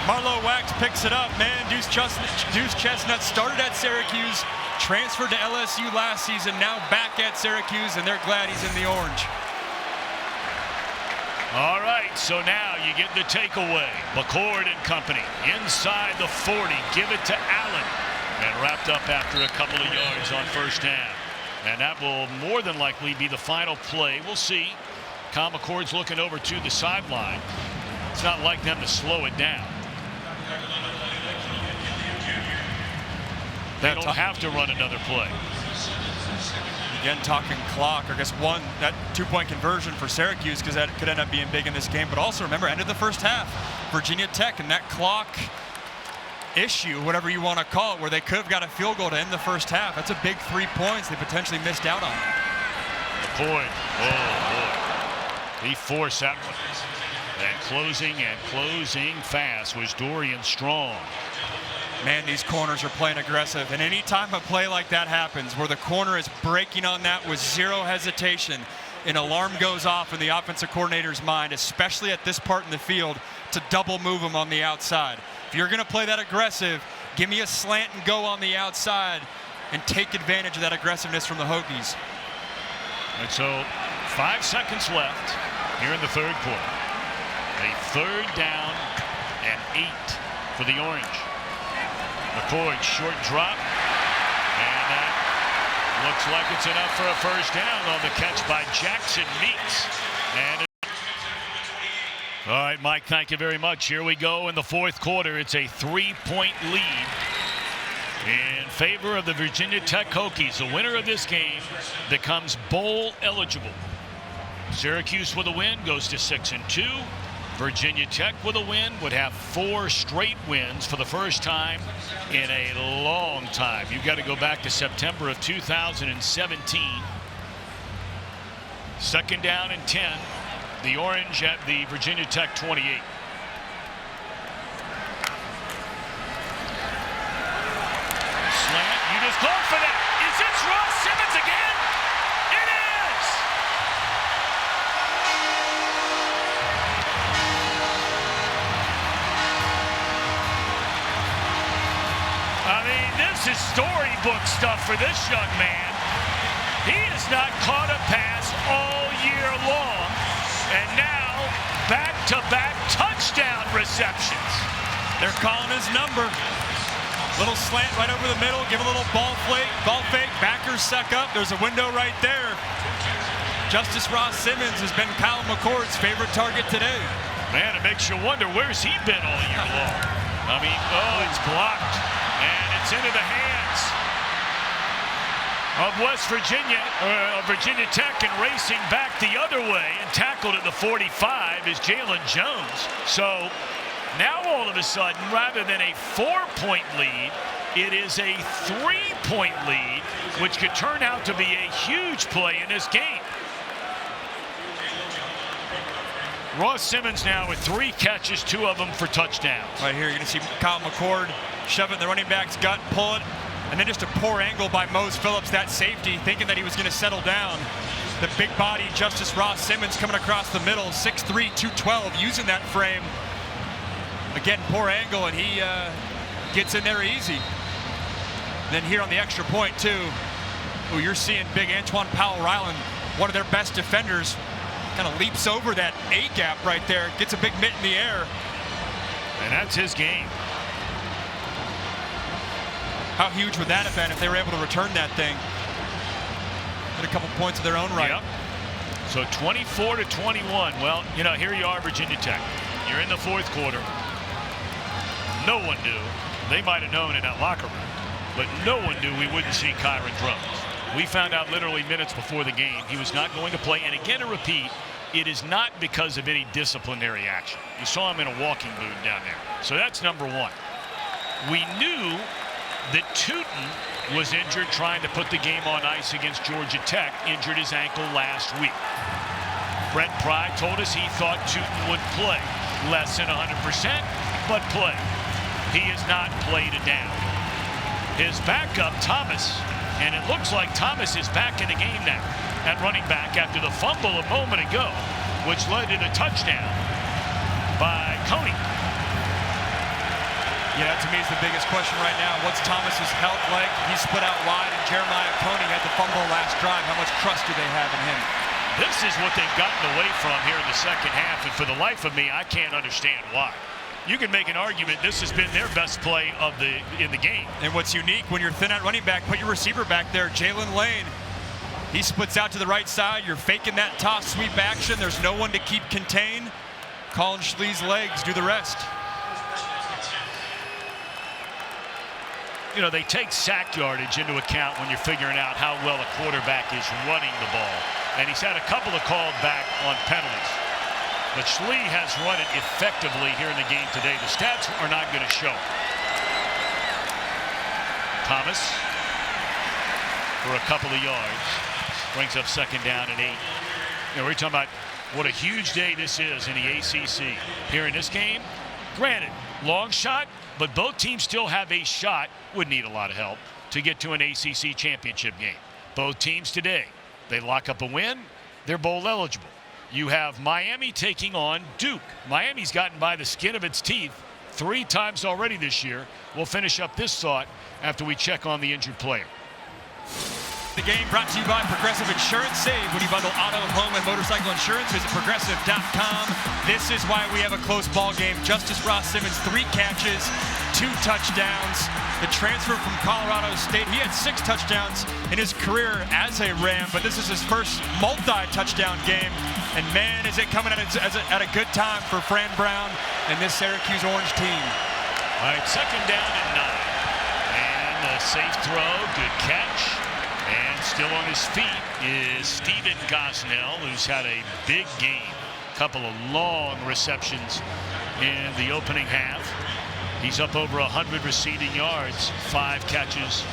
Marlowe Wax picks it up. Man, Deuce Chestnut started at Syracuse, transferred to LSU last season, now back at Syracuse, and they're glad he's in the orange. All right, so now you get the takeaway. McCord and company inside the 40. Give it to Allen. And wrapped up after a couple of yards on first down. And that will more than likely be the final play. We'll see. Kyle McCord's looking over to the sideline. It's not like them to slow it down. They don't have to run another play. Again, talking clock, I guess that 2-point conversion for Syracuse, because that could end up being big in this game. But also remember, end of the first half, Virginia Tech, and that clock issue, whatever you want to call it, where they could have got a field goal to end the first half. That's a big 3 points they potentially missed out on. McCord, oh boy, he forced that one. And closing fast was Dorian Strong. Man, these corners are playing aggressive, and any time a play like that happens where the corner is breaking on that with zero hesitation, an alarm goes off in the offensive coordinator's mind, especially at this part in the field, to double move them on the outside. If you're going to play that aggressive, give me a slant and go on the outside and take advantage of that aggressiveness from the Hokies. And so 5 seconds left here in the third quarter. A 3rd down and 8 for the Orange. McCord, short drop, and that looks like it's enough for a first down on the catch by Jackson Meeks. And all right, Mike, thank you very much. Here we go in the fourth quarter. It's a 3-point lead in favor of the Virginia Tech Hokies. The winner of this game becomes bowl eligible. Syracuse with a win goes to 6-2. Virginia Tech with a win would have 4 straight wins for the first time in a long time. You've got to go back to September of 2017. 2nd down and 10. The Orange at the Virginia Tech 28. Slant, you just called for that. Is this Ross-Simmons again? It is! I mean, this is storybook stuff for this young man. He has not caught a pass all year long. And now, back-to-back touchdown receptions. They're calling his number. Little slant right over the middle, give a little ball fake, backers suck up. There's a window right there. Justus Ross-Simmons has been Kyle McCord's favorite target today. Man, it makes you wonder, where's he been all year long? I mean, oh, it's blocked, and it's into the hands of West Virginia, Virginia Tech, and racing back the other way and tackled at the 45 is Jalen Jones. So now all of a sudden, rather than a 4-point lead, it is a 3-point lead, which could turn out to be a huge play in this game. Ross-Simmons now with 3 catches, 2 of them for touchdowns. Right here, you're going to see Kyle McCord shove it in the running back's gut, pull it, and then just a poor angle by Mose Phillips, that safety, thinking that he was going to settle down. The big body Justus Ross-Simmons coming across the middle, 6'3", 212, using that frame. Again, poor angle, and he gets in there easy. Then here on the extra point, too, you're seeing big Antoine Powell-Ryland, one of their best defenders, kind of leaps over that A-gap right there, gets a big mitt in the air. And that's his game. How huge would that have been if they were able to return that thing? Get a couple points of their own right. Yep. So 24-21. Well, you know, here you are, Virginia Tech. You're in the 4th quarter. No one knew. They might have known in that locker room, but no one knew we wouldn't see Kyron Drones. We found out literally minutes before the game he was not going to play. And again, to repeat, it is not because of any disciplinary action. You saw him in a walking boot down there. So that's number 1. We knew that Tuten was injured trying to put the game on ice against Georgia Tech, injured his ankle last week. Brent Pry told us he thought Tuten would play. Less than 100%, but play. He has not played it down. His backup, Thomas, and it looks like Thomas is back in the game now at running back after the fumble a moment ago, which led to the touchdown by Coney. Yeah, that to me is the biggest question right now. What's Thomas's health like? He's split out wide, and Jeremiah Coney had the fumble last drive. How much trust do they have in him? This is what they've gotten away from here in the second half, and for the life of me, I can't understand why. You can make an argument this has been their best play in the game. And what's unique, when you're thin at running back, put your receiver back there, Jalen Lane. He splits out to the right side. You're faking that toss sweep action. There's no one to keep contained. Collin Schlee's legs do the rest. You know, they take sack yardage into account when you're figuring out how well a quarterback is running the ball. And he's had a couple of called back on penalties. But Schlee has run it effectively here in the game today. The stats are not going to show. Thomas for a couple of yards. Brings up 2nd down and 8. You know, we're talking about what a huge day this is in the ACC. Here in this game, granted, long shot, but both teams still have a shot, would need a lot of help, to get to an ACC championship game. Both teams today, they lock up a win, they're bowl eligible. You have Miami taking on Duke. Miami's gotten by the skin of its teeth 3 times already this year. We'll finish up this thought after we check on the injured player. The game brought to you by Progressive Insurance. Save when you bundle auto, home, and motorcycle insurance. Visit Progressive.com. This is why we have a close ball game. Justus Ross-Simmons, 3 catches, 2 touchdowns. The transfer from Colorado State. He had 6 touchdowns in his career as a Ram, but this is his first multi-touchdown game. And man, is it coming at a good time for Fran Brown and this Syracuse Orange team. All right, 2nd down and 9. And a safe throw, good catch. And still on his feet is Stephen Gosnell, who's had a big game. Couple of long receptions in the opening half. He's up over 100 receiving yards, 5 catches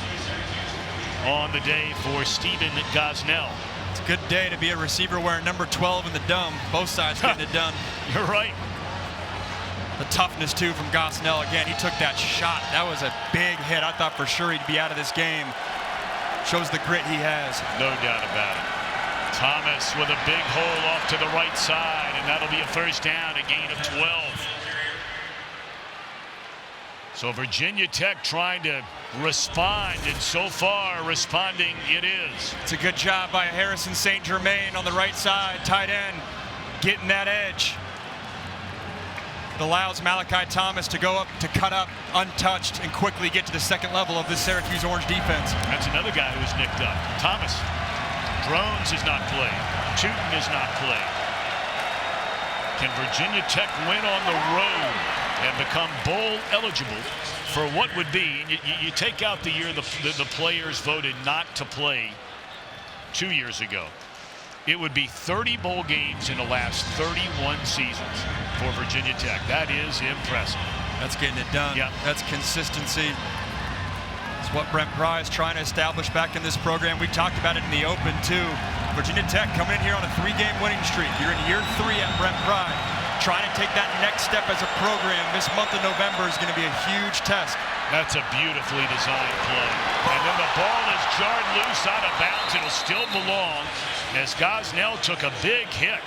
on the day for Stephen Gosnell. It's a good day to be a receiver wearing number 12 in the dome. Both sides getting it done. You're right. The toughness, too, from Gosnell. Again, he took that shot. That was a big hit. I thought for sure he'd be out of this game. Shows the grit he has. No doubt about it. Thomas with a big hole off to the right side, and that'll be a 1st down, a gain of 12. So Virginia Tech trying to respond, and so far responding it is. It's a good job by Harrison St. Germain on the right side, tight end, getting that edge. It allows Malachi Thomas to go up, to cut up untouched and quickly get to the 2nd level of this Syracuse Orange defense. That's another guy who's nicked up. Thomas. Drones is not played. Tuten is not played. Can Virginia Tech win on the road and become bowl eligible for what would be, you take out the year the players voted not to play 2 years ago, it would be 30 bowl games in the last 31 seasons for Virginia Tech. That is impressive. That's getting it done. Yep. That's consistency. It's what Brent Pry is trying to establish back in this program. We talked about it in the open too. Virginia Tech coming in here on a 3-game winning streak. You're in year 3 at Brent Pry, trying to take that next step as a program. This month of November is going to be a huge test. That's a beautifully designed play. And then the ball is jarred loose out of bounds. It'll still belong as Gosnell took a big hit.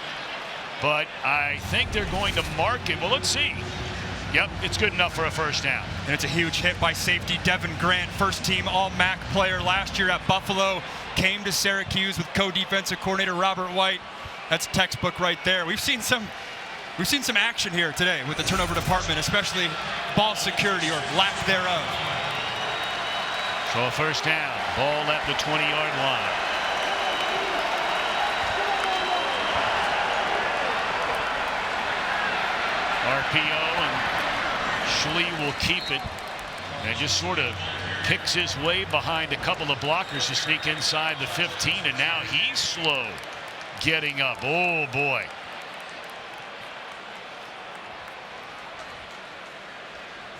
But I think they're going to mark it. Well, let's see. Yep, it's good enough for a first down. And it's a huge hit by safety Devin Grant, first team All-MAC player last year at Buffalo. Came to Syracuse with co-defensive coordinator Robert White. That's textbook right there. We've seen some action here today with the turnover department, especially ball security or lack thereof. So a first down, ball at the 20-yard line. RPO, and Schlee will keep it and just sort of picks his way behind a couple of blockers to sneak inside the 15, and now he's slow getting up. Oh boy.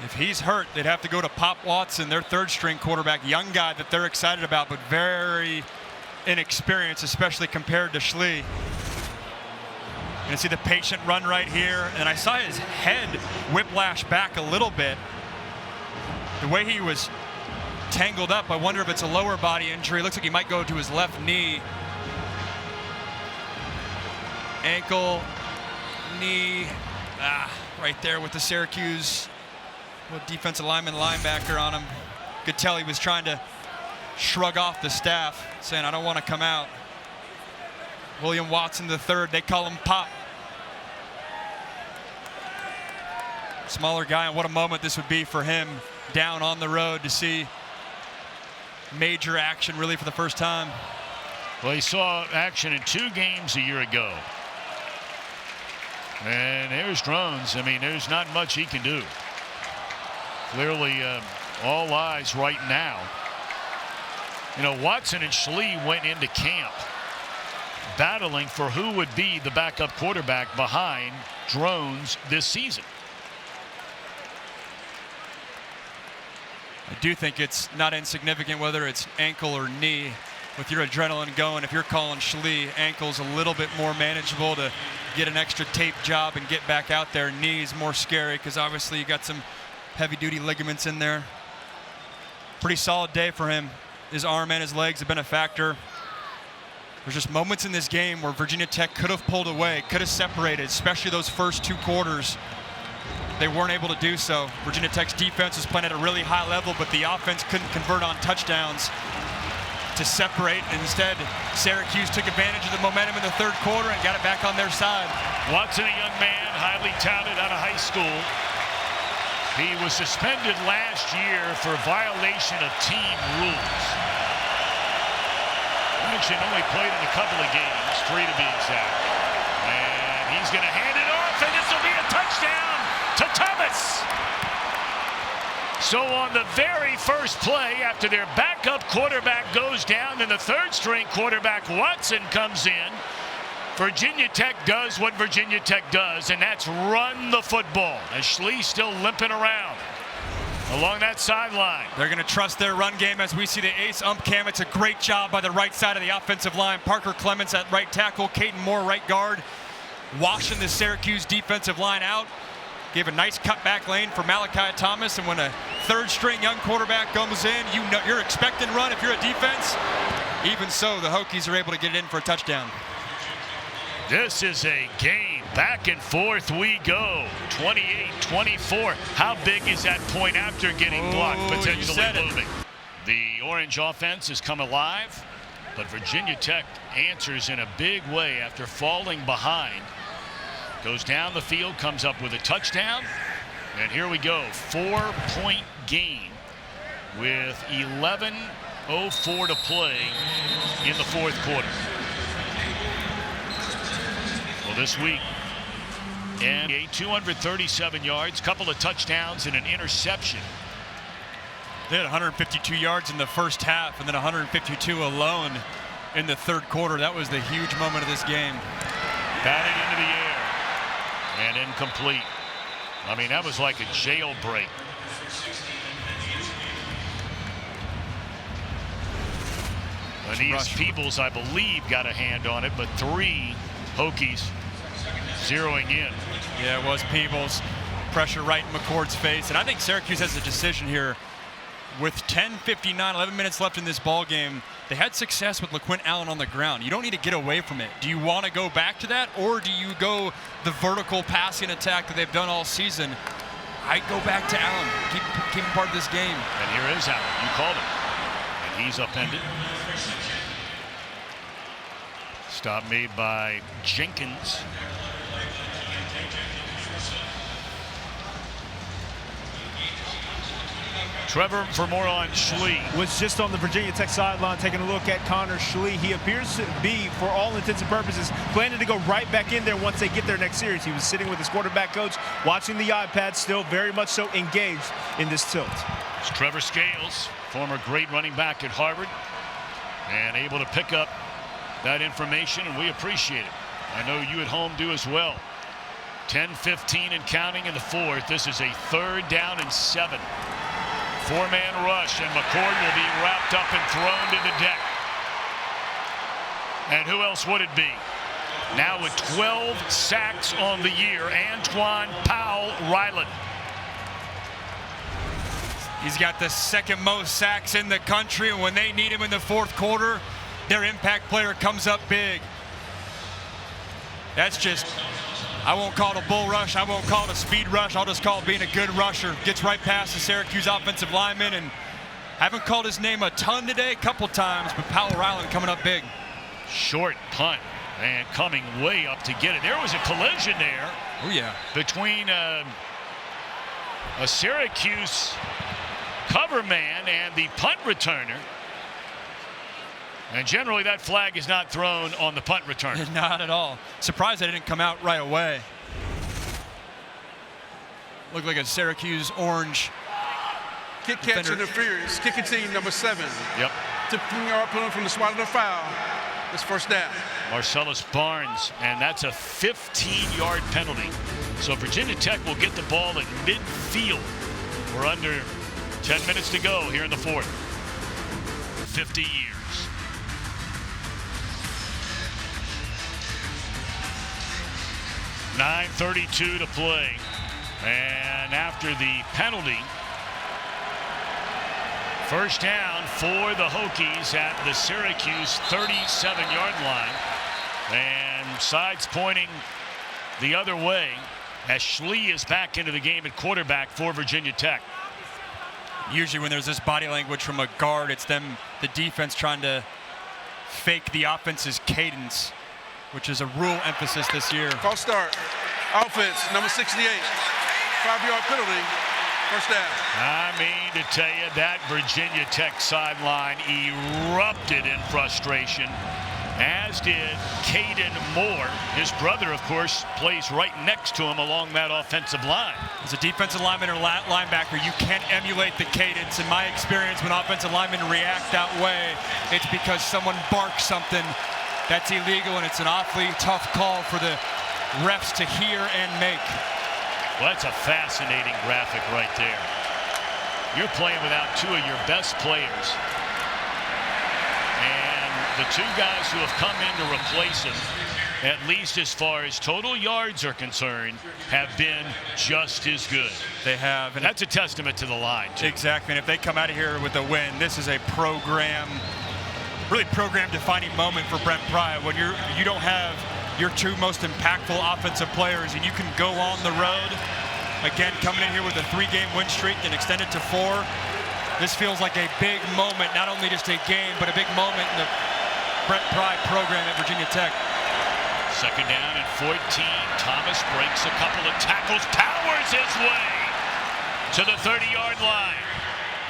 If he's hurt, they'd have to go to Pop Watson, their third-string quarterback, young guy that they're excited about, but very inexperienced, especially compared to Schlee. You're going to see the patient run right here, and I saw his head whiplash back a little bit. The way he was tangled up, I wonder if it's a lower body injury. Looks like he might go to his left knee. Ankle, knee, right there with the Syracuse defensive lineman, linebacker on him. Could tell he was trying to shrug off the staff, saying, I don't want to come out. William Watson III, they call him Pop. Smaller guy, and what a moment this would be for him down on the road to see major action really for the first time. Well, he saw action in 2 games a year ago. And there's Drones. I mean, there's not much he can do. Clearly, all eyes right now. You know, Watson and Schlee went into camp battling for who would be the backup quarterback behind Drones this season. I do think it's not insignificant whether it's ankle or knee. With your adrenaline going, if you're calling Schlee, ankle's a little bit more manageable to get an extra tape job and get back out there. Knee's more scary because obviously you got some heavy-duty ligaments in there. Pretty solid day for him. His arm and his legs have been a factor. There's just moments in this game where Virginia Tech could have pulled away, could have separated, especially those first 2 quarters. They weren't able to do so. Virginia Tech's defense was playing at a really high level, but the offense couldn't convert on touchdowns to separate. Instead, Syracuse took advantage of the momentum in the 3rd quarter and got it back on their side. Watson, a young man, highly touted out of high school. He was suspended last year for violation of team rules. Mentioned only played in a couple of games, 3 to be exact. And he's going to hand it off, and this will be a touchdown to Thomas. So on the very first play, after their backup quarterback goes down and the 3rd-string quarterback Watson comes in, Virginia Tech does what Virginia Tech does, and that's run the football. As Schlee's still limping around along that sideline. They're going to trust their run game as we see the ace ump cam. It's a great job by the right side of the offensive line. Parker Clements at right tackle, Caden Moore right guard, washing the Syracuse defensive line out. Gave a nice cutback lane for Malachi Thomas, and when a 3rd-string young quarterback comes in, you know you're expecting run if you're a defense. Even so, the Hokies are able to get it in for a touchdown. This is a game. Back and forth we go. 28-24. How big is that point after getting blocked, potentially moving? The Orange offense has come alive, but Virginia Tech answers in a big way after falling behind. Goes down the field, comes up with a touchdown, and here we go. 4-point game with 11:04 to play in the 4th quarter. Well, this week, and 237 yards, couple of touchdowns and an interception They had 152 yards in the first half and then 152 alone in the third quarter. That was the huge moment of this game. Batted into the air and incomplete. I mean, that was like a jailbreak. Aeneas Peebles, I believe, got a hand on it, but 3 Hokies zeroing in. Yeah, it was Peebles. Pressure right in McCord's face. And I think Syracuse has a decision here. With 10:59, 11 minutes left in this ball game, they had success with LeQuint Allen on the ground. You don't need to get away from it. Do you want to go back to that, or do you go the vertical passing attack that they've done all season? I go back to Allen. Keep him part of this game. And here is Allen. You called him. And he's upended. Stop made by Jenkins. Trebor for more on Schlee. Was just on the Virginia Tech sideline taking a look at Collin Schlee. He appears to be, for all intents and purposes, planning to go right back in there once they get their next series. He was sitting with his quarterback coach, watching the iPad, still very much so engaged in this tilt. It's Trevor Scales, former great running back at Harvard, and able to pick up that information, and we appreciate it. I know you at home do as well. 10-15 and counting in the fourth. This is a 3rd down and 7. 4-man rush, and McCord will be wrapped up and thrown to the deck. And who else would it be? Now with 12 sacks on the year, Antoine Powell-Ryland. He's got the 2nd most sacks in the country, and when they need him in the 4th quarter, their impact player comes up big. That's just, I won't call it a bull rush. I won't call it a speed rush. I'll just call it being a good rusher. Gets right past the Syracuse offensive lineman, and haven't called his name a ton today, a couple times, but Powell-Ryland coming up big. Short punt and coming way up to get it. There was a collision there. Oh, yeah. Between a Syracuse cover man and the punt returner. And generally that flag is not thrown on the punt returner. Not at all. Surprised they didn't come out right away. Looked like a Syracuse orange. Kick catch interference. Kicking team number 7. Yep. 15-yard penalty from the spot of the foul. It's 1st down. Marcellus Barnes, and that's a 15-yard penalty. So Virginia Tech will get the ball at midfield. We're under 10 minutes to go here in the 4th. 50 years. 9:32 to play, and after the penalty, 1st down for the Hokies at the Syracuse 37-yard line, and sides pointing the other way as Schlee is back into the game at quarterback for Virginia Tech. Usually when there's this body language from a guard, it's them, the defense, trying to fake the offense's cadence, which is a rule emphasis this year. False start. Offense, number 68. 5-yard penalty. 1st down. I mean to tell you, that Virginia Tech sideline erupted in frustration, as did Caden Moore. His brother, of course, plays right next to him along that offensive line. As a defensive lineman or linebacker, you can't emulate the cadence. In my experience, when offensive linemen react that way, it's because someone barks something that's illegal, and it's an awfully tough call for the refs to hear and make. Well, that's a fascinating graphic right there. You're playing without 2 of your best players. And the 2 guys who have come in to replace him, at least as far as total yards are concerned, have been just as good. They have. And that's a testament to the line, too. Exactly. And if they come out of here with a win, this is a really program-defining moment for Brent Pry, when you don't have your 2 most impactful offensive players, and you can go on the road. Again, coming in here with a 3-game win streak and extend it to 4. This feels like a big moment, not only just a game, but a big moment in the Brent Pry program at Virginia Tech. 2nd down and 14. Thomas breaks a couple of tackles, powers his way to the 30-yard line.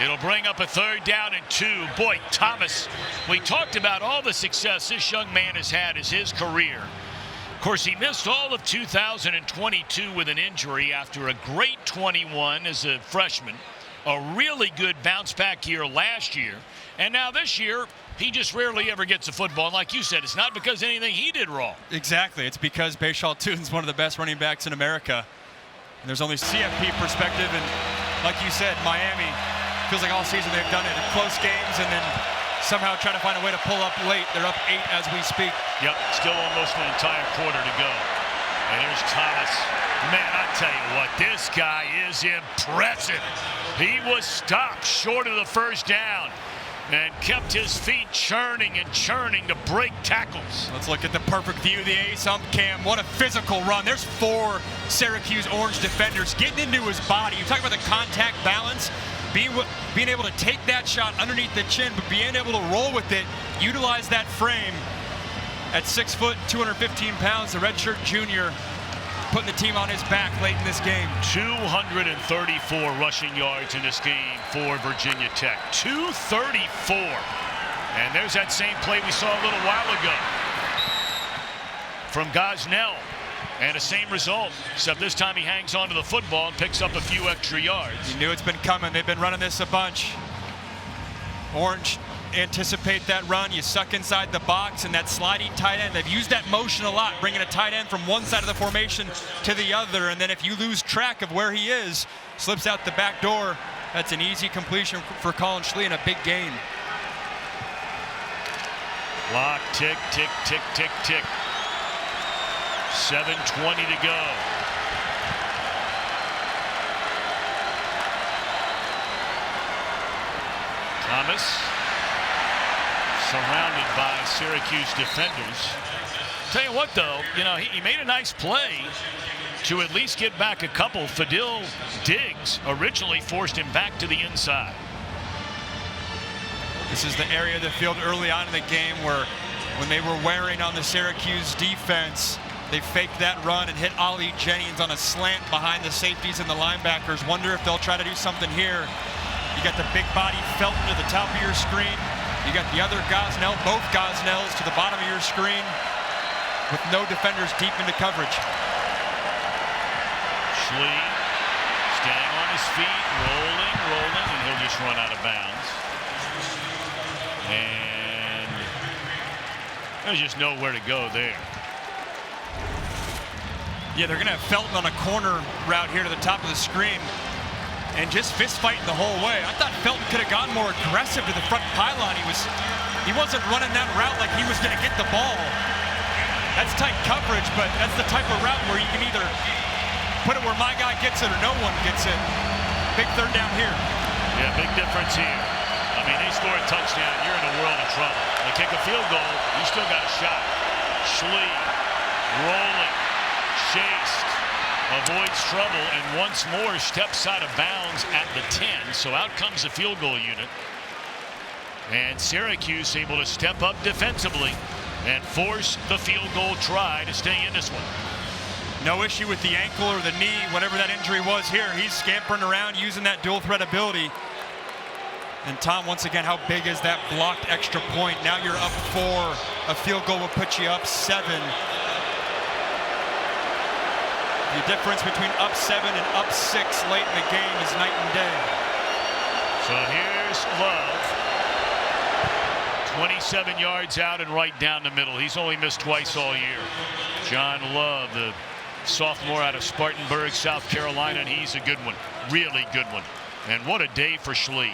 It'll bring up a 3rd down and 2. Boy, Thomas, we talked about all the success this young man has had as his career. Of course, he missed all of 2022 with an injury after a great 21 as a freshman. a really good bounce back year last year. And now this year, he just rarely ever gets a football. And like you said, it's not because of anything he did wrong. Exactly. It's because Bhayshul Tuten's one of the best running backs in America. And there's only CFP perspective. And like you said, Miami, feels like all season they've done it in close games and then somehow try to find a way to pull up late. They're up 8 as we speak. Yep, still almost an entire quarter to go. And here's Thomas. Man, I tell you what, this guy is impressive. He was stopped short of the first down and kept his feet churning and churning to break tackles. Let's look at the perfect view of the ace hump cam. What a physical run. There's 4 Syracuse Orange defenders getting into his body. You talk about the contact balance, being able to take that shot underneath the chin, but being able to roll with it, utilize that frame. At 6 foot, 215 pounds, the redshirt junior putting the team on his back late in this game. 234 rushing yards in this game for Virginia Tech. 234. And there's that same play we saw a little while ago from Gosnell. And the same result, except this time he hangs on to the football and picks up a few extra yards. You knew it's been coming. They've been running this a bunch. Orange anticipate that run. You suck inside the box, and that sliding tight end, they've used that motion a lot, bringing a tight end from one side of the formation to the other, and then if you lose track of where he is, slips out the back door, that's an easy completion for Collin Schlee in a big game. Clock tick, tick, tick, tick, tick. 7:20 to go. Thomas surrounded by Syracuse defenders. Tell you what, though, you know, he made a nice play to at least get back a couple. Fadil Diggs originally forced him back to the inside. This is the area of the field early on in the game where when they were wearing on the Syracuse defense, they faked that run and hit Ollie Jennings on a slant behind the safeties and the linebackers. Wonder if they'll try to do something here. You got the big body Felton to the top of your screen. You got the other Gosnell, both Gosnells to the bottom of your screen with no defenders deep into coverage. Schlee staying on his feet, rolling, and he'll just run out of bounds. And there's just nowhere to go there. Yeah, they're going to have Felton on a corner route here to the top of the screen and just fist fighting the whole way. I thought Felton could have gotten more aggressive to the front pylon. He wasn't running that route like he was going to get the ball. That's tight coverage, but that's the type of route where you can either put it where my guy gets it or no one gets it. Big third down here. Yeah, big difference here. I mean, they score a touchdown, you're in a world of trouble. They kick a field goal, you still got a shot. Schlee rolling, chased, avoids trouble, and once more steps out of bounds at the 10. So out comes the field goal unit. And Syracuse able to step up defensively and force the field goal try to stay in this one. No issue with the ankle or the knee, whatever that injury was here. He's scampering around using that dual threat ability. And Tom, once again, how big is that blocked extra point? Now you're up 4. A field goal will put you up 7. The difference between up 7 and up 6 late in the game is night and day. So here's Love. 27 yards out and right down the middle. He's only missed twice all year. John Love, the sophomore out of Spartanburg, South Carolina, and he's a good one. Really good one. And what a day for Schlee.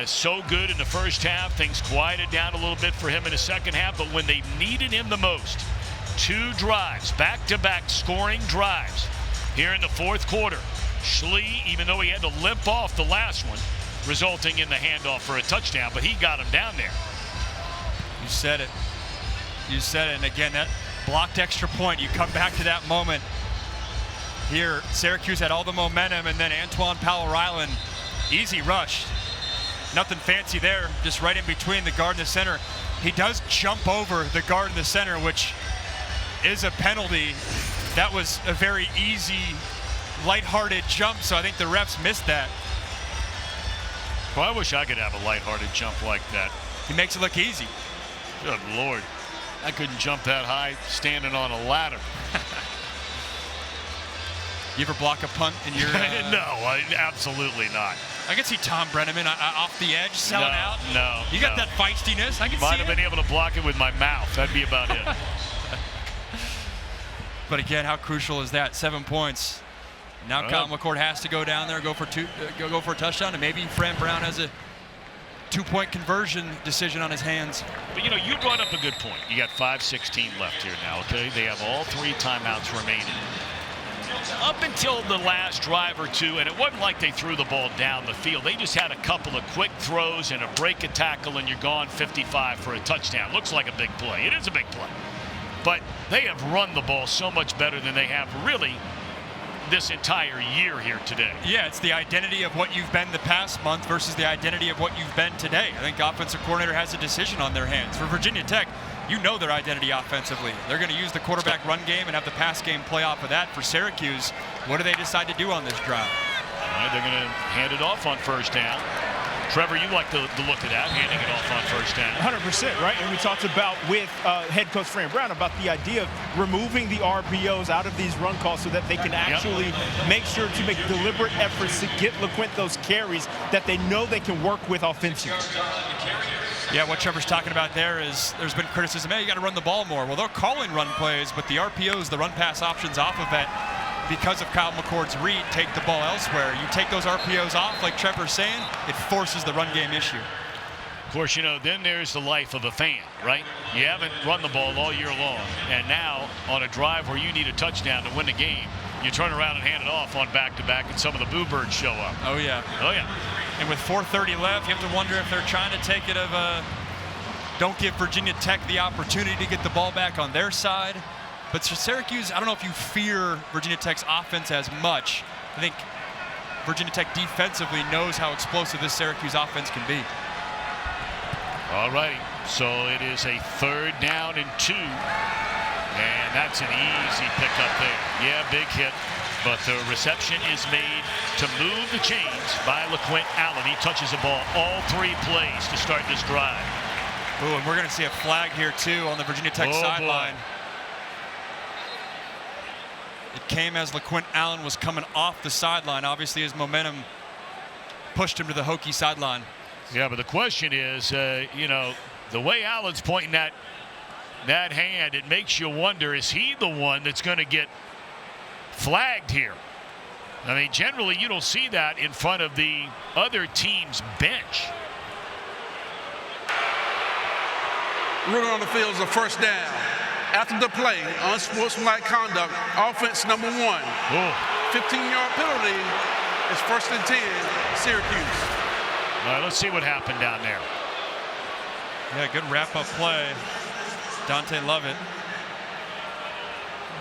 So good in the first half. Things quieted down a little bit for him in the second half, but when they needed him the most, 2 drives, back-to-back scoring drives here in the fourth quarter. Schlee, even though he had to limp off the last one, resulting in the handoff for a touchdown, but he got him down there. You said it. You said it. And again, that blocked extra point, you come back to that moment. Here, Syracuse had all the momentum, and then Antoine Powell-Ryland, easy rush. Nothing fancy there, just right in between the guard and the center. He does jump over the guard and the center, which is a penalty. That was a very easy, lighthearted jump, so I think the refs missed that. Well, I wish I could have a lighthearted jump like that. He makes it look easy. Good Lord. I couldn't jump that high standing on a ladder. You ever block a punt in your? No, absolutely not. I can see Tom Brenneman off the edge selling out. No, you got that feistiness. I can see Might have been able to block it with my mouth. That'd be about it. But again, how crucial is that? 7 points. Now Kyle McCord has to go down there, go for a touchdown, and maybe Fran Brown has a 2-point conversion decision on his hands. But you know, you brought up a good point. You got 5:16 left here now. Okay, they have all 3 timeouts remaining. Up until the last drive or two, and it wasn't like they threw the ball down the field. They just had a couple of quick throws and a break a tackle, and you're gone 55 for a touchdown. Looks like a big play. It is a big play. But they have run the ball so much better than they have really this entire year here today. Yeah, it's the identity of what you've been the past month versus the identity of what you've been today. I think offensive coordinator has a decision on their hands. For Virginia Tech, you know their identity offensively. They're going to use the quarterback run game and have the pass game play off of that. For Syracuse, what do they decide to do on this drive? All right, they're going to hand it off on first down. Trevor, you like the look of that, handing it off on first down. 100%, right? And we talked about with head coach Fran Brown about the idea of removing the RPOs out of these run calls so that they can actually make sure to make deliberate efforts to get LeQuint those carries that they know they can work with offensively. Yeah, what Trevor's talking about there is there's been criticism, hey, you got to run the ball more. Well, they're calling run plays, but the RPOs, the run pass options off of it, because of Kyle McCord's read, take the ball elsewhere. You take those RPOs off, like Trevor's saying, it forces the run game issue. Of course, you know, then there's the life of a fan, right? You haven't run the ball all year long, and now on a drive where you need a touchdown to win the game, you turn around and hand it off on back-to-back, and some of the boo birds show up. Oh, yeah. Oh, yeah. And with 4:30 left, you have to wonder if they're trying to take it of don't give Virginia Tech the opportunity to get the ball back on their side. But for Syracuse, I don't know if you fear Virginia Tech's offense as much. I think Virginia Tech defensively knows how explosive this Syracuse offense can be. All right, so it is a 3rd down and 2. And that's an easy pickup there. Yeah, big hit. But the reception is made to move the chains by LeQuint Allen. He touches the ball all 3 plays to start this drive. Ooh, and we're going to see a flag here, too, on the Virginia Tech sideline. It came as LeQuint Allen was coming off the sideline. Obviously, his momentum pushed him to the Hokie sideline. Yeah, but the question is, you know, the way Allen's pointing that hand, it makes you wonder, is he the one that's going to get flagged here? I mean, generally, you don't see that in front of the other team's bench. Ruling on the field is a first down. After the play, unsportsmanlike conduct, offense number 1. 15-yard penalty is 1st and 10, Syracuse. All right, let's see what happened down there. Yeah, good wrap-up play. Dante Lovett.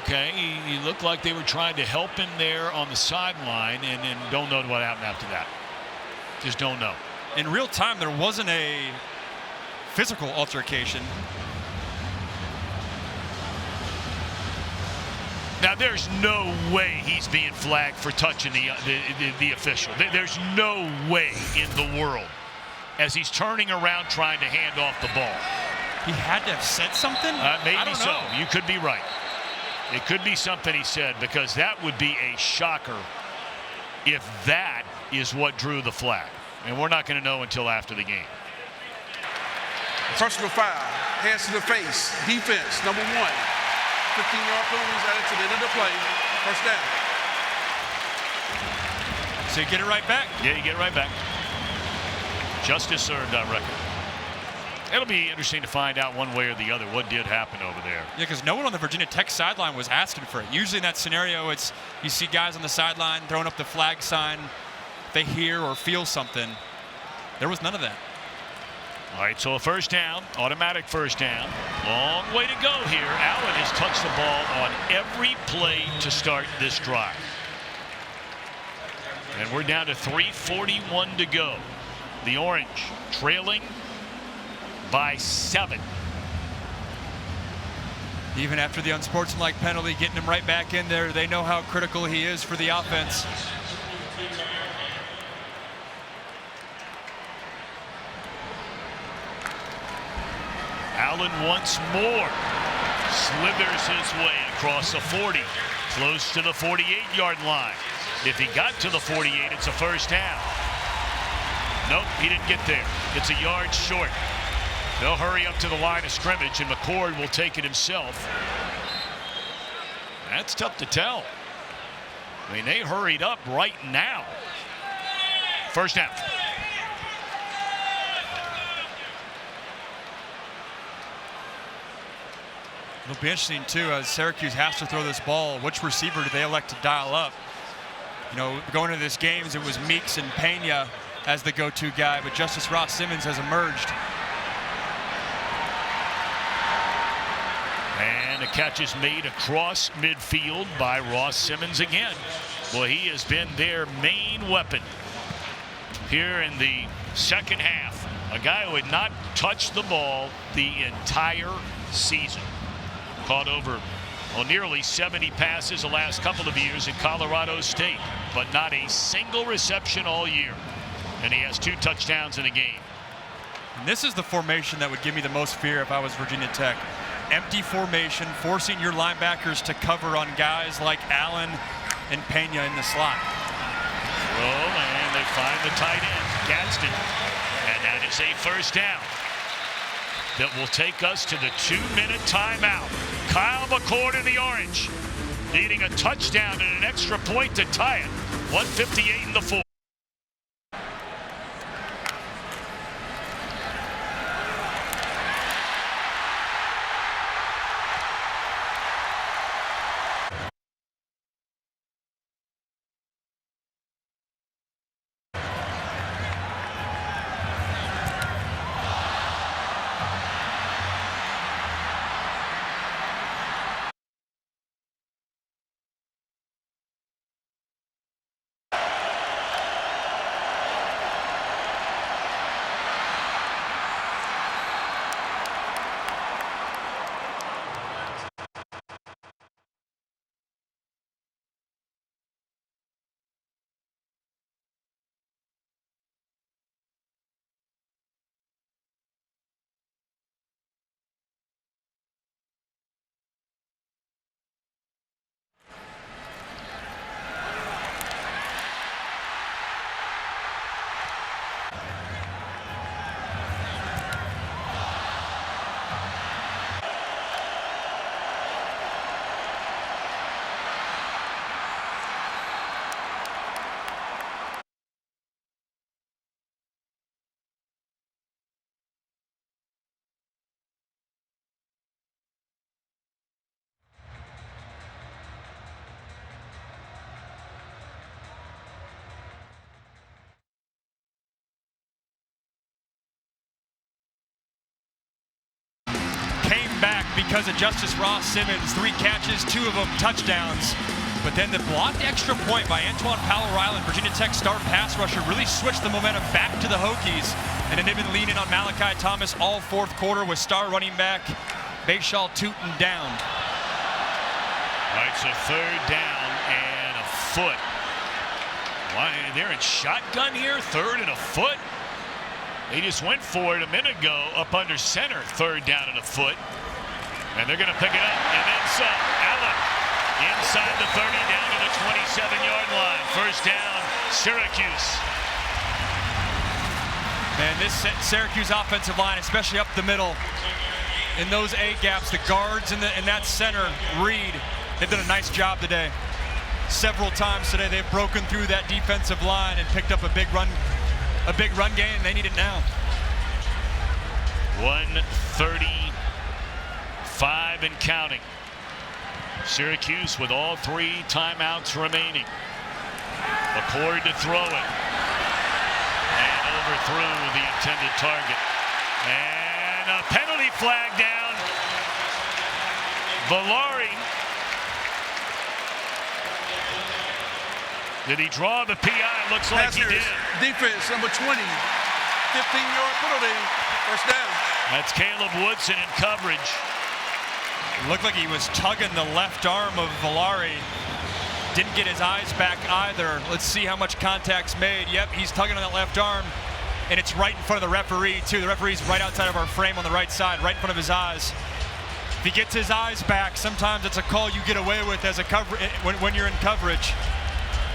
Okay, he looked like they were trying to help him there on the sideline, and don't know what happened after that. Just don't know. In real time, there wasn't a physical altercation. Now, there's no way he's being flagged for touching the official. There's no way in the world, as he's turning around trying to hand off the ball. He had to have said something? Maybe so. You could be right. It could be something he said, because that would be a shocker if that is what drew the flag. And we're not going to know until after the game. Personal foul, hands to the face, defense, number 1. 15-yard penalties added to the end of the play, first down. So you get it right back? Yeah, you get it right back. Justice served on record. It'll be interesting to find out one way or the other what did happen over there. Yeah, because no one on the Virginia Tech sideline was asking for it. Usually in that scenario, it's you see guys on the sideline throwing up the flag sign. They hear or feel something. There was none of that. All right, so a first down, automatic first down. Long way to go here. Allen has touched the ball on every play to start this drive. And we're down to 3:41 to go. The Orange trailing by 7. Even after the unsportsmanlike penalty, getting him right back in there, they know how critical he is for the offense. Allen once more slithers his way across the 40, close to the 48-yard line. If he got to the 48, it's a first down. Nope, he didn't get there. It's a yard short. They'll hurry up to the line of scrimmage, and McCord will take it himself. That's tough to tell. I mean, they hurried up right now. First down. It'll be interesting, too, as Syracuse has to throw this ball. Which receiver do they elect to dial up? You know, going into this game, it was Meeks and Pena as the go-to guy, but Justus Ross-Simmons has emerged. And the catch is made across midfield by Ross-Simmons again. Well, he has been their main weapon here in the second half. A guy who had not touched the ball the entire season. Caught over nearly 70 passes the last couple of years at Colorado State, but not a single reception all year. And he has 2 touchdowns in a game. And this is the formation that would give me the most fear if I was Virginia Tech. Empty formation, forcing your linebackers to cover on guys like Allen and Pena in the slot. Throw, and they find the tight end, Gadsden. And that is a first down. That will take us to the 2-minute timeout. Kyle McCord in the orange, needing a touchdown and an extra point to tie it. 1:58 in the fourth. Back because of Justus Ross-Simmons, 3 catches, 2 of them touchdowns. But then the blocked extra point by Antoine Powell-Ryland, Virginia Tech star pass rusher, really switched the momentum back to the Hokies. And then they've been leaning on Malachi Thomas all 4th quarter with star running back Bhayshul Tuten down. All right, so 3rd down and a foot. Why, they're in shotgun here, 3rd and a foot. They just went for it a minute ago up under center, 3rd down and a foot. And they're going to pick it up, and then some. Allen inside the 30, down to the 27-yard line. First down, Syracuse. Man, this Syracuse offensive line, especially up the middle, in those A gaps, the guards in that center, Reed, they've done a nice job today. Several times today, they've broken through that defensive line and picked up a big run game. They need it now. 1:35 and counting. Syracuse with all 3 timeouts remaining. McCord to throw it. And overthrew the intended target. And a penalty flag down. Valari. Did he draw the PI? Looks like he did. Defense, number 20. 15-yard penalty. First down. That's Caleb Woodson in coverage. It looked like he was tugging the left arm of Valari. Didn't get his eyes back either. Let's see how much contact's made. Yep, he's tugging on that left arm. And it's right in front of the referee, too. The referee's right outside of our frame on the right side, right in front of his eyes. If he gets his eyes back, sometimes it's a call you get away with as a cover when you're in coverage.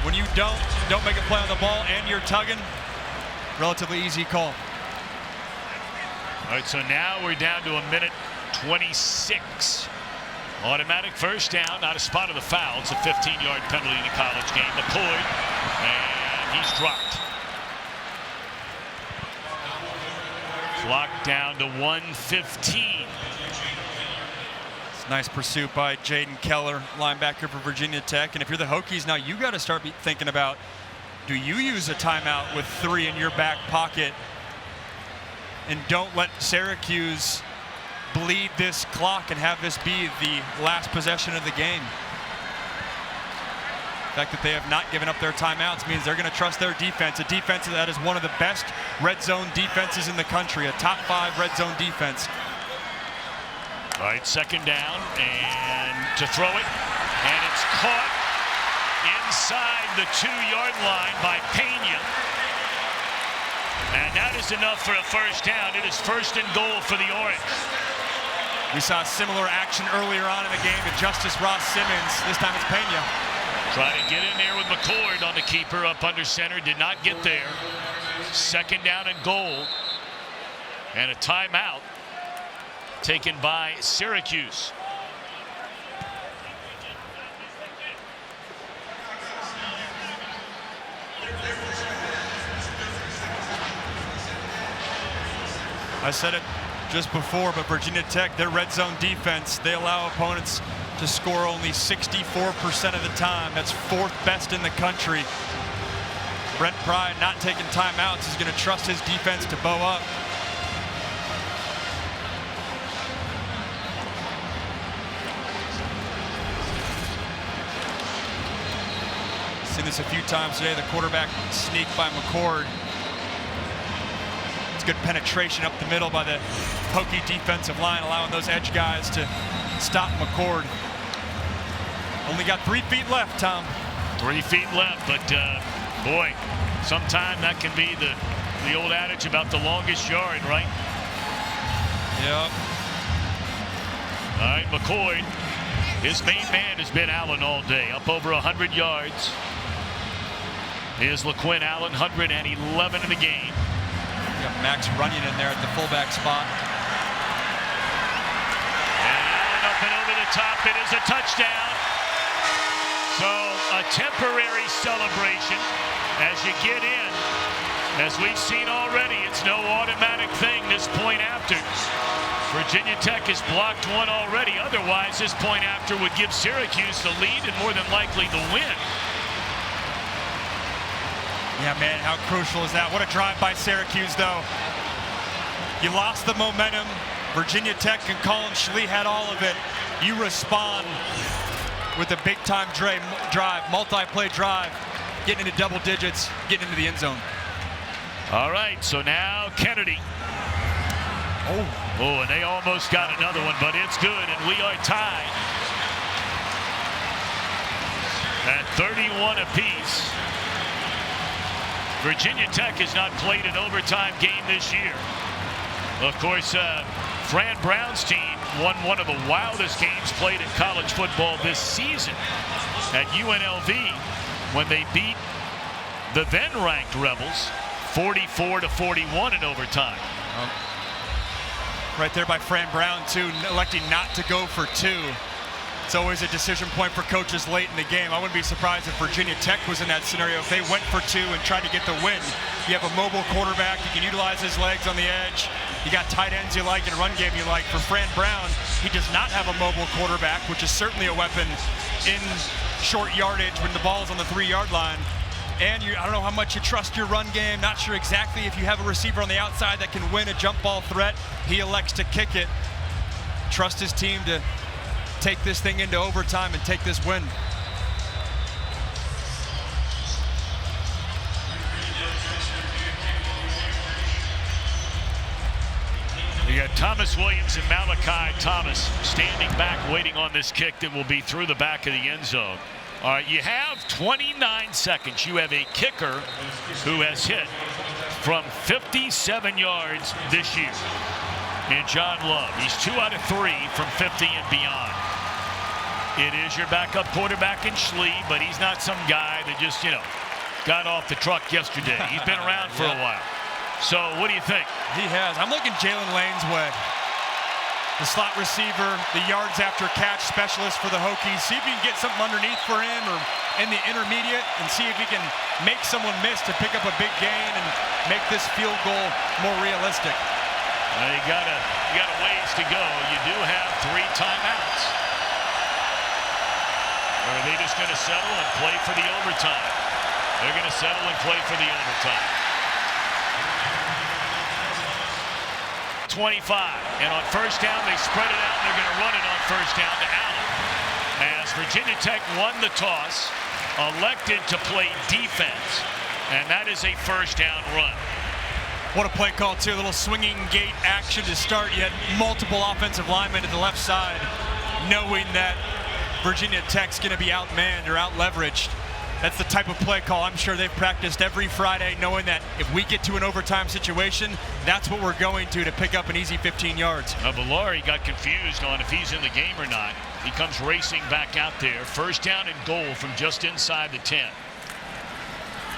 When you don't make a play on the ball and you're tugging, relatively easy call. All right, so now we're down to 1:26. Automatic first down, not a spot of the foul. It's a 15-yard penalty in the college game. McCord, and he's dropped. Clock down to 1:15. Nice pursuit by Jaden Keller, linebacker for Virginia Tech. And if you're the Hokies now, you got to start thinking about, do you use a timeout with 3 in your back pocket and don't let Syracuse bleed this clock and have this be the last possession of the game? The fact that they have not given up their timeouts means they're going to trust their defense, a defense that is one of the best red zone defenses in the country, a top 5 red zone defense. All right, second down, and to throw it, and it's caught inside the 2-yard line by Pena. And that is enough for a first down. It is first and goal for the Orange. We saw similar action earlier on in the game to Justus Ross-Simmons. This time it's Pena. Try to get in there with McCord on the keeper up under center. Did not get there. Second down and goal. And a timeout taken by Syracuse. I said it just before, but Virginia Tech, their red zone defense, they allow opponents to score only 64% of the time. That's 4th best in the country. Brent Pry, not taking timeouts, is going to trust his defense to bow up. Seen this a few times today, the quarterback sneak by McCord. It's good penetration up the middle by the Hokie defensive line, allowing those edge guys to stop McCord. Only got 3 feet left, Tom. 3 feet left, but boy, sometime that can be the old adage about the longest yard, right? Yep. All right, McCord, his main man has been Allen all day, up over 100 yards. Here's LeQuint Allen, 111 in the game. You got Max Runyon in there at the fullback spot. And Allen up and over the top. It is a touchdown. So a temporary celebration as you get in. As we've seen already, it's no automatic thing this point after. Virginia Tech has blocked one already. Otherwise, this point after would give Syracuse the lead and more than likely the win. Yeah, man, how crucial is that? What a drive by Syracuse, though. You lost the momentum. Virginia Tech and Collin Schlee had all of it. You respond with a big-time drive, multi-play drive, getting into double digits, getting into the end zone. All right, so now Kennedy. Oh, and they almost got another one, but it's good, and we are tied at 31 apiece. Virginia Tech has not played an overtime game this year. Of course, Fran Brown's team won one of the wildest games played in college football this season at UNLV when they beat the then-ranked Rebels 44-41 in overtime. Right there by Fran Brown, too, electing not to go for 2. It's always a decision point for coaches late in the game. I wouldn't be surprised if Virginia Tech was in that scenario. If they went for 2 and tried to get the win, you have a mobile quarterback. You can utilize his legs on the edge. You got tight ends you like and a run game you like. For Fran Brown, he does not have a mobile quarterback, which is certainly a weapon in short yardage when the ball is on the 3-yard line. And I don't know how much you trust your run game. Not sure exactly if you have a receiver on the outside that can win a jump ball threat. He elects to kick it. Trust his team to take this thing into overtime and take this win. You got Thomas Williams and Malachi Thomas standing back waiting on this kick that will be through the back of the end zone. All right, you have 29 seconds. You have a kicker who has hit from 57 yards this year. in John Love. He's 2 out of 3 from 50 and beyond. It is your backup quarterback in Schlee, but he's not some guy that just, got off the truck yesterday. He's been around for a while. So what do you think? He has. I'm looking Jalen Lane's way. The slot receiver, the yards after catch specialist for the Hokies. See if you can get something underneath for him or in the intermediate and see if he can make someone miss to pick up a big gain and make this field goal more realistic. Well, you got a ways to go. You do have 3 timeouts. Or are they just going to settle and play for the overtime? They're going to settle and play for the overtime. 25, and on first down they spread it out and they're going to run it on first down to Allen. As Virginia Tech won the toss, elected to play defense, and that is a first down run. What a play call too, a little swinging gate action to start. You had multiple offensive linemen to the left side, knowing that Virginia Tech's going to be outmanned or out-leveraged. That's the type of play call I'm sure they've practiced every Friday, knowing that if we get to an overtime situation, that's what we're going to pick up an easy 15 yards. Valari got confused on if he's in the game or not. He comes racing back out there. First down and goal from just inside the 10.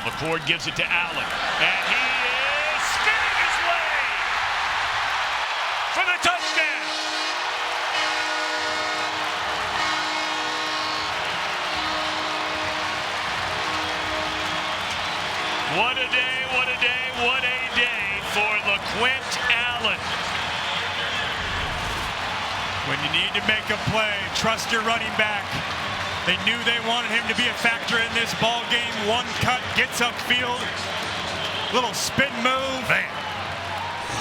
McCord gives it to Allen, and he is spinning his way for the touchdown. What a day, what a day, what a day for LeQuint Allen. When you need to make a play, trust your running back. They knew they wanted him to be a factor in this ball game. One cut, gets upfield. Little spin move. Bam.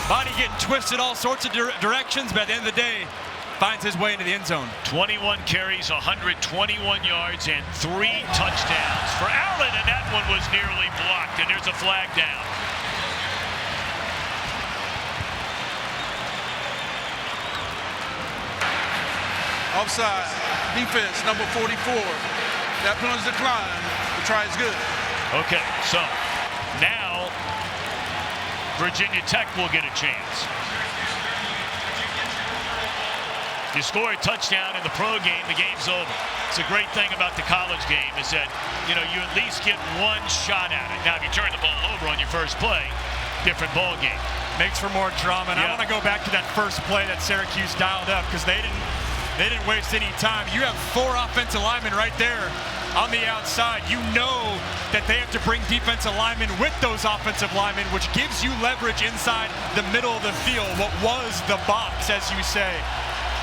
Body getting twisted all sorts of directions, but at the end of the day, finds his way into the end zone. 21 carries, 121 yards, and 3 touchdowns for Allen, and that one was nearly blocked, and there's a flag down. Offside. Defense, number 44. That penalty decline. The try is good. Okay, so now Virginia Tech will get a chance. You score a touchdown in the pro game, the game's over. It's a great thing about the college game is that, you at least get one shot at it. Now, if you turn the ball over on your first play, different ball game. Makes for more drama. And I want to go back to that first play that Syracuse dialed up because they didn't waste any time. You have 4 offensive linemen right there on the outside. You know that they have to bring defensive linemen with those offensive linemen, which gives you leverage inside the middle of the field, what was the box, as you say.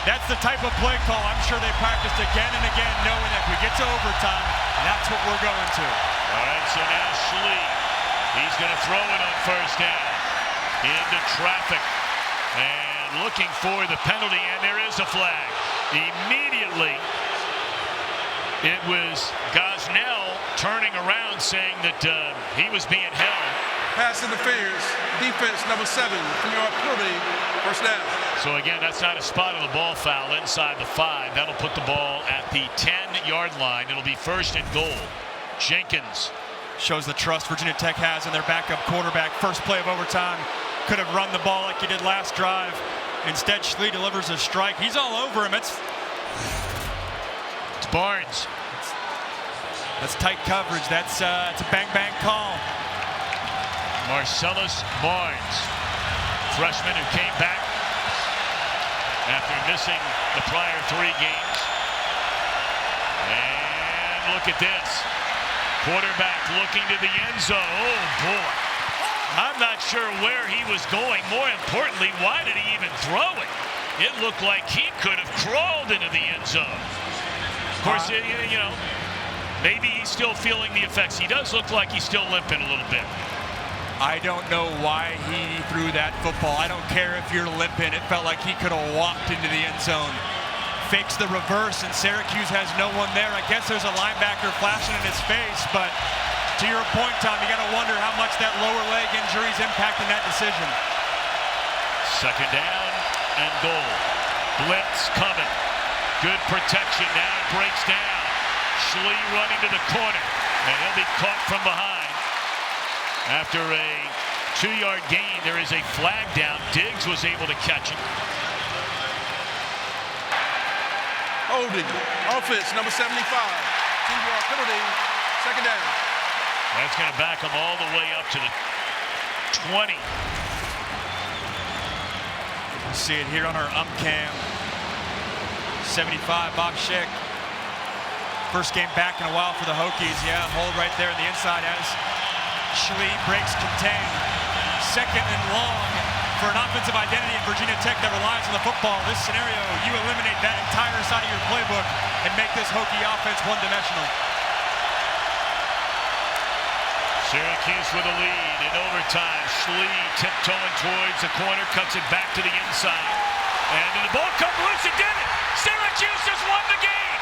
That's the type of play call I'm sure they practiced again and again, knowing that if we get to overtime, that's what we're going to. All right, so now Schlee, he's going to throw it on first down into traffic and looking for the penalty, and there is a flag. Immediately, it was Gosnell turning around saying that he was being held. Pass interference. Defense, number 7. 3-yard penalty. First down. So again, that's not a spot on the ball foul inside the 5. That'll put the ball at the 10-yard line. It'll be first and goal. Jenkins. Shows the trust Virginia Tech has in their backup quarterback. First play of overtime. Could have run the ball like he did last drive. Instead, Schlee delivers a strike. He's all over him. It's Barnes. That's tight coverage. It's a bang-bang call. Marcellus Barnes, freshman who came back after missing the prior 3 games. And look at this. Quarterback looking to the end zone. Oh, boy. I'm not sure where he was going. More importantly, why did he even throw it? It looked like he could have crawled into the end zone. Of course, maybe he's still feeling the effects. He does look like he's still limping a little bit. I don't know why he threw that football. I don't care if you're limping. It felt like he could have walked into the end zone. Fakes the reverse, and Syracuse has no one there. I guess there's a linebacker flashing in his face, but to your point, Tom, you got to wonder how much that lower leg injury is impacting that decision. Second down and goal. Blitz coming. Good protection. Now it breaks down. Schlee running to the corner, and he'll be caught from behind after a 2-yard gain. There is a flag down. Diggs was able to catch it. Holding. Offense, number 75. 2-yard penalty. Second down. That's going to back them all the way up to the 20. See it here on our cam. 75, Bhayshul. First game back in a while for the Hokies. Yeah, hold right there on the inside as Schlee breaks contain. Second and long for an offensive identity in Virginia Tech that relies on the football. This scenario, you eliminate that entire side of your playbook and make this Hokie offense one-dimensional. Syracuse with a lead in overtime. Schlee tiptoeing towards the corner, cuts it back to the inside. And the ball comes loose, it did it! Syracuse has won the game!